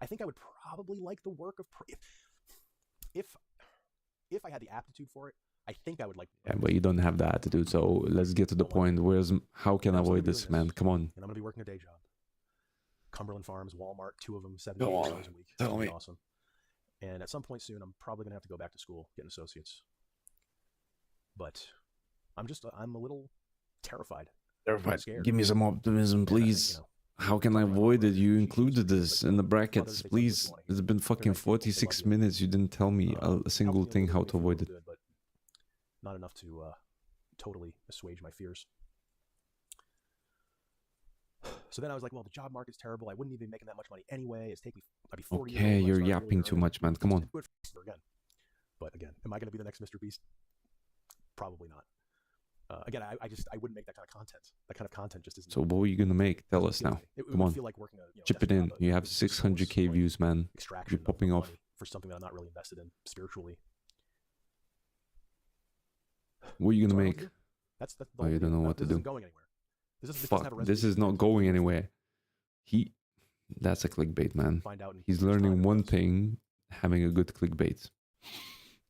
I think I would probably like the work of if I had the aptitude for it. I think I would like. Yeah, but you don't have the attitude. So let's get to the point. How can I avoid this, man? Come on. And I'm gonna be working a day job. Cumberland Farms, Walmart, 2 of them, 7 Go on. hours a week. Tell me. Awesome. And at some point soon, I'm probably gonna have to go back to school, get an associate's. But I'm a little terrified. Terrified. Scared. Give me some optimism, please. How can I avoid it? You included this in the brackets, please. It's been fucking 46 minutes. You didn't tell me a single thing how to avoid it. But not enough to totally assuage my fears. So then I was like, well, the job market's terrible. I wouldn't even be making that much money anyway. I'd be 40 years old. Okay, you're yapping too much, man. Come on. Again. But again, am I going to be the next Mr. Beast? Probably not. Again, I wouldn't make that kind of content. That kind of content just isn't. So what are you gonna make? Tell us now. Come on. Feel like working chip it in. You have 600k views, man. You're popping off. For something that I'm not really invested in spiritually. What are you gonna make? That's oh, you don't know what to do. Going anywhere. Fuck, this is not going anywhere. That's a clickbait, man. He's learning one thing, having a good clickbait.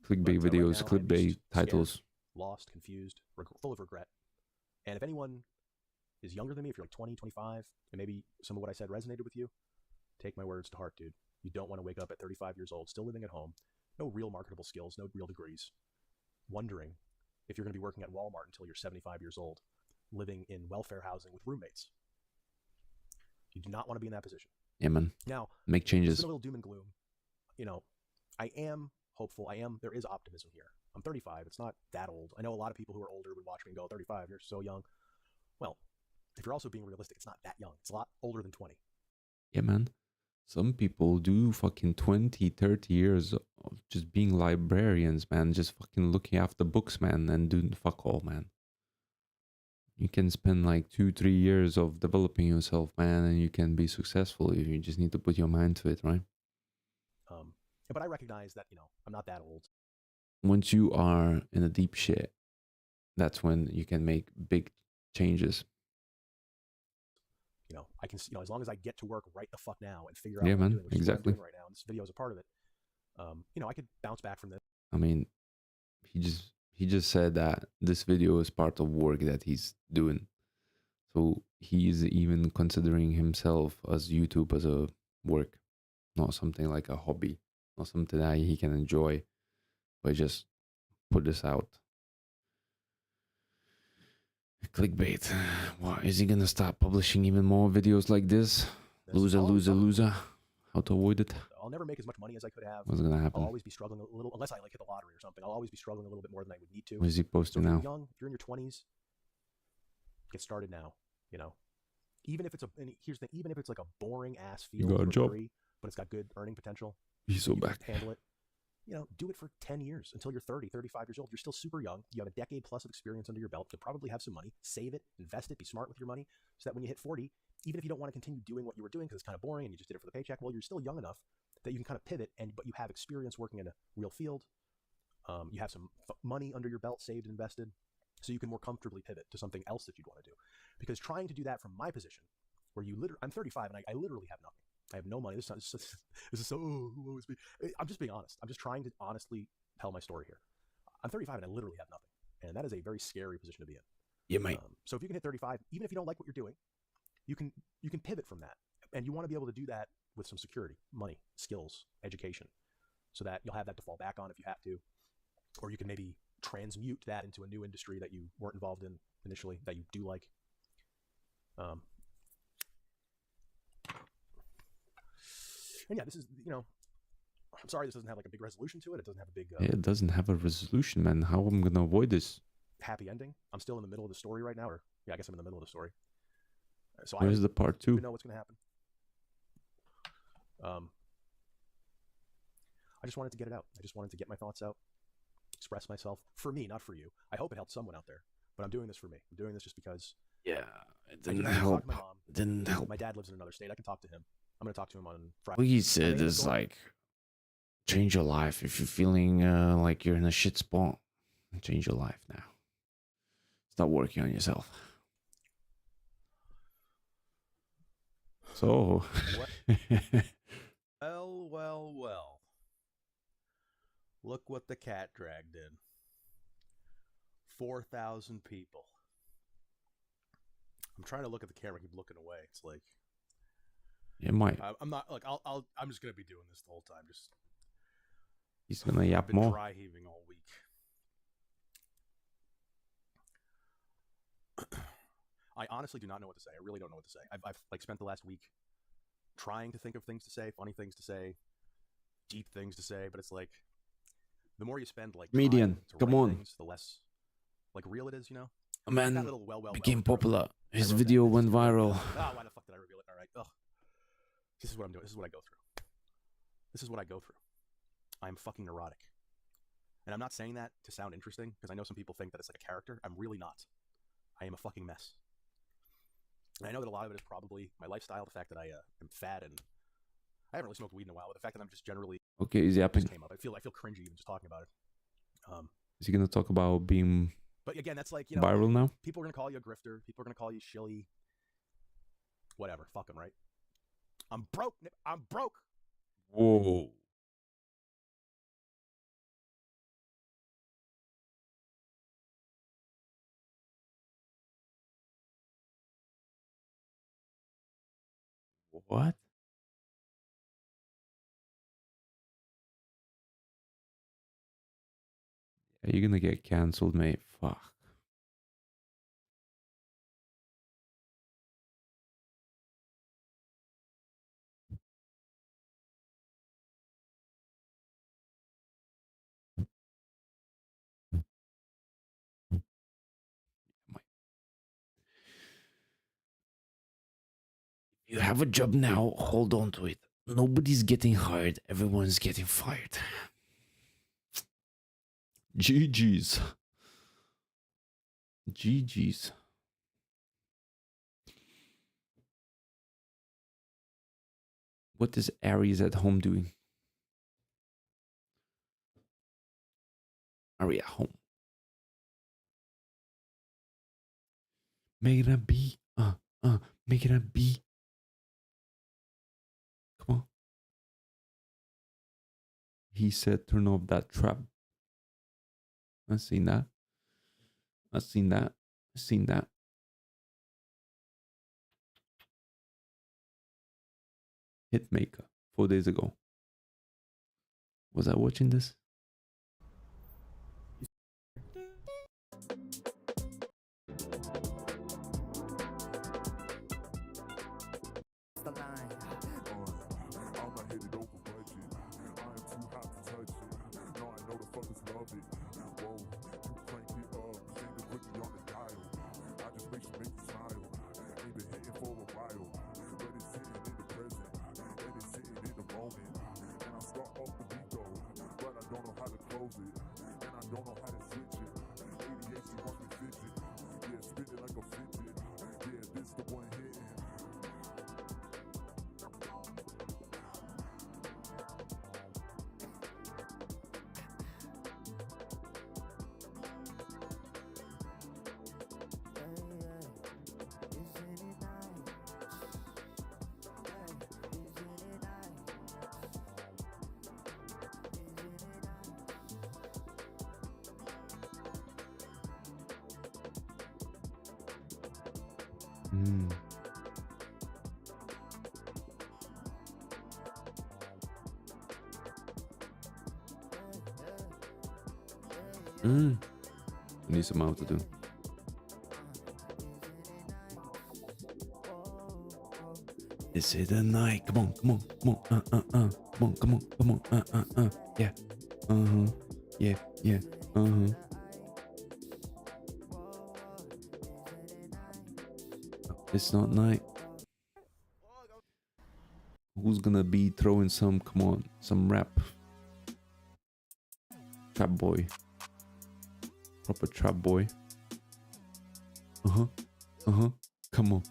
Clickbait videos, clickbait titles. Lost, confused, full of regret. And if anyone is younger than me, if you're like 20, 25, and maybe some of what I said resonated with you, take my words to heart, dude. You don't want to wake up at 35 years old, still living at home, no real marketable skills, no real degrees, wondering if you're going to be working at Walmart until you're 75 years old, living in welfare housing with roommates. You do not want to be in that position. Yeah, man. Now, make changes. It's been a little doom and gloom. I am hopeful. There is optimism here. I'm 35. It's not that old. I know a lot of people who are older would watch me and go, 35, you're so young. Well, if you're also being realistic, it's not that young. It's a lot older than 20. Yeah, man. Some people do fucking 20, 30 years of just being librarians, man. Just fucking looking after books, man, and doing fuck all, man. You can spend like 2-3 years of developing yourself, man, and you can be successful if you just need to put your mind to it, right? But I recognize that, I'm not that old. Once you are in a deep shit, that's when you can make big changes. I can, as long as I get to work right the fuck now and figure out yeah, what man, I'm doing, which exactly. is what I'm doing right now, and this video is a part of it. I could bounce back from this. I mean, he just said that this video is part of work that he's doing. So he's even considering himself as YouTube as a work, not something like a hobby, not something that he can enjoy, but just put this out. Clickbait. What, is he gonna start publishing even more videos like this? Loser. How to avoid it? I'll never make as much money as I could have. What's gonna happen? I'll always be struggling a little, unless I hit the lottery or something. I'll always be struggling a little bit more than I would need to. What is he posting so if now? You're young, if you're in your 20s, get started now. Even if it's here's the thing, even if it's like a boring ass field, you got a job, but it's got good earning potential. He's so back. Handle it. Do it for 10 years until you're 30, 35 years old. You're still super young. You have a decade plus of experience under your belt. You'll probably have some money. Save it, invest it, be smart with your money, so that when you hit 40, even if you don't want to continue doing what you were doing because it's kind of boring and you just did it for the paycheck, well, you're still young enough that you can kind of pivot, but you have experience working in a real field. You have some money under your belt saved and invested, so you can more comfortably pivot to something else that you'd want to do. Because trying to do that from my position, where I'm 35 and I literally have nothing. I have no money. This is so, woe is me. I'm just being honest. I'm just trying to honestly tell my story here. I'm 35 and I literally have nothing. And that is a very scary position to be in. Yeah, mate. So if you can hit 35, even if you don't like what you're doing, you can pivot from that. And you want to be able to do that with some security, money, skills, education, so that you'll have that to fall back on if you have to. Or you can maybe transmute that into a new industry that you weren't involved in initially, that you do like. And yeah, this is, I'm sorry this doesn't have like a big resolution to it. It doesn't have a big... it doesn't have a resolution, man. How am I going to avoid this? Happy ending. I'm still in the middle of the story right now, or yeah, I guess I'm in the middle of the story. So Where's the part 2? I don't know what's going to happen. I just wanted to get it out. I just wanted to get my thoughts out, express myself. For me, not for you. I hope it helped someone out there, but I'm doing this for me. I'm doing this just because... Yeah, it didn't help. Didn't help. My dad lives in another state. I can talk to him. I'm going to talk to him on Friday. What he said is like, change your life. If you're feeling like you're in a shit spot, change your life now. Start working on yourself. So. Well. Look what the cat dragged in. 4,000 people. I'm trying to look at the camera, keep looking away. It's like, it might. I'm not like I'm just gonna be doing this the whole time. Just he's gonna yap I've been more. Dry heaving all week. I honestly do not know what to say. I really don't know what to say. I've like spent the last week trying to think of things to say, funny things to say, deep things to say, but it's like the more you spend like Median, come on. things, the less like real it is, A man that little well became popular. His video went viral. Why the fuck did I reveal it? All right. Ugh. This is what I'm doing. This is what I go through. This is what I go through. I'm fucking neurotic. And I'm not saying that to sound interesting, because I know some people think that it's like a character. I'm really not. I am a fucking mess. And I know that a lot of it is probably my lifestyle, the fact that I am fat, and I haven't really smoked weed in a while, but the fact that I'm just generally... Okay, he's yapping. Just came up. I feel cringy even just talking about it. Is he gonna talk about being But again, that's like, viral now? People are going to call you a grifter. People are going to call you shilly. Whatever. Fuck them, right? I'm broke. I'm broke. Whoa. What? Yeah, you're gonna get cancelled, mate. Fuck. You have a job now, hold on to it. Nobody's getting hired, everyone's getting fired. GG's. GG's. What is Aries at home doing? Ari at home. Make it a B. Make it a B. Come on. He said turn off that trap. I've seen that. I've seen that. I've seen that. Hitmaker 4 days ago. Was I watching this? Mm. Mm. I need some out to do. Is it a night? Come on, come on, come on, come on, come on, come on, yeah, yeah, yeah, It's not night. Who's gonna be throwing some? Come on, some rap. Trap boy. Proper trap boy. Come on.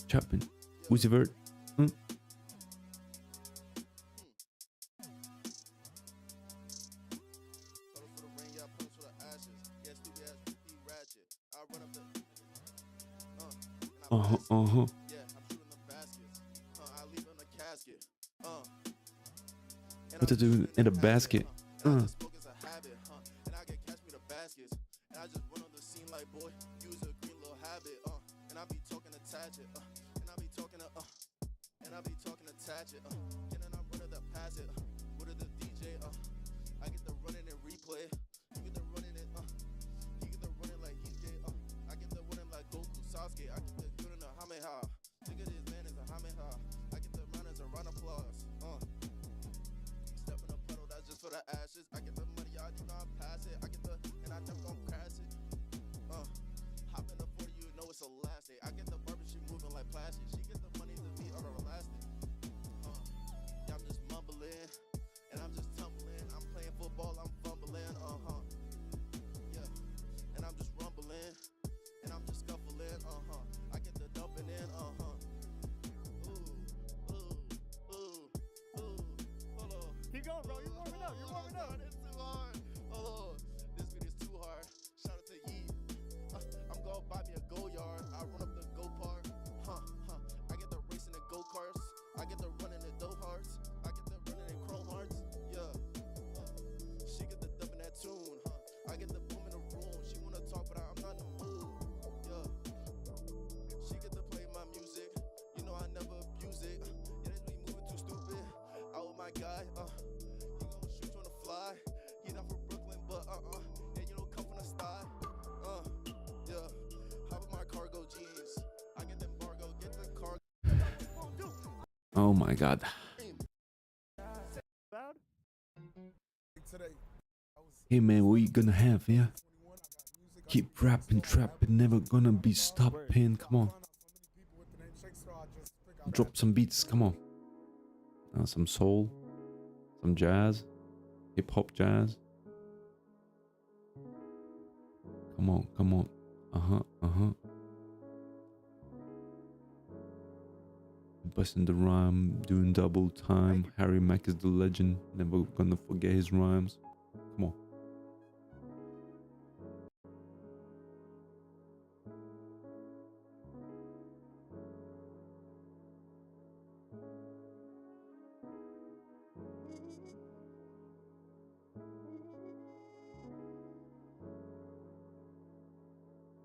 Trapping. Who's your word? What to do in a basket? Keep going, bro. You're warming up. You're warming up. It's too hard. Oh, this beat is too hard. Shout out to Yee. I'm gonna buy me a go yard. I run up the go part. I get the racing in go karts. I get the running in dough hearts. I get the running in chrome hearts. Yeah. She get the dub in that tune. I get the boom in the room. She wanna talk, but I'm not in the mood. Yeah. She get to play my music. You know I never abuse it. Yeah, this be moving too stupid. Oh my God. He gon' shoot you on the fly. He not from Brooklyn, but yeah, you don't come from the style. Yeah. Hop in my cargo jeans. I get the embargo, get the cargo. Oh my God. Hey man, what you gonna have, yeah? Keep rapping, trapping, never gonna be stopping. Come on. Drop some beats, come on. Some soul, some jazz, hip hop jazz. Come on, come on. Busting the rhyme, doing double time. Harry Mack is the legend, never gonna forget his rhymes. Come on.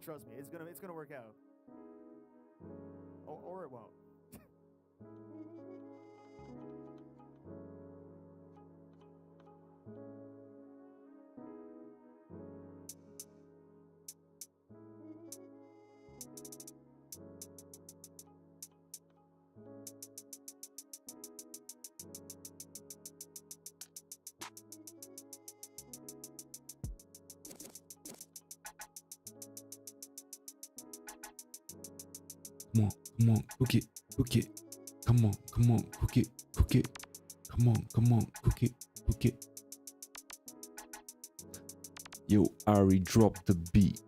Trust me, it's gonna work out. Or it won't. Come on, cook it, cook it. Come on, cook it, cook it. Come on, cook it, cook it. Yo, Ari, drop the beat.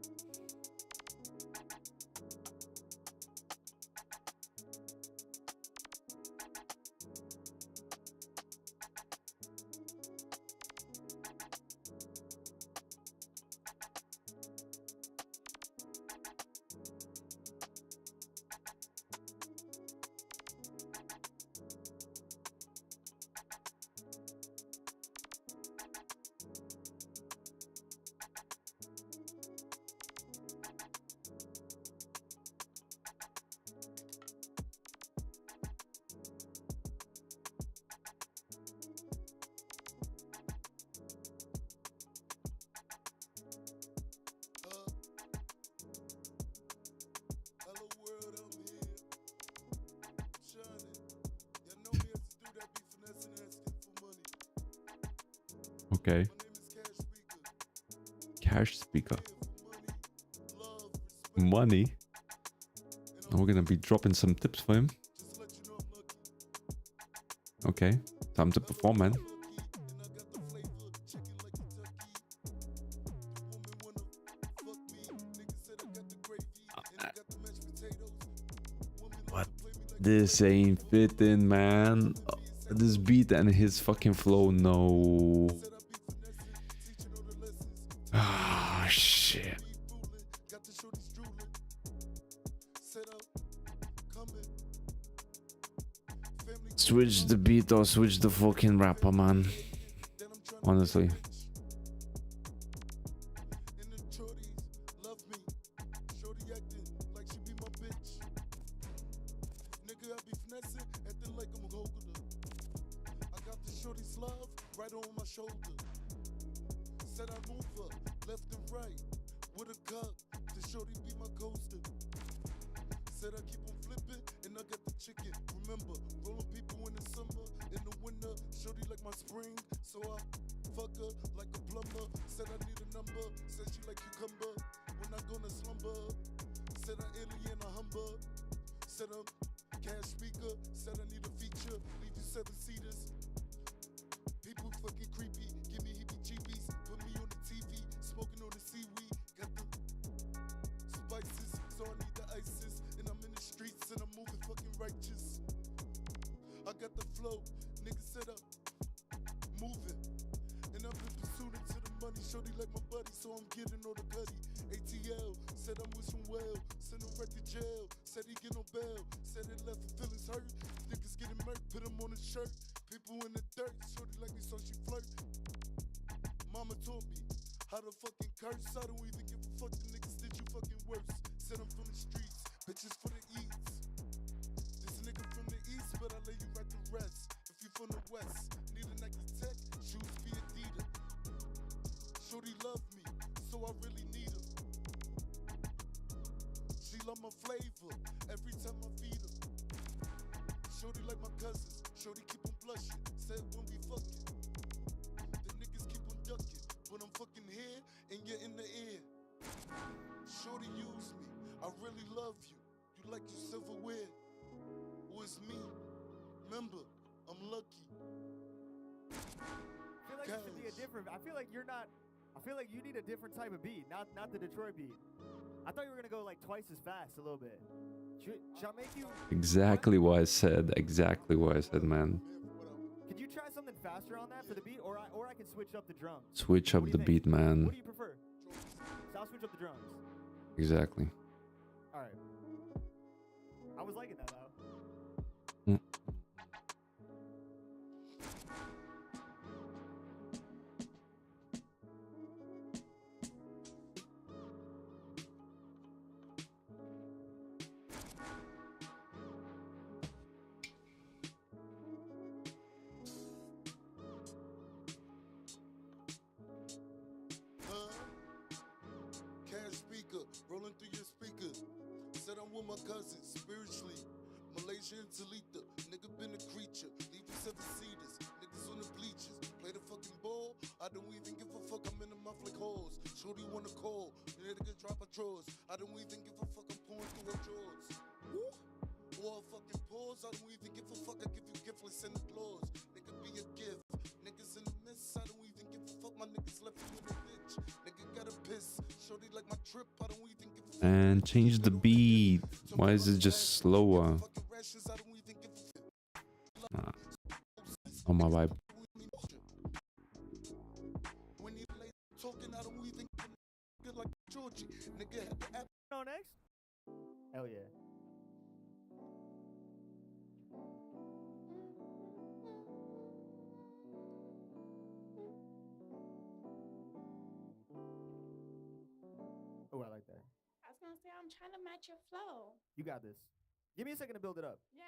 Okay. Cash speaker. Money. And we're gonna be dropping some tips for him. Okay. Time to perform, man. What? This ain't fitting, man. This beat and his fucking flow, no. Ah, shit. Switch the beat or switch the fucking rapper, man. Honestly. I feel like you're not. I feel like you need a different type of beat, not the Detroit beat. I thought you were gonna go like twice as fast, a little bit. Should I make you? Exactly what I said. Exactly what I said, man. Could you try something faster on that for the beat, or I can switch up the drums? Switch up the beat, man. What do you prefer? So I'll switch up the drums. Exactly. All right. I was liking that though. Rolling through your speakers. Said I'm with my cousins, spiritually. Malaysia and Talita. Nigga been a creature. Leaving 7-seaters. Niggas on the bleachers. Play the fucking ball. I don't even give a fuck. I'm in the mouth like hoes. Shorty wanna call. Nigga drop her drawers. I don't even give a fuck. I'm pouring through her drawers. Woo! Or a fucking pause. I don't even give a fuck. I give you giftless in the claws. Nigga be a gift. Niggas in the mess. I don't even give a fuck. My niggas left you in the bitch. Nigga gotta piss. Shorty like my trip. I don't even give a fuck. And change the beat. Why is it just slower? Nah. On my vibe. No, next? Hell yeah. Oh, I like that. I was gonna say I'm trying to match your flow. You got this. Give me a second to build it up. Yes.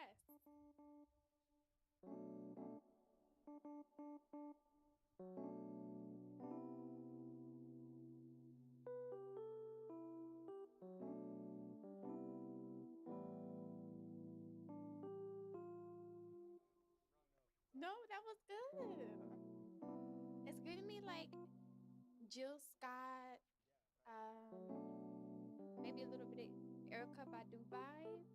No, that was good. It's good to me like Jill Scott, maybe a little bit of Erica Badu vibes.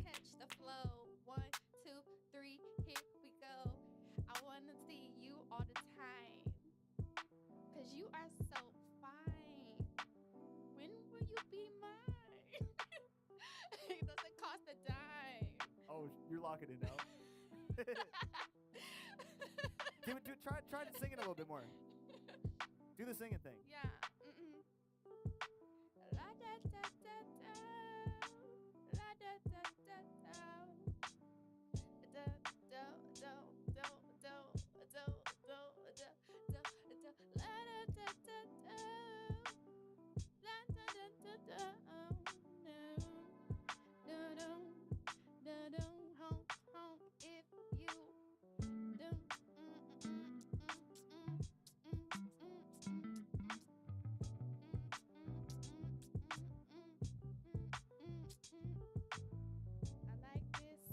Catch the flow. 1, 2, 3, here we go. I wanna see you all the time, 'cause you are so fine. When will you be mine? It doesn't cost a dime. Oh, you're locking it now. Try to sing it a little bit more. Do the singing thing. Yeah. La da da da da. La da da da da. Da do do do do do do do do do. La da da da da. La da da da da. No no no no. Honk honk if you do. I like this.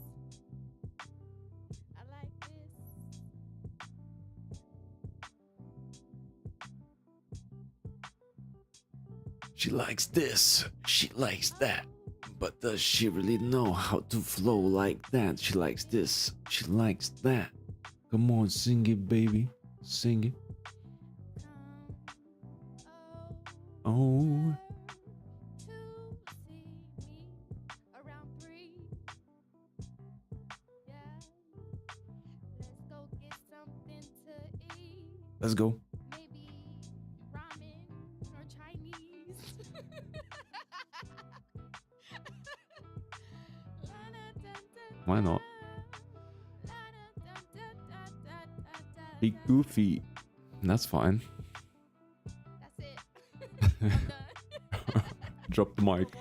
She likes this, she likes that, but does she really know how to flow like that? She likes this, she likes that. Come on, sing it, baby, sing it. Oh. Around 3. Yeah. Let's go get something to eat. Let's go. Maybe ramen or Chinese. Why not? Be goofy. That's fine. That's it. Drop the mic. A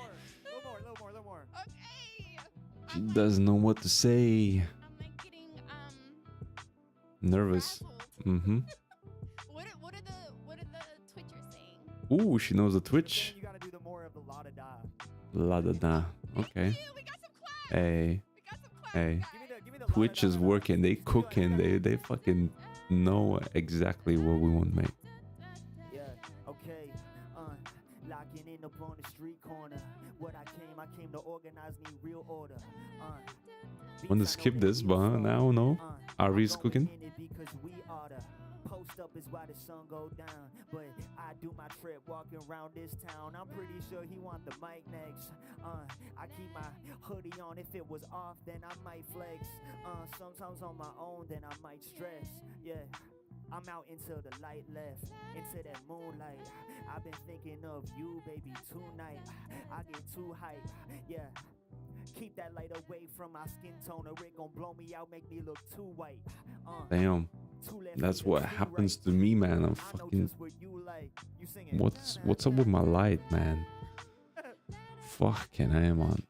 little more. Okay. She doesn't know what to say. I'm getting Nervous. Mm-hmm. What are the Twitchers saying? Ooh, she knows the Twitch. You gotta do the more of the la da da. La da da. Okay. Hey. Hey. Twitch is working. They cooking. They fucking know exactly what we want, mate. Yeah. Okay. Locking in up on the street corner. What I came to organize me real order. Want to skip this, but now no. Ari's cooking. Because we oughta post up is why the sun go down. But I do my trip walking around this town. I'm pretty sure he want the mic next. I keep my hoodie on. If it was off, then I might flex. Sometimes on my own, then I might stress. Yeah. I'm out until the light left, into that moonlight. I've been thinking of you, baby, tonight. I get too hype, yeah. Keep that light away from my skin tone, or it gon' blow me out, make me look too white. Damn, that's what happens to me, man. I'm fucking. What's up with my light, man? Fucking I am on.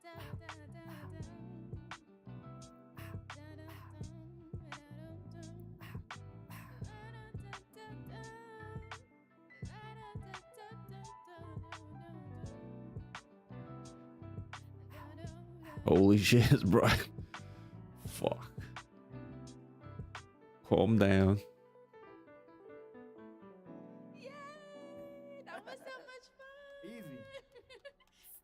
Holy shit, bro. Fuck. Calm down. Yay! That was so much fun. Easy.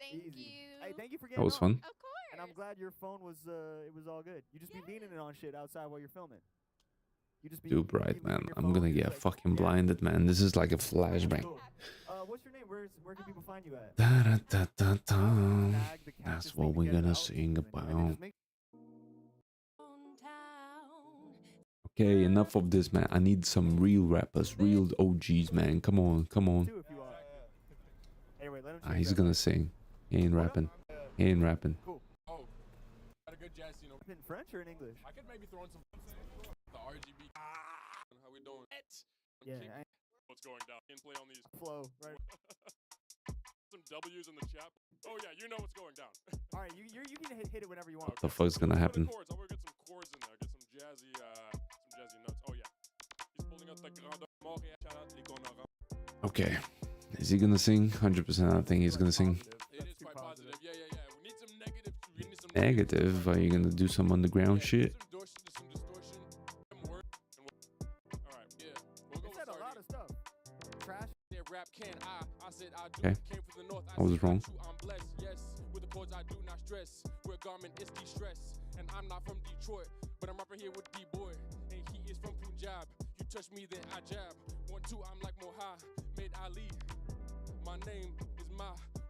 Thank you. Hey, thank you for getting That was on. fun. Of course. And I'm glad your phone was it was all good. You just be leaning it on shit outside while you're filming. You just be Too bright, man. I'm gonna get fucking blinded, man. This is like a flashbang. Cool. What's your name? Where can people find you at? Da, da, da, da, da. That's what we're gonna sing about. Okay, enough of this, man. I need some real rappers, real OGs, man. Come on, come on. He's gonna sing. He ain't rapping. He ain't rapping. Cool. Oh, got a good jazz, you know. In French or in English? I could maybe throw in some the RGB. How we Yeah, what's going down? In play on these flow, right? Some W's in the chat. Oh yeah, you know what's going down. All right, you can hit it whenever you want. What the fuck's gonna happen? Chords. I'm gonna get some chords in there. Get some jazzy notes. Oh yeah, he's pulling out the grandeur. Shout out Ligonara. Okay. Is he gonna sing? 100% I think he's gonna sing. It is quite positive. Yeah. We need some negative. We need some Negative? Are you gonna do some underground shit? Some distortion. All right, yeah. We'll go said a lot of stuff. Trash. Rap can I said I do. Okay. Came from the north. I was wrong. I'm blessed. Yes, with the chords I do not stress. Where garment is de-stress. And I'm not from Detroit, but I'm rapping here with D-boy. And he is from Punjab. You touch me, then I jab. 1, 2, I'm like Muhammad Ali. My name is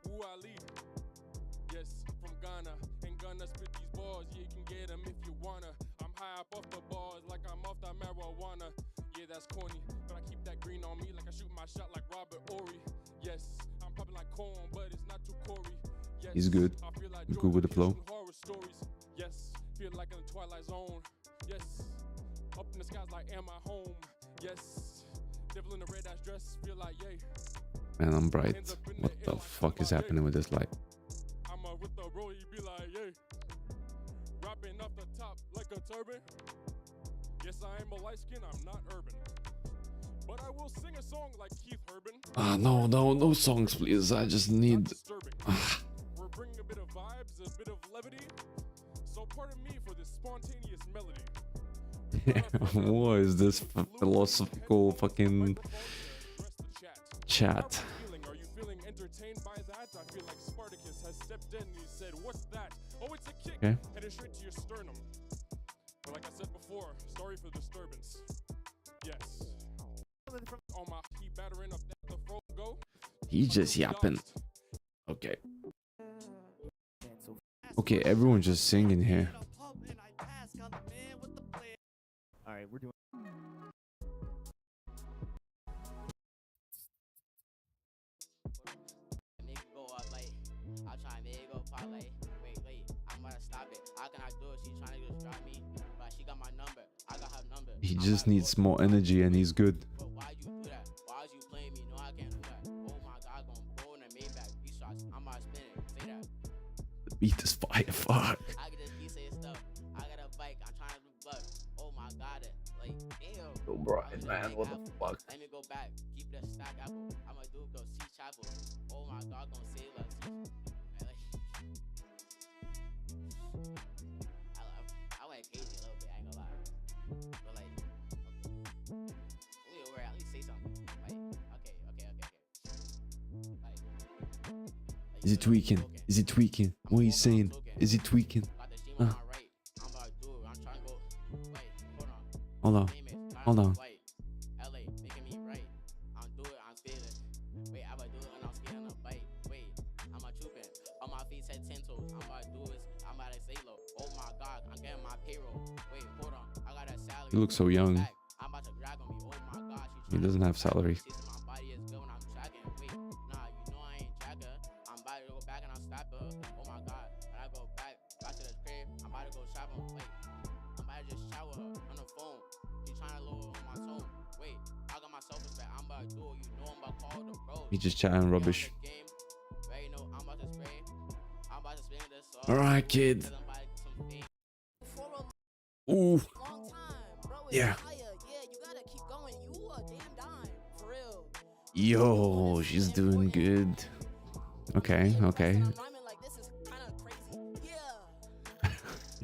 Wu Ali. Yes, from Ghana. And gonna spit these bars. Yeah, you can get them if you wanna. I'm high up off the bars like I'm off the marijuana. Yeah, that's corny, but I keep that green on me like I shoot my shot like Robert Ory. Yes, I'm popping like corn, but it's not too Corey. Yes, He's good. I feel like Good with the flow. horror stories. Yes, feel like in the Twilight Zone. Yes, up in the skies like am I home? Yes, devil in the red ass dress. Feel like yay. Man, I'm bright. What the fuck is happening with this light? I'm with the bro, he be like yay. Rapping off the top like a turban. Yes, I am a light skin, I'm not urban. But I will sing a song like Keith Urban. No songs, please. I just need. We're bringing a bit of vibes, a bit of levity. So pardon me for this spontaneous melody. What is this philosophical fucking chat? Are you feeling entertained by that? I feel like Spartacus has stepped in and he said, what's that? Oh, it's a kick. Okay. Headed straight to your sternum. But like I said before, sorry for disturbance. Yes. On my key battering up the front go. He just yapping. Okay. Okay, everyone just singing here. All right, we're doing. Make it go up like I'll try and make it go pop like wait, I'm gonna stop it. How can I do it? She trying to just drive me, but she got my number. I got her number. He just needs more energy and he's good. But why you do that? Why you playing me? No, I can't do that. Oh my god, gonna go in a Maybach. These shots, I'm about to spin it. Say that. The beat is fire. Fuck. I get this piece of stuff. I got a bike. I'm trying to do buck. Oh my god, like damn. So bright, man. What the fuck? Let me go back. Keep that stack apple. I'ma do go see chapel. Oh my god, gonna save us. I went crazy a little bit. I ain't gonna lie. But like, we over at least say something. Like, okay. Like, Is he tweaking? Is he tweaking? What are you saying? Is he tweaking? Hold on. Hold on. He looks so young. He doesn't have salary. He just chatting rubbish. Alright, kid. Ooh. Yeah. Yo, she's doing good. Okay.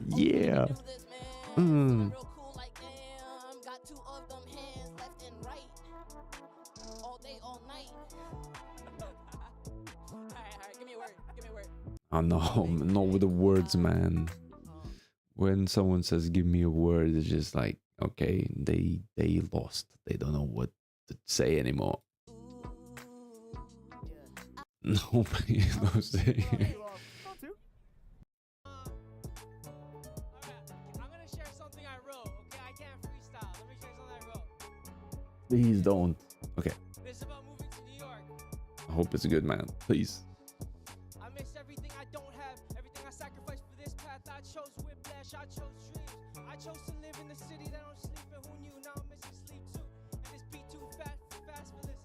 Yeah. Oh no, not with the words, man. When someone says give me a word, it's just like, okay, they lost. They don't know what to say anymore. Nobody knows it. Please don't. Okay. I hope it's good, man. Please. I miss everything I don't have, everything I sacrificed for this path. I chose whiplash, I chose dreams. I chose to live in the city that don't sleep, and who knew now I'm missing sleep too. fast for this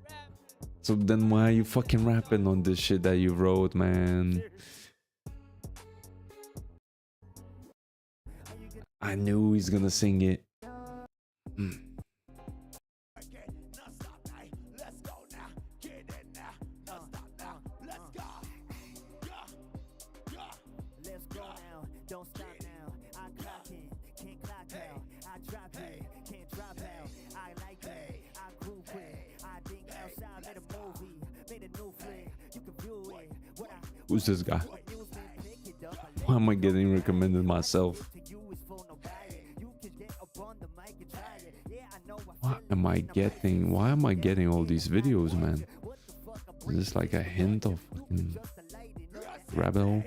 rap. So then why are you fucking rapping on this shit that you wrote, man? I knew he's gonna sing it. Let's go now, don't stop now. I clock in, can't clock out. I drop in, can't drop out. I like it, I grew quick. I think outside, made a movie, made a new flick. You can view it. What I Who's this guy? Why am I getting recommended myself? Why am I getting all these videos, man? Is this like a hint of fucking rabbit hole?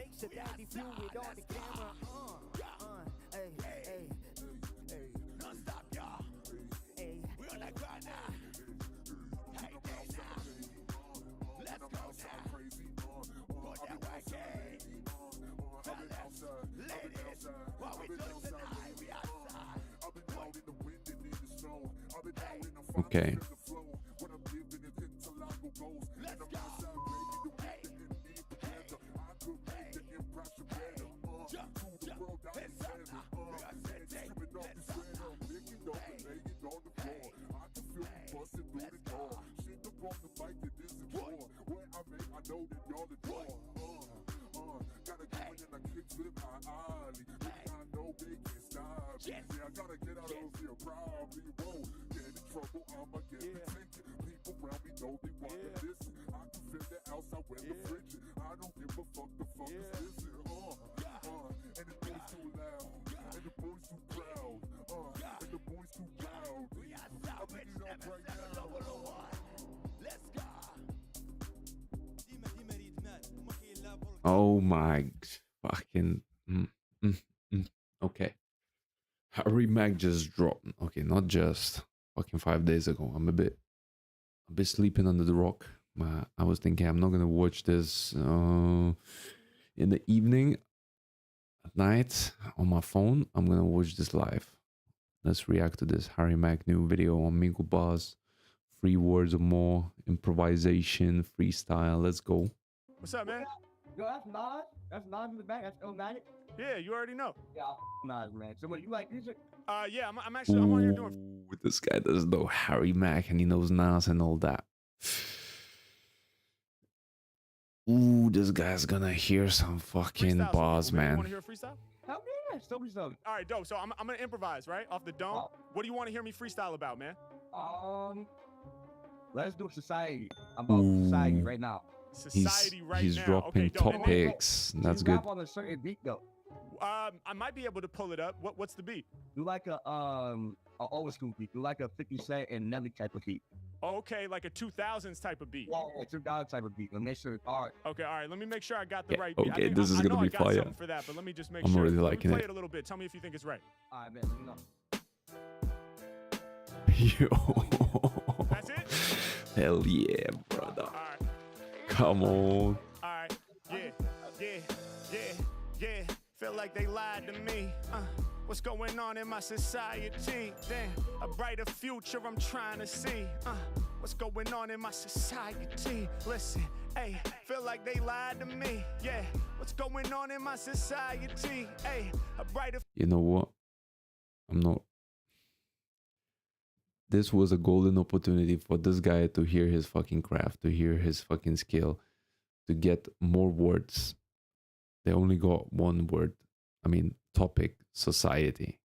Okay. Oh my fucking. Okay. Harry Mack just dropped. Okay, not just fucking 5 days ago. I'm a bit sleeping under the rock. I was thinking I'm not gonna watch this in the evening, at night on my phone. I'm gonna watch this live. Let's react to this Harry Mack new video on Mingle Bars. 3 words or more, improvisation, freestyle. Let's go. What's up, man? Yo, that's Nas. That's Nas in the back. That's Illmatic. Yeah, you already know. Yeah, Nas, man. So what, you like music? Yeah, I'm actually, I'm on here doing. Ooh, this guy doesn't know Harry Mack and he knows Nas and all that. Ooh, this guy's gonna hear some fucking Freestyle bars, some people, man. You want to hear a freestyle? Hell yeah, show me something. All right, dope. So I'm gonna improvise, right, off the dome. What do you want to hear me freestyle about, man? Let's do society. I'm about society right now. Society right he's now. dropping Okay, dope. topics. That's good. Rap on a certain beat though. I might be able to pull it up. What's the beat? Do like a old school beat. Do like a 50 Cent and Nelly type of beat. Okay, like a 2000s type of beat. Yeah, 2000 type of beat. But make sure it's hard. Okay, all right. Let me make sure I got the Yeah, right beat. okay, this is gonna I be got fire. something for that, but let me just make I'm sure. already Let me liking play it. it a little bit. Tell me if you think it's right. All right, man. Let me know. Yo. That's it? Hell yeah, brother. All right. Come on. All right. Yeah. Feel like they lied to me. What's going on in my society? Damn, a brighter future I'm trying to see. What's going on in my society? Listen, hey, feel like they lied to me. Yeah, what's going on in my society? Hey, a brighter. You know what? I'm not. This was a golden opportunity for this guy to hear his fucking craft, to hear his fucking skill, to get more words. They only got one word. I mean, topic, society.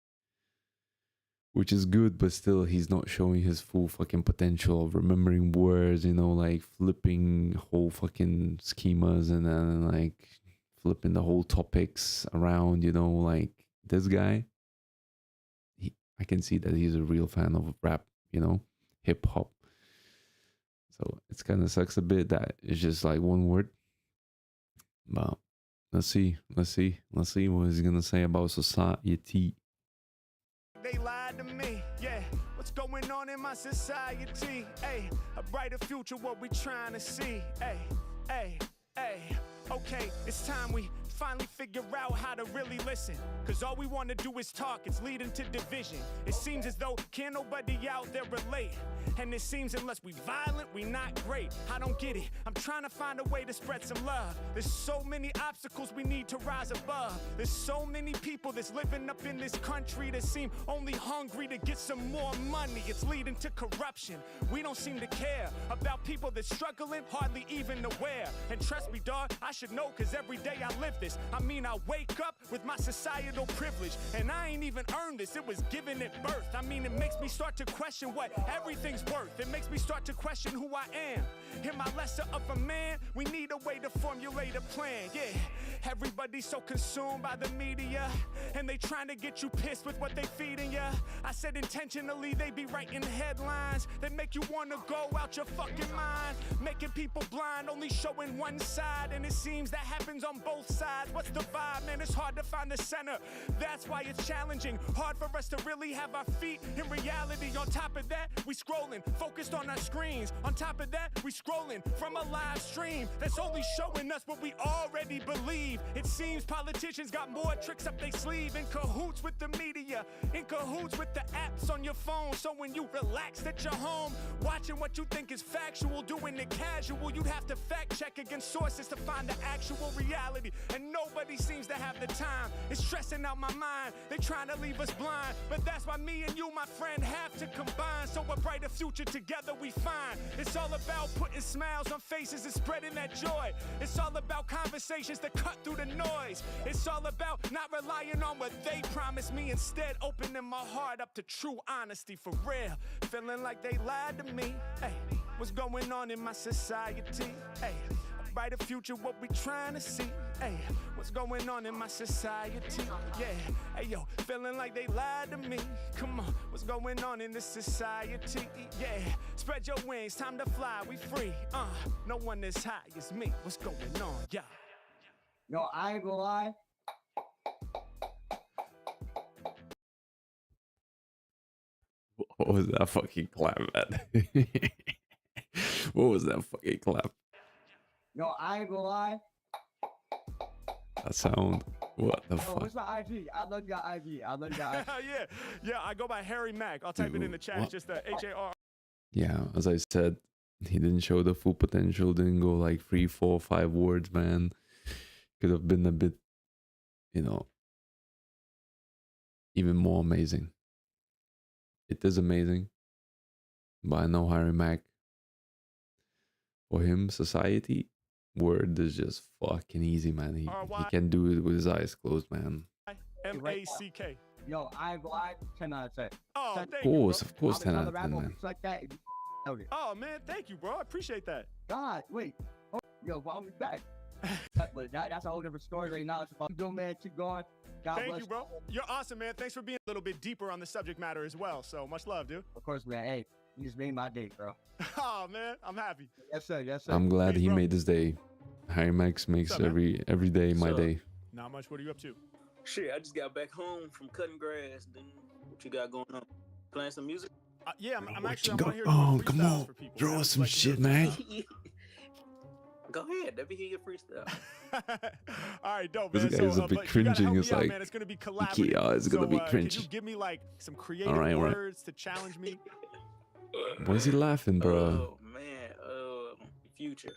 Which is good, but still he's not showing his full fucking potential of remembering words, you know, like flipping whole fucking schemas and then like flipping the whole topics around, you know, like this guy. I can see that he's a real fan of rap, you know, hip hop. So it's kind of sucks a bit that it's just like one word. But let's see what he's gonna say about society. They lied to me, yeah. What's going on in my society? Hey, a brighter future, what we trying to see? Hey. Okay, it's time we finally figure out how to really listen. Cause all we wanna do is talk, it's leading to division. It seems as though can't nobody out there relate. And it seems unless we violent, we not great. I don't get it, I'm trying to find a way to spread some love. There's so many obstacles we need to rise above. There's so many people that's living up in this country that seem only hungry to get some more money. It's leading to corruption. We don't seem to care about people that's struggling, hardly even aware. And trust me, dog, I should know, cause every day I live this. I mean, I wake up with my societal privilege, and I ain't even earned this, it was given at birth. I mean, it makes me start to question what everything's worth. It makes me start to question who I am. Am I lesser of a man? We need a way to formulate a plan, yeah. Everybody's so consumed by the media, and they trying to get you pissed with what they feeding ya. I said intentionally, they be writing headlines that make you wanna go out your fucking mind, making people blind, only showing one side, and it seems that happens on both sides. What's the vibe, man? It's hard to find the center. That's why it's challenging, hard for us to really have our feet in reality. On top of that, we scrolling, focused on our screens. On top of that, we scrolling from a live stream that's only showing us what we already believe. It seems politicians got more tricks up their sleeve, in cahoots with the media, in cahoots with the apps on your phone. So when you relaxed at your home, watching what you think is factual, doing it casual, you'd have to fact check against sources to find the actual reality. And nobody seems to have the time. It's stressing out my mind. They trying to leave us blind, but that's why me and you, my friend, have to combine, so a brighter future together we find. It's all about putting smiles on faces and spreading that joy. It's all about conversations that cut through the noise. It's all about not relying on what they promised me, instead opening my heart up to true honesty for real. Feeling like they lied to me. Hey, what's going on in my society? Hey, a brighter future, what we trying to see? Hey, what's going on in my society? Yeah, hey yo, feeling like they lied to me. Come on, what's going on in this society? Yeah, spread your wings, time to fly, we free. No one as high as me. What's going on? Yeah. Yo, I ain't gonna lie. What was that fucking clap, man? What was that fucking clap? Yo, I ain't gonna lie. That sound. What the Yo, fuck? what's my IG? I love your IG. I love your IG. yeah, I go by Harry Mack. I'll type it in the chat. It's just HAR. Yeah, as I said, he didn't show the full potential, didn't go like 3, 4, 5 words, man. Could have been a bit, you know, even more amazing. It is amazing, but I know Harry Mack, for him, society, word is just fucking easy, man. He can do it with his eyes closed, man. M-A-C-K. Yo, I ain't gonna lie. 10 out of 10. Oh, Of course, 10 out of 10, man. Like that. Oh, man, thank you, bro. I appreciate that. God, wait. Oh, yo, follow me back. But that's a whole different story right now. It's about doing, man. Keep going. God Thank bless you, bro. You're awesome, man. Thanks for being a little bit deeper on the subject matter as well. So much love, dude. Of course, man. Hey, you just made my day, bro. Oh, man, I'm happy. Yes, sir. Yes, sir. I'm glad he made his day. Harry Max makes What's up, man? every day my day. Not much. What are you up to? Shit, I just got back home from cutting grass. Then what you got going on? Playing some music? Yeah, I'm What actually. you I got want to hear on? some Come freestyles on, for people. throw man. us some Like to hear shit, man. Go ahead, let me hear your freestyle. All right, dope, This man. guy is a but bit you gotta help cringing. me It's out, like, man. It's gonna be collaborative. yeah, it's gonna be cringe. Can you give me like some creative Alright. words to challenge me? Why is he laughing, bro? Oh man, Future.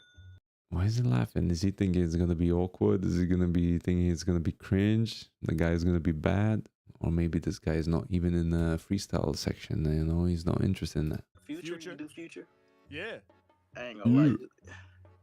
Why is he laughing? Is he thinking it's gonna be awkward? Is he gonna be thinking it's gonna be cringe? The guy's gonna be bad? Or maybe this guy is not even in the freestyle section, you know? He's not interested in that. Future? You do Future? Yeah. I ain't gonna lie.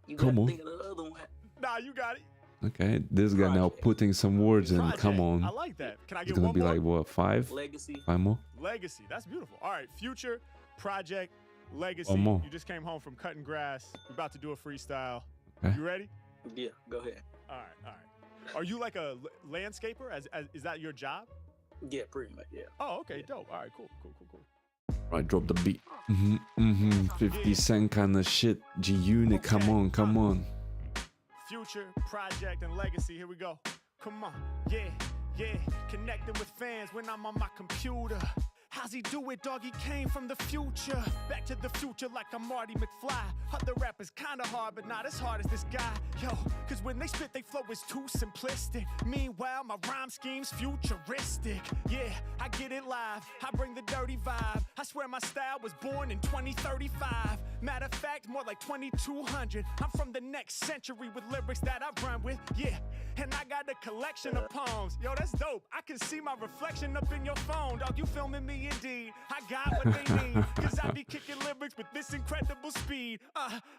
You Come gotta on. think of the other one. Nah, you got it. Okay, this guy now putting some words in. Come on. I like that. Can I It's get gonna one be more? like, what, 5? Legacy. 5 more? Legacy. That's beautiful. All right, Future, Project, Legacy. One more. You just came home from cutting grass. We're about to do a freestyle. Okay. You ready? Yeah, go ahead. All right. Are you like a landscaper? Is that your job? Yeah, pretty much, yeah. Oh, okay, dope. All right, cool. Right, drop the beat. 50 Cent kind of shit. G-Unit, come on. Future, Project, and Legacy. Here we go. Come on. Yeah. Connecting with fans when I'm on my computer. How's he do it, dog? He came from the future. Back to the future like I'm Marty McFly. Other rappers kinda hard, but not as hard as this guy. Yo, cause when they spit, they flow is too simplistic. Meanwhile, my rhyme scheme's futuristic. Yeah, I get it live. I bring the dirty vibe. I swear my style was born in 2035. Matter of fact, more like 2200. I'm from the next century with lyrics that I rhyme with. Yeah, and I got a collection of poems. Yo, that's dope. I can see my reflection up in your phone, dog. You filming me indeed. I got what they need. Cause I be kicking lyrics with this incredible speed.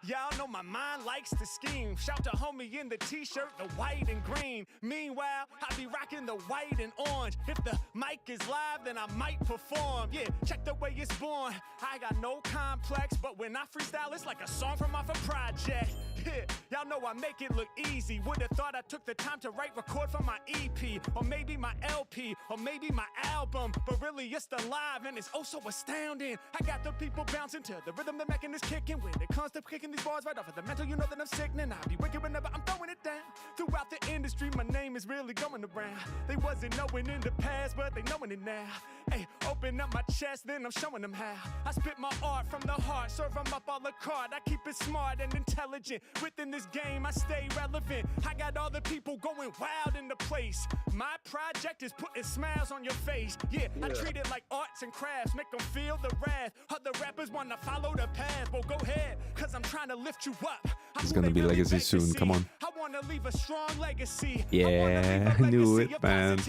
Y'all know my mind likes to scheme. Shout to homie in the t-shirt, the white and green. Meanwhile, I be rocking the white and orange. If the mic is live, then I might perform. Yeah, check the way it's born. I got no complex, but when I freestyle, it's like a song from off a project. Yeah, y'all know I make it look easy. Would've thought I took the time to write, record for my EP, or maybe my LP, or maybe my album. But really, it's the live, and it's oh so astounding. I got the people bouncing to the rhythm, the making is kicking. When it comes to kicking these bars right off of the mental, you know that I'm sickening. I be wicked whenever I'm throwing it down. Throughout the industry, my name is really going around. They wasn't knowing in the past, but they knowing it now. Hey, open up my chest, then I'm showing them how. I spit my art from the heart, serve them up a la carte. I keep it smart and intelligent. Within this game, I stay relevant. I got all the people going wild in the place. My project is putting smiles on your face. Yeah, I treat it like arts and crafts, make them feel the wrath. Other rappers wanna follow the path. Well, go ahead, cause I'm trying to lift you up. It's gonna be legacy soon, come on. I wanna leave a strong legacy. Yeah, I knew it, man.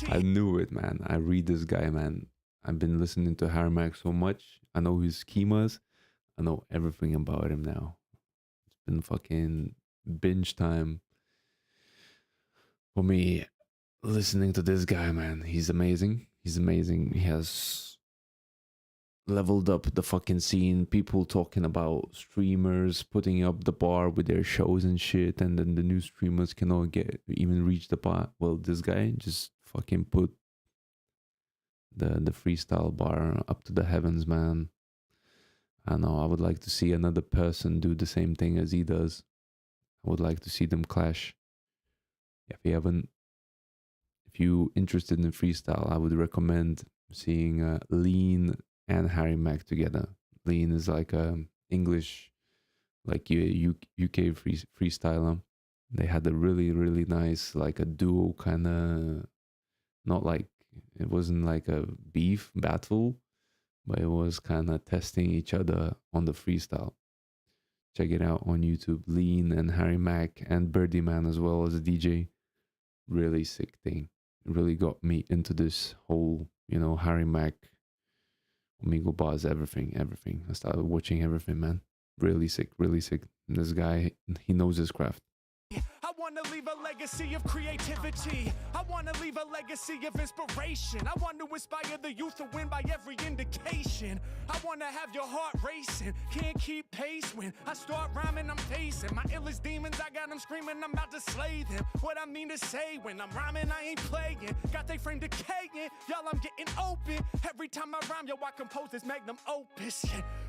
I knew it, man. I read this guy, man. I've been listening to Harry Mack so much. I know his schemas. I know everything about him now. It's been fucking binge time for me listening to this guy, man. He's amazing. He's amazing. He has leveled up the fucking scene. People talking about streamers putting up the bar with their shows and shit, and then the new streamers cannot even reach the bar. Well, this guy just fucking put the freestyle bar up to the heavens, man. I know, I would like to see another person do the same thing as he does. I would like to see them clash. If you interested in freestyle, I would recommend seeing Lean and Harry Mack together. Lean is like a English, like UK freestyler. They had a really, really nice, like a duo kind of, not like, it wasn't like a beef battle, but it was kind of testing each other on the freestyle. Check it out on YouTube. Lean and Harry Mack and Birdie Man as well as a DJ. Really sick thing. It really got me into this whole, Harry Mack, Omigo Bars, everything. I started watching everything, man. Really sick, really sick. This guy, he knows his craft. I want to leave a legacy of creativity. I want to leave a legacy of inspiration. I want to inspire the youth to win by every indication. I want to have your heart racing. Can't keep pace when I start rhyming, I'm facing my illest demons. I got them screaming, I'm about to slay them. What I mean to say when I'm rhyming, I ain't playing. Got they frame decaying. Y'all, I'm getting open. Every time I rhyme, yo, I compose this magnum opus.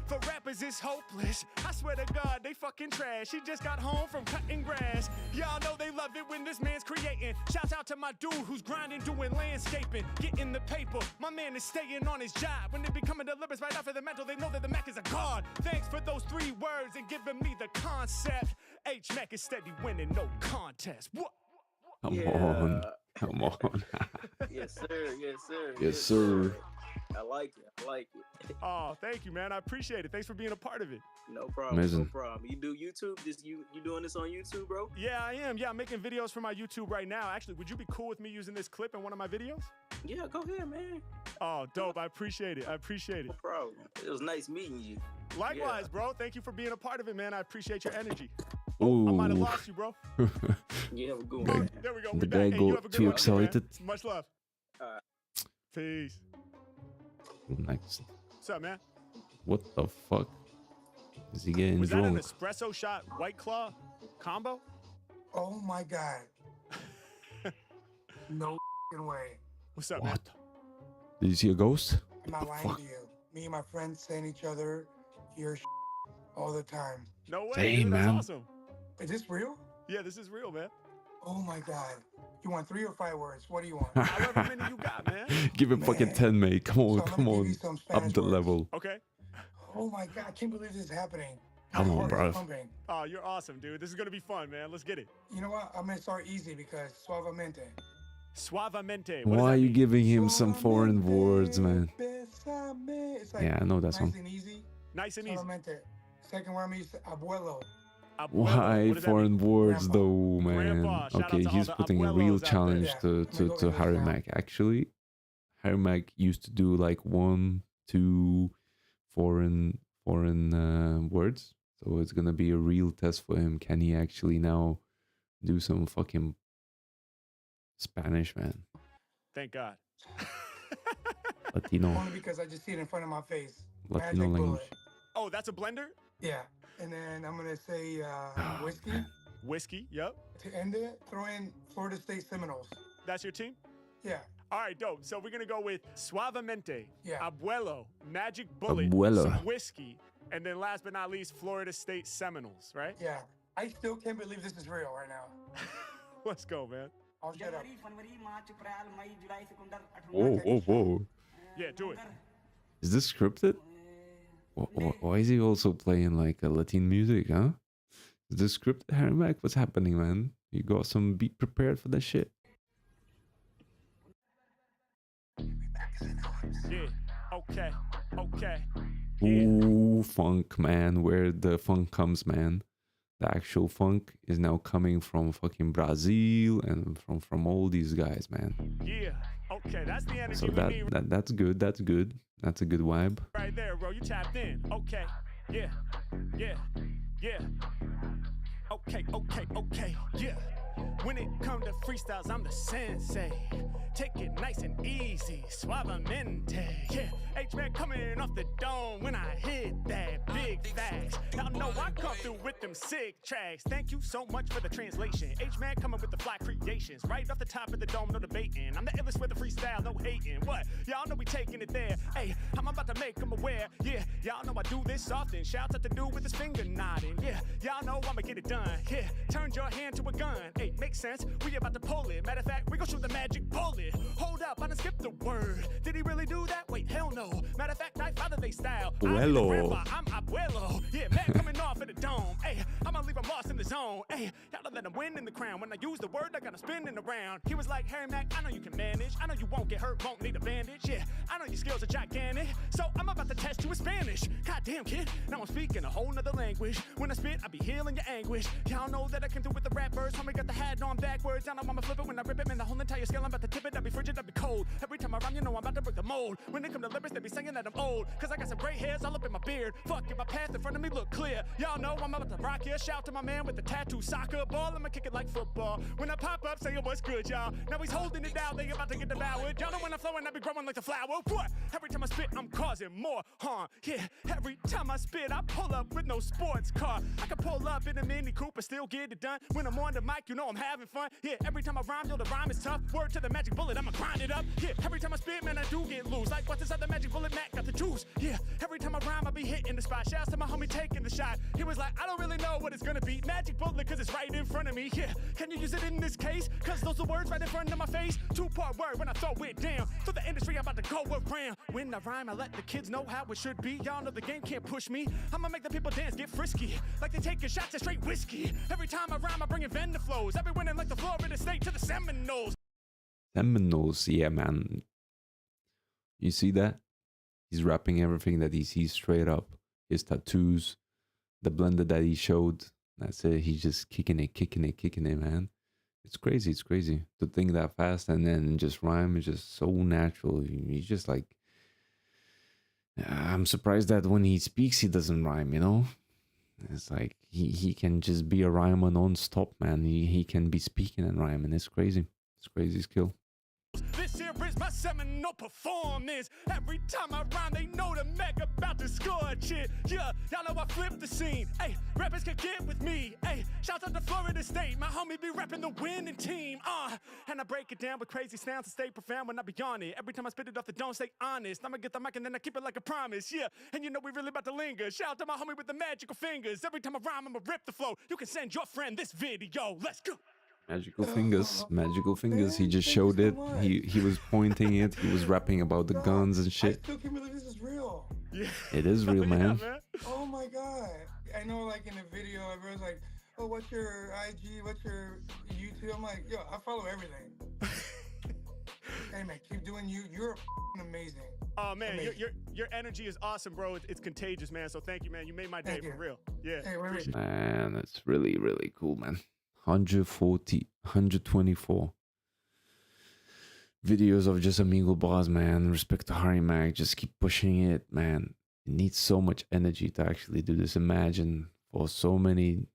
For rappers, it's hopeless. I swear to God, they fucking trash. He just got home from cutting grass. Y'all know they love it when this man's creating. Shouts out to my dude who's grinding, doing landscaping, getting the paper. My man is staying on his job. When they be coming to lyrics right after the mental, they know that the Mac is a god. Thanks for those 3 words and giving me the concept. H Mac is steady winning, no contest. What? Come on. Yes, sir. Yes, sir. Yes, sir. I like it. Oh, thank you, man. I appreciate it. Thanks for being a part of it. No problem. Amazing. No problem. You do YouTube? You doing this on YouTube, bro? Yeah, I am. Yeah, I'm making videos for my YouTube right now. Actually, would you be cool with me using this clip in one of my videos? Yeah, go ahead, man. Oh, dope. I appreciate it. No problem. It was nice meeting you. Likewise, bro. Thank you for being a part of it, man. I appreciate your energy. Ooh. I might have lost you, bro. Yeah, have a good one. There we go. The guy got too excited. Much love. Peace. Next. What's up, man? What the fuck? Is he getting Was drunk? that an espresso shot White Claw combo? Oh my god. No way. What's up, man? Did you see a ghost? I'm not lying to you. Me and my friends send each other your all the time. No way. Hey, dude, man. That's awesome. Is this real? Yeah, this is real, man. Oh my god. You want 3 or 5 words? What do you want? However many you got, man. Give him fucking 10, mate. Come on, So I'm come gonna give on. you some Up Spanish the words. level. Okay. Oh my god, I can't believe this is happening. Come My on, heart is bro. pumping. Oh, you're awesome, dude. This is gonna be fun, man. Let's get it. You know what? I'm gonna start easy because suavemente. Suavemente. What Why does are that you mean? giving him some foreign words, man? Bésame. It's like Yeah, I know that nice song. and easy. Nice and easy. Suavemente. Second word means abuelo. Why foreign words though, man? Grandpa. Shout out Okay, to all he's the putting a abuelos real out there. challenge Yeah, to I'm gonna go English Harry now. Mack. Actually, Harry Mack used to do like 1, 2 foreign words. So it's gonna be a real test for him. Can he actually now do some fucking Spanish, man? Thank God. Latino, Only because I just see it in front of my face. Latino Magic language. bullet. Oh, that's a blender? Yeah. And then I'm gonna say whiskey. Whiskey, yep. To end it, throw in Florida State Seminoles. That's your team? Yeah. All right, dope. So we're gonna go with Suavemente, Yeah. Abuelo, Magic Bullet, Abuelo. some whiskey, and then last but not least, Florida State Seminoles, right? Yeah. I still can't believe this is real right now. Let's go, man. I'll shut up. Whoa, whoa, whoa! Yeah, do it. Is this scripted? Why is he also playing like a Latin music, huh? Is this scripted, Harry Mack? What's happening, man? You got some beat prepared for that shit? Yeah. Okay. Okay. Ooh, funk, man. Where the funk comes, man. The actual funk is now coming from fucking Brazil and from all these guys, man. Yeah. Okay, that's the energy So we need that's good. That's good. That's a good vibe. right there, bro. You tapped in. Okay. Yeah. Yeah. Yeah. Okay, okay, okay. Yeah. When it comes to freestyles, I'm the sensei. Take it nice and easy, suavemente. Yeah, H-Man coming off the dome when I hit that big facts. Y'all know I come through with them sick tracks. Thank you so much for the translation. H-Man coming with the fly creations. Right off the top of the dome, no debating. I'm the illest with the freestyle, no hating. What? Y'all know we taking it there. Hey, I'm about to make them aware. Yeah, y'all know I do this often. Shouts out to dude with his finger nodding. Yeah, y'all know I'ma get it done. Yeah, turned your hand to a gun. Hey, makes sense. We about to pull it. Matter of fact, we gon' shoot the magic bullet. Hold up, I done skipped the word. Did he really do that? Wait, hell no. Matter of fact, I father they style. Abuelo. I'm abuelo. Yeah, man coming off of the dome. Hey, I'ma leave him lost in the zone. Hey, y'all don't let him win in the crown. When I use the word, I gotta spinning around. He was like, Harry Mack, I know you can manage. I know you won't get hurt, won't need a bandage. Yeah, I know your skills are gigantic. So I'm about to test you in Spanish. Goddamn, kid. Now I'm speaking a whole nother language. When I spit, I be healing your anguish. Y'all know that I came through with the rap verse. Homie got the hat on backwards. I know I'ma flip it when I rip it. Man, the whole entire scale, I'm about to tip it. I be frigid, I be cold. Every time I rhyme, you know I'm about to break the mold. When they come to lyrics, they be saying that I'm old. Cause I got some gray hairs all up in my beard. Fuck if my path in front of me look clear. Y'all know I'm about to rock here. Shout to my man with the tattoo soccer ball. I'ma kick it like football. When I pop up, saying what's good, y'all. Now he's holding it down, they about to get devoured. Y'all know when I'm flowing, I be growing like the flower. What? Every time I spit, I'm causing more harm. Yeah, every time I spit, I pull up with no sports car. I can pull up in a Mini Cooper, still get it done. When I'm on the mic, you know I'm having fun. Yeah, every time I rhyme, yo, the rhyme is tough. Word to the magic bullet, I'ma grind it up. Yeah, every time I spit, man, I do get loose. Like what's inside the magic bullet, Mac got the juice. Yeah, every time I rhyme, I be hitting the spot. Shouts to my homie taking the shot. He was like, I don't really know what it's gonna be. Magic bullet, cause it's right in front of me. Yeah, can you use it in this case? Cause those are words right in front of my face. Two-part word when I throw it down. Through the industry, I'm about to go around. When I rhyme, I let the kids know how it should be. Y'all know the game can't push me. I'ma make the people dance, get frisky. Like they taking shots of straight whiskey. Every time I rhyme, I bring in vendor flows. I be winning like the Florida State to the Seminoles. Seminoles, yeah, man. You see that? He's rapping everything that he sees straight up. His tattoos, the blender that he showed. That's it. He's just kicking it, man. It's crazy. It's crazy to think that fast and then just rhyme is just so natural. He's just like, I'm surprised that when he speaks, he doesn't rhyme, you know? It's like he can just be a rhymer non-stop, man. He can be speaking and rhyming. It's crazy. It's crazy skill. This here is my seminal performance. Every time I rhyme, they know the Mac about to score shit. Yeah, y'all know I flip the scene. Hey, rappers can get with me. Hey, shouts out to Florida State. My homie be rapping the winning team. And I break it down with crazy sounds and stay profound when I be on it. Every time I spit it off the dome, stay honest. I'ma get the mic and then I keep it like a promise. Yeah, and you know we really about to linger. Shout out to my homie with the magical fingers. Every time I rhyme, I'ma rip the flow. You can send your friend this video. Let's go. Magical fingers, magical fingers. He man. just Thank you showed so it. much. He was pointing it. He was rapping about the guns and I shit. still can't believe this is real. Yeah. It is real, man. Oh my god. I know, like in the video, everyone's like, oh, what's your IG? What's your YouTube? I'm like, yo, I follow everything. Hey man, keep doing you. You're amazing. Oh man, Amazing. your energy is awesome, bro. It's contagious, man. So thank you, man. You made my day Thank you. for real. Yeah. Hey, appreciate it. Man, it's really, really cool, man. 140, 124 videos of just Amigo bars, man. Respect to Harry Mac. Just keep pushing it, man. It needs so much energy to actually do this. Imagine for so many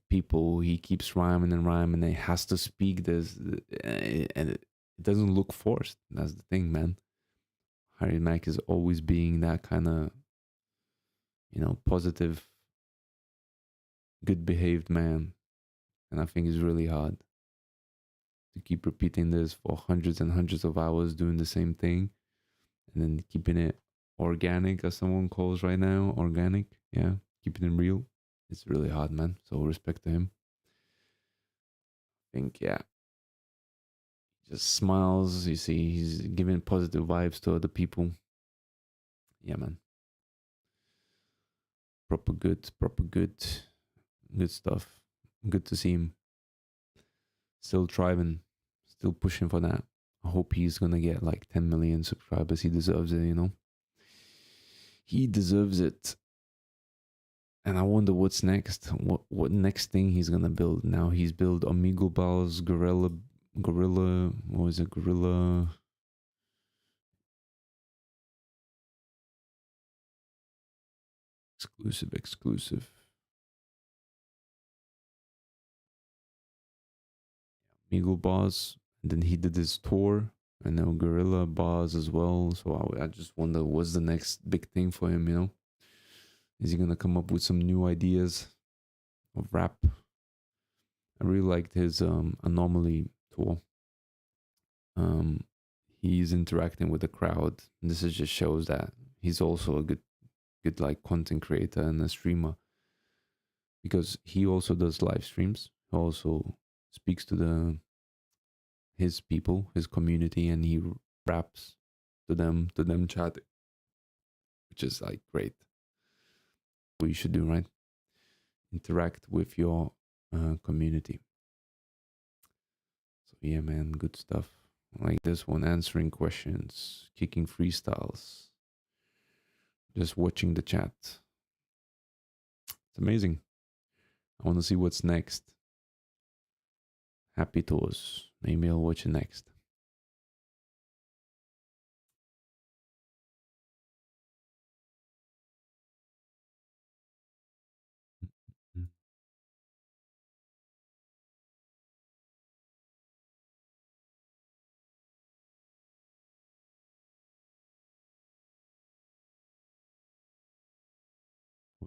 people, he keeps rhyming and rhyming. And he has to speak this, and it doesn't look forced. That's the thing, man. Harry Mack is always being that kind of, positive, good behaved man. And I think it's really hard to keep repeating this for hundreds and hundreds of hours, doing the same thing, and then keeping it organic, as someone calls right now, organic. Yeah, keeping it real. It's really hard, man. So respect to him. I think, yeah. Just smiles. You see, he's giving positive vibes to other people. Yeah, man. Proper good stuff. Good to see him still thriving, still pushing for that. I hope he's gonna get like 10 million subscribers. He deserves it, He deserves it. And I wonder what's next. What next thing he's gonna build? Now he's built Amigo Balls, Gorilla. What was it? Gorilla. Exclusive. Amigo Bars. And then he did his tour. And now Gorilla Bars as well. So I just wonder what's the next big thing for him, Is he gonna come up with some new ideas of rap? I really liked his Anomaly tour. He's interacting with the crowd. And this just shows that he's also a good like content creator and a streamer, because he also does live streams. He also speaks to his people, his community, and he raps to them chatting, which is like great. What you should do, right? Interact with your community. So yeah, man, good stuff. Like this one, answering questions, kicking freestyles, just watching the chat. It's amazing. I want to see what's next. Happy tours. Maybe I'll watch it next.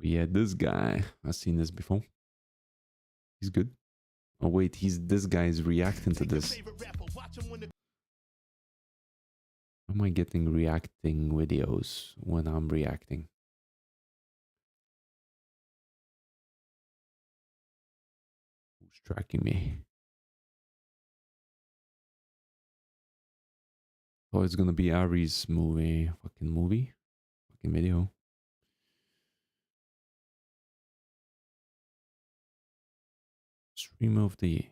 Yeah, this guy. I've seen this before. He's good. Oh wait, this guy is reacting to this. Am I getting reacting videos when I'm reacting? Who's tracking me? Oh, it's gonna be Ari's movie. Fucking video. Stream of the year.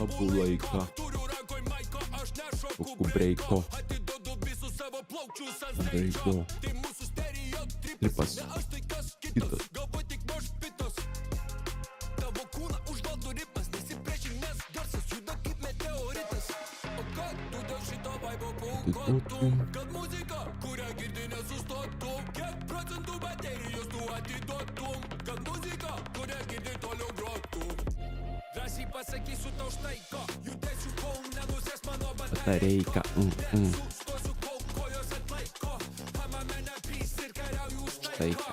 Tobulaika. Kukubreiko. Breiko. Tripas. Kitas. Kad muzika, kurią girdi nesustotum. Kiek procentų baterijos tu atiduotum. Kad muzika, kurią girdi toliau grotum. Drąsiai pasakysiu tau štai ko. Judėsiu kol nenusės mano Batareika. Sustosiu kol kojos atlaiko. Ama mane pys ir kariauju už taiką.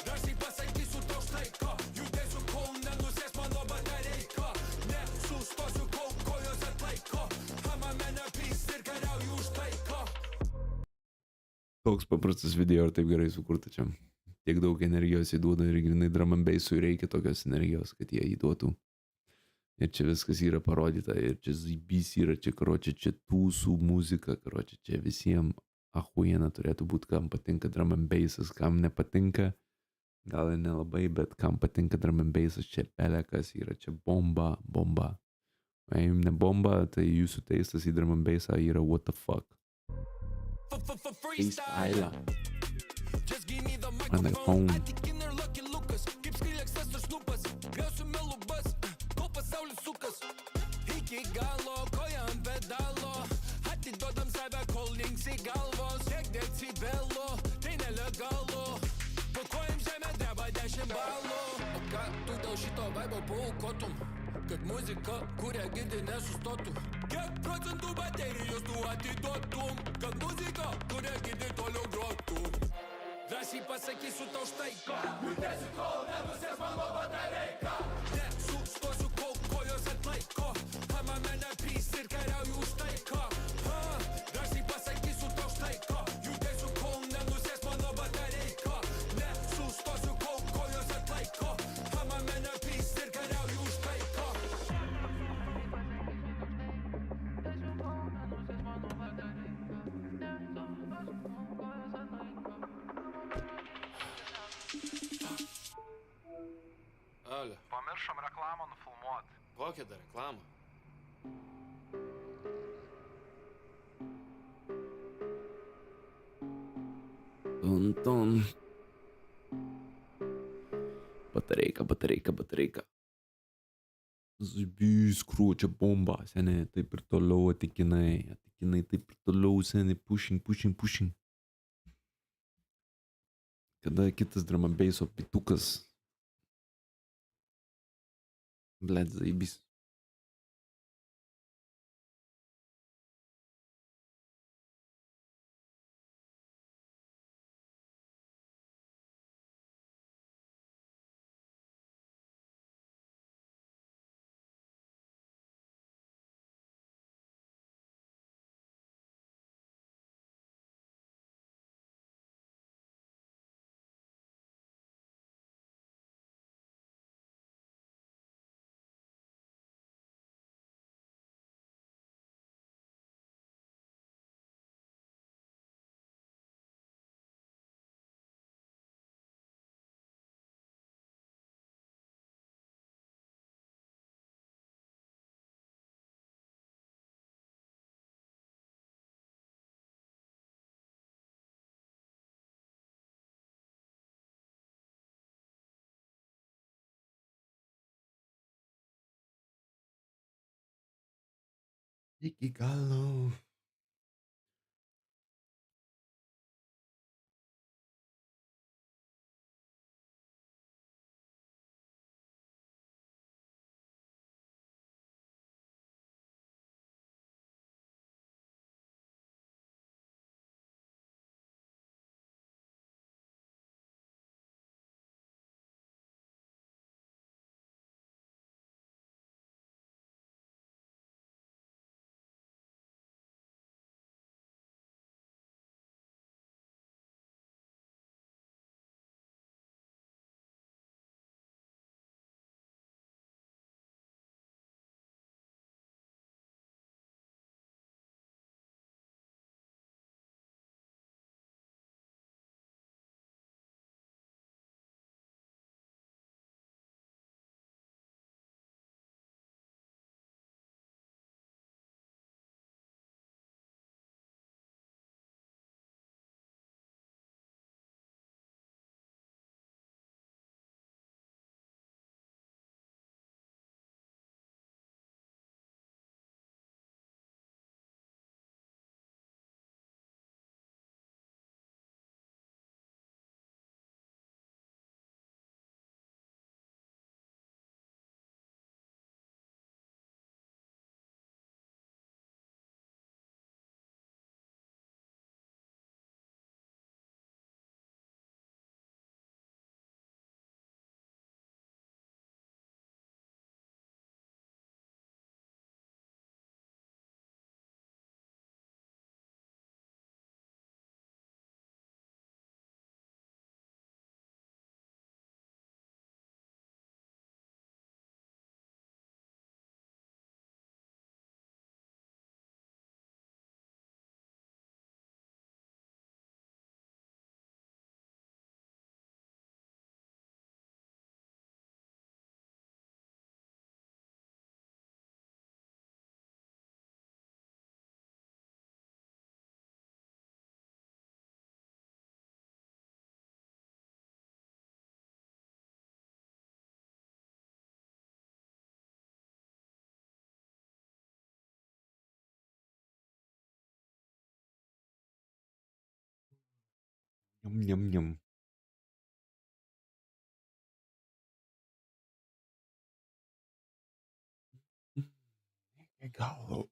Drąsiai pasakysiu tau štai ko. Judėsiu kol nenusės mano batareika. Nesustosiu kol kojos atlaiko. Ama mane pys ir kariauju už taiką. Toks paprastas video ir taip gerai sukurta čia. Tiek daug energijos įduoda ir grinai drum and bassui reikia tokios energijos, kad jie įduotų. Ir čia viskas yra parodyta, ir čia zybys yra, čia karočią, čia tūsų muzika, karočią, čia visiems ahuiena turėtų būti, kam patinka drum and bassas, kam nepatinka, gal ir nelabai, bet kam patinka drum and bassas, čia pelekas yra, čia bomba. Jei jums ne bomba, tai jūsų teistas į drum and bassą yra what the fuck. Freestyle. On the phone. Iki galo, koja ant pedalo. Atiduodam save, kol linksi galvos. Tiek decibelo, tai nelegalu. Po kojam žemė dreba 10 balų. O ką tu dėl šito vaibo paaukotum? Kad muzika, kurią girdi nesustotų. Kiek procentų baterijos tu atiduotum? Kad muzika, kurią girdi toliau grotum. Drąsiai pasakysiu tau štai ko. Judėsiu kol nenusės mano batareika. Nesustosiu kol kojos atlaiko. Ama mane pys ir kariauju už taiką. Drąsiai pasakysiu tau štai ko. Judėsiu kol nenusės mano batareika. Nesustosiu kol kojos atlaiko. Ama mane pys ir kariauju už taiką. Alio. Pamiršom reklamą nufilmuoti. Kokią dar reklamą? Ton. Batareika. Zybys, kruočia bomba, seniai, taip ir toliau atikinai, taip ir toliau, seniai, pushing. Kada kitas drum and basso pitukas. Bled, zybys. Iki galo. Yum, yum, yum. Galo.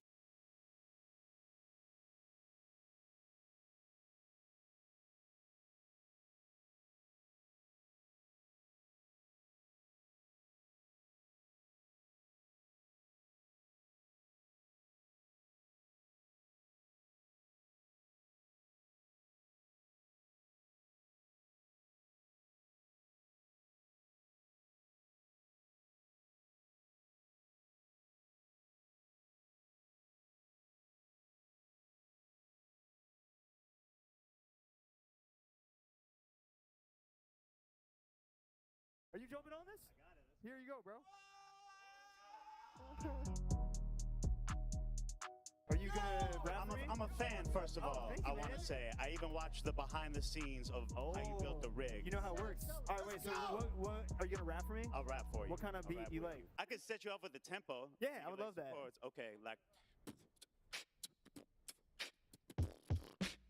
Are you jumping on this? I got it. Here you go, bro. Are you gonna rap for me? I'm a fan, first of all. Thank you, I want to man. say I even watched the behind the scenes of how you built the rig. You know how it works. All right, wait. So what are you gonna rap for me? I'll rap for you. What kind of I'll beat rap you with like? I could set you up with the tempo. Yeah, You I would like love some that. chords. Okay, like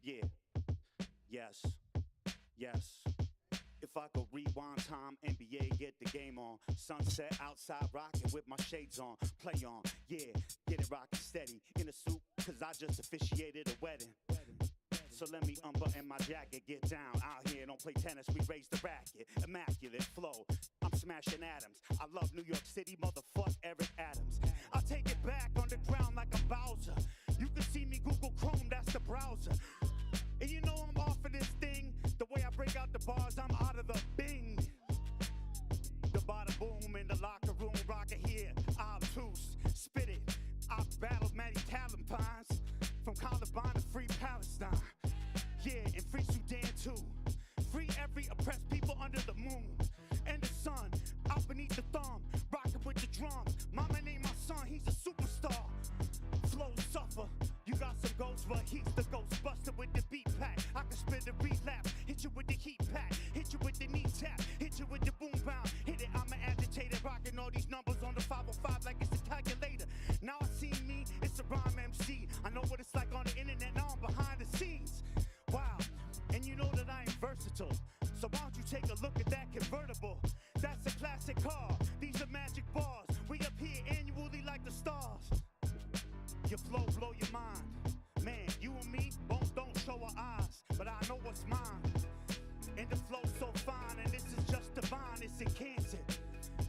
yeah, yes, yes. If I could rewind time, NBA, get the game on. Sunset outside, rocking with my shades on. Play on, yeah, get it rocking steady. In a suit, cause I just officiated a wedding. So let me unbutton my jacket, get down. Out here, don't play tennis, we raise the racket. Immaculate flow, I'm smashing atoms. I love New York City, motherfuck Eric Adams. I take it back underground like a Bowser. You can see me Google Chrome, that's the browser. And you know I'm off of this thing. The way I break out the bars, I'm out of the bing. The bada boom in the locker room, rocker here, obtuse, spit it. I've battled many Talibans, from Columbine to free Palestine. Yeah, and free Sudan too. Free every oppressed people under the moon. And the sun, out beneath the thumb, rocking with the drums. Mama named my son, he's a superstar. Flow suffer, you got some ghosts, but he's the Ghostbuster with the beat pack. I can spit a relapse, hit you with the heat pack, hit you with the knee tap, hit you with the boom bound. Hit it, I'm an agitator, rocking all these numbers on the 505 like it's a calculator. Now I see me, it's a rhyme MC. I know what it's like on the internet, now I'm behind the scenes. Wow, and you know that I am versatile. So why don't you take a look at that convertible? That's a classic car, these are magic bars. We up here annually like the stars. Your flow blow your mind. Man, you and me both don't show our eyes, but I know what's mine. And the flow's so fine, and this is just divine, it's in cancer.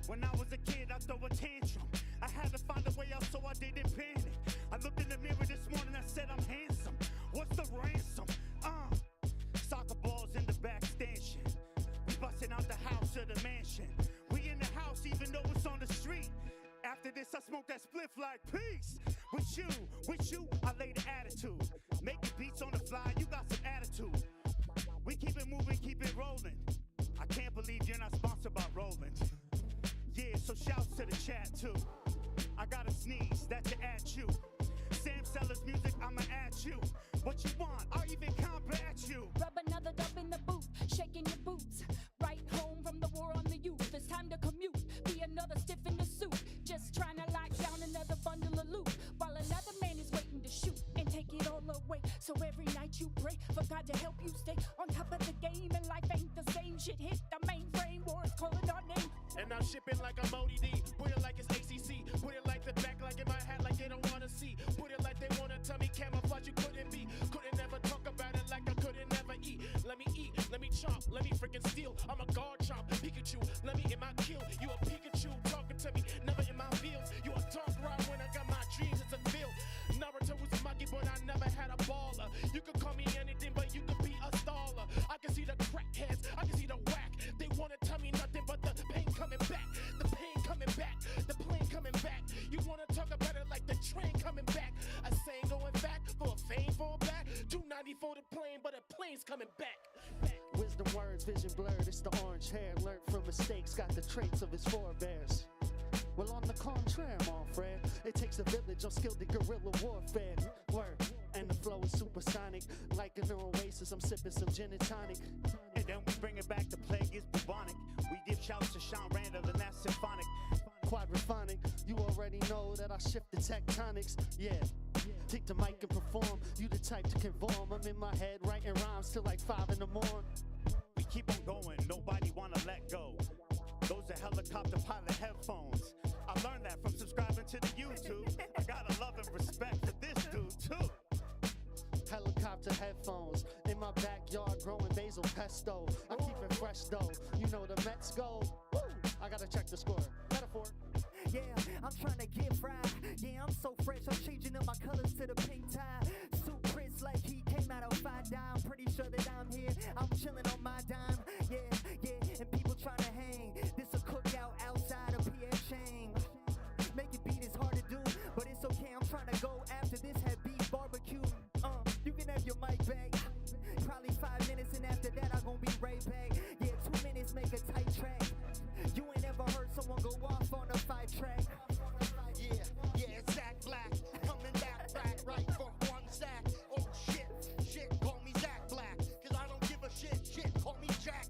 When I was a kid, I throw a tantrum. I had to find a way out so I didn't panic. I looked in the mirror this morning, I said I'm handsome. What's the ransom? Soccer balls in the back stanchion. We busting out the house or the mansion. We in the house even though it's on the street. After this, I smoke that spliff like peace. With you, I lay the attitude. Making beats on the fly, you got some attitude. We keep it moving, keep it rolling. I can't believe you're not sponsored by Roland. Yeah, so shouts to the chat too. I gotta sneeze, that's to at you. Sam Sellers music, I'ma at you. What you want, I'll even combat you. Rub another dub in the booth, shaking your boots. Right home from the war on the youth. It's time to commute, be another stiff in the suit. Just trying to lock down another bundle of loot. While another man is waiting to shoot and take it all away. So every night you pray for God to help you stay on top of the game. And life ain't the same, shit hit the mainframe. Wars calling our name. And I'm shipping like I'm ODD. Put it like it's ACC. Put it like the back, like in my hat, like they don't wanna see. Put it like they wanna tell me camouflage you couldn't be. Couldn't never talk about it like I couldn't never eat. Let me eat, let me chomp, let me freaking steal. I'm a guard chomp, Pikachu. Let me in my kill. You a Pikachu talking to me, never in my fields. You a dark ride when I got my dreams, it's a field. Naruto was a monkey, but I never had a baller. You could call me anything, but you could be a staller. I can see the crackheads, I can see the whack. They wanna tell me nothing but the pain coming back. The pain coming back, the plane coming back. You wanna talk about it like the train coming back. A saying going back for a fame for a back. 290 for the plane, but a plane's coming back. Wisdom words, vision blurred, it's the orange hair. Learned from mistakes, got the traits of his forebears. Well, on the contraire, mon frere, it takes a village on skilled in guerrilla warfare. Word, and the flow is supersonic. Like an oasis, I'm sipping some gin and tonic. And then we bring it back, the plague is bubonic. We give shouts to Sean Randall, and that's symphonic. Quadraphonic, you already know that I shift the tectonics. Yeah, take the mic and perform. You the type to conform. I'm in my head writing rhymes till like 5 in the morning. keep on going, nobody wanna let go. Those are helicopter pilot headphones. I learned that from subscribing to the YouTube. I gotta love and respect for this dude too. Helicopter headphones in my backyard growing basil pesto. I keep it fresh though. You know the Mets go. Woo! I gotta check the score. Metaphor. Yeah, I'm trying to get fried. Yeah, I'm so fresh. I'm changing up my colors to the pink tie. Suit prints like he came out of Five Dime. I'm pretty sure that I'm here. I'm chilling on my dime. Yeah, yeah, and people trying to hang. This a cookout outside of PF Chang. Making beat is hard to do, but it's okay. I'm trying to go after this head beef barbecue. You can have your mic back. Probably 5 minutes, and after that, I'm gonna be right back. Yeah, 2 minutes make a tight track. You ain't ever heard someone go off on a 5-track. Yeah, yeah, it's Zach Black. Coming back, right for one sack. Oh shit, call me Zach Black. Cause I don't give a shit, call me Jack.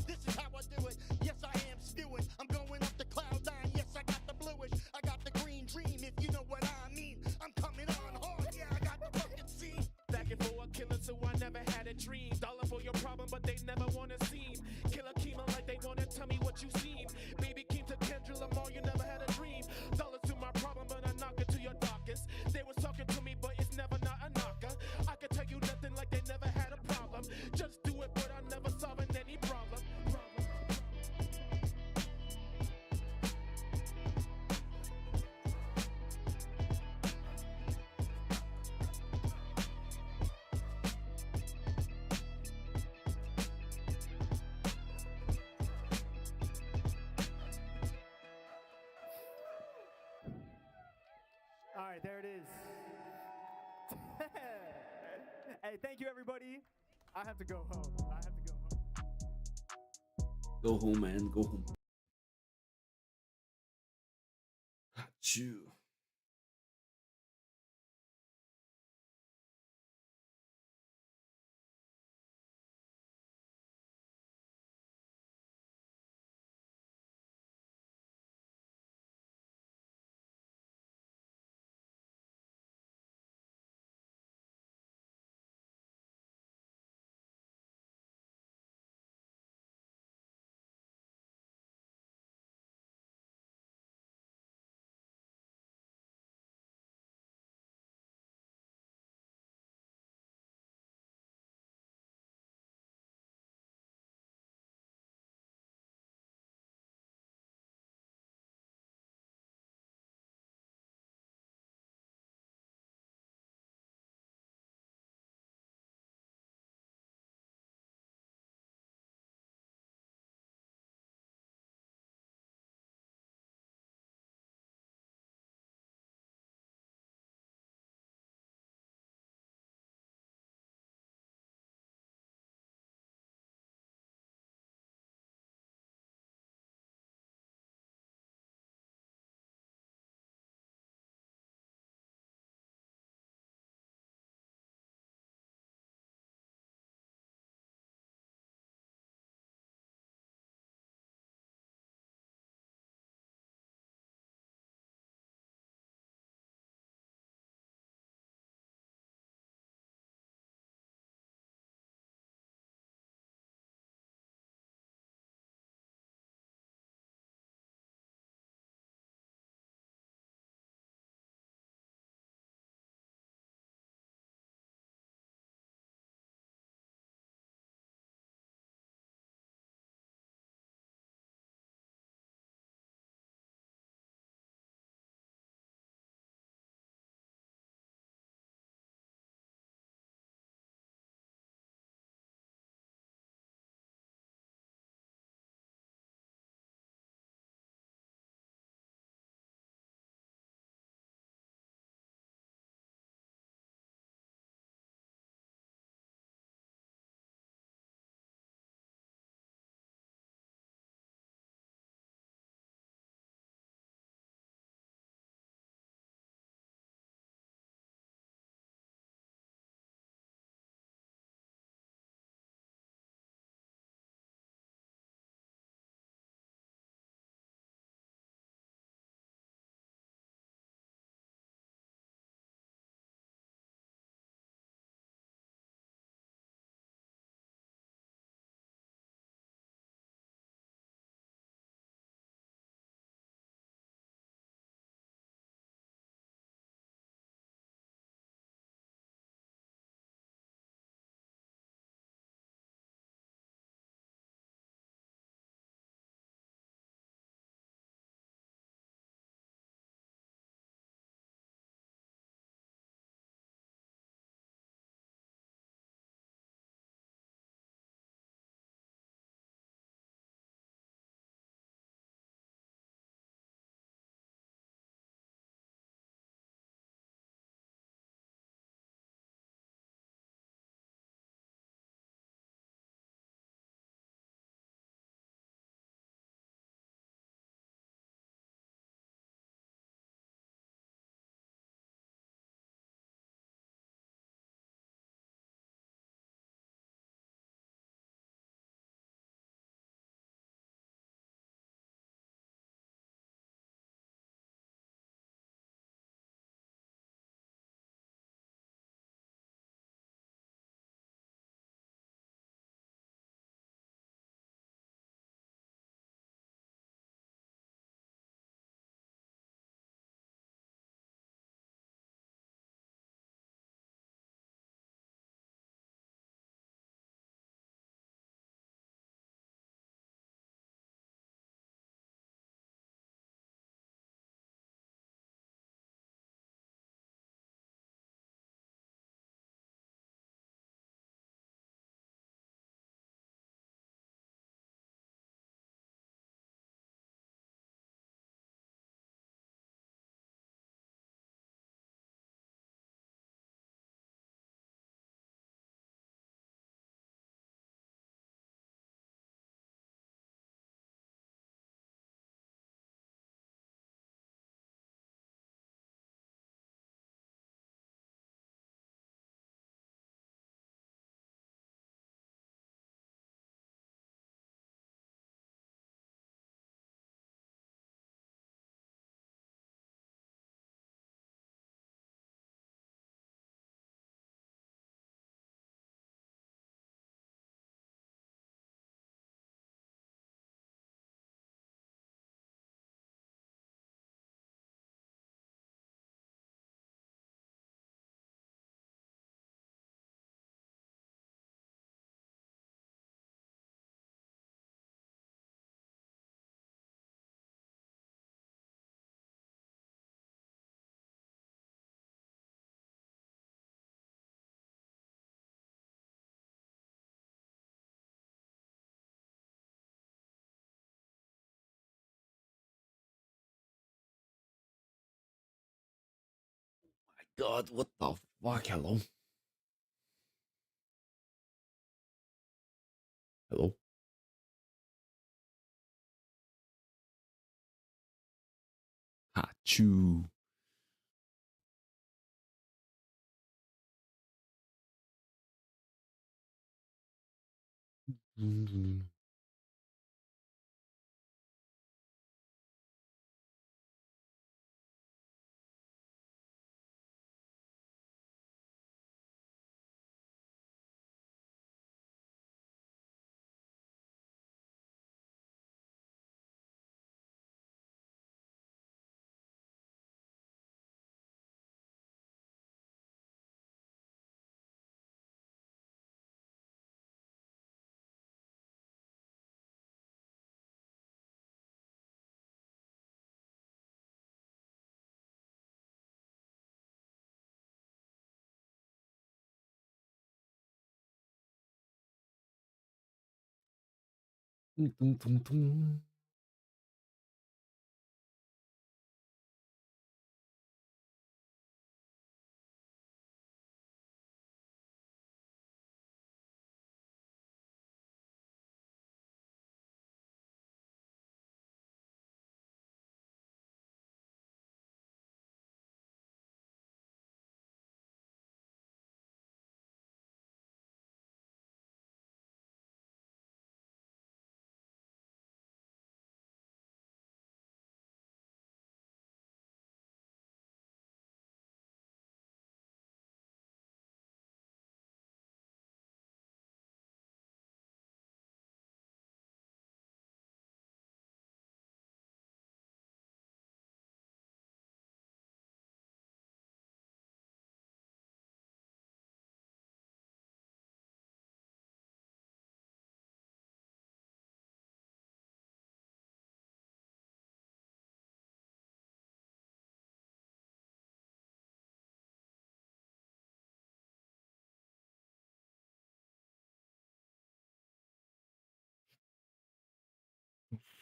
This is how I do it. Yes, I am spewing. I'm going up the cloud nine. Yes, I got the bluish. I got the green dream, if you know what I mean. I'm coming on hard. Yeah, I got the fucking scene. Back and for a killer, so I never had a dream. Dollar for your problem, but they never wanna seem. Killer chemo like they wanna tell me what you seen. Baby came to Kendrick Lamar, you never had a dream. Dollars to my problem, but I knock it to your darkest. They was talking to me, but it's never not a knocker. I can tell you nothing like they never had a problem. Just do it, but I never solving any problem. All right, there it is. Hey, thank you, everybody. I have to go home. Go home, man. Go home. Achoo. god, what the fuck? Hello? Hello? Achoo. Tum, tum, tum, tum.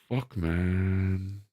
Fuck, man.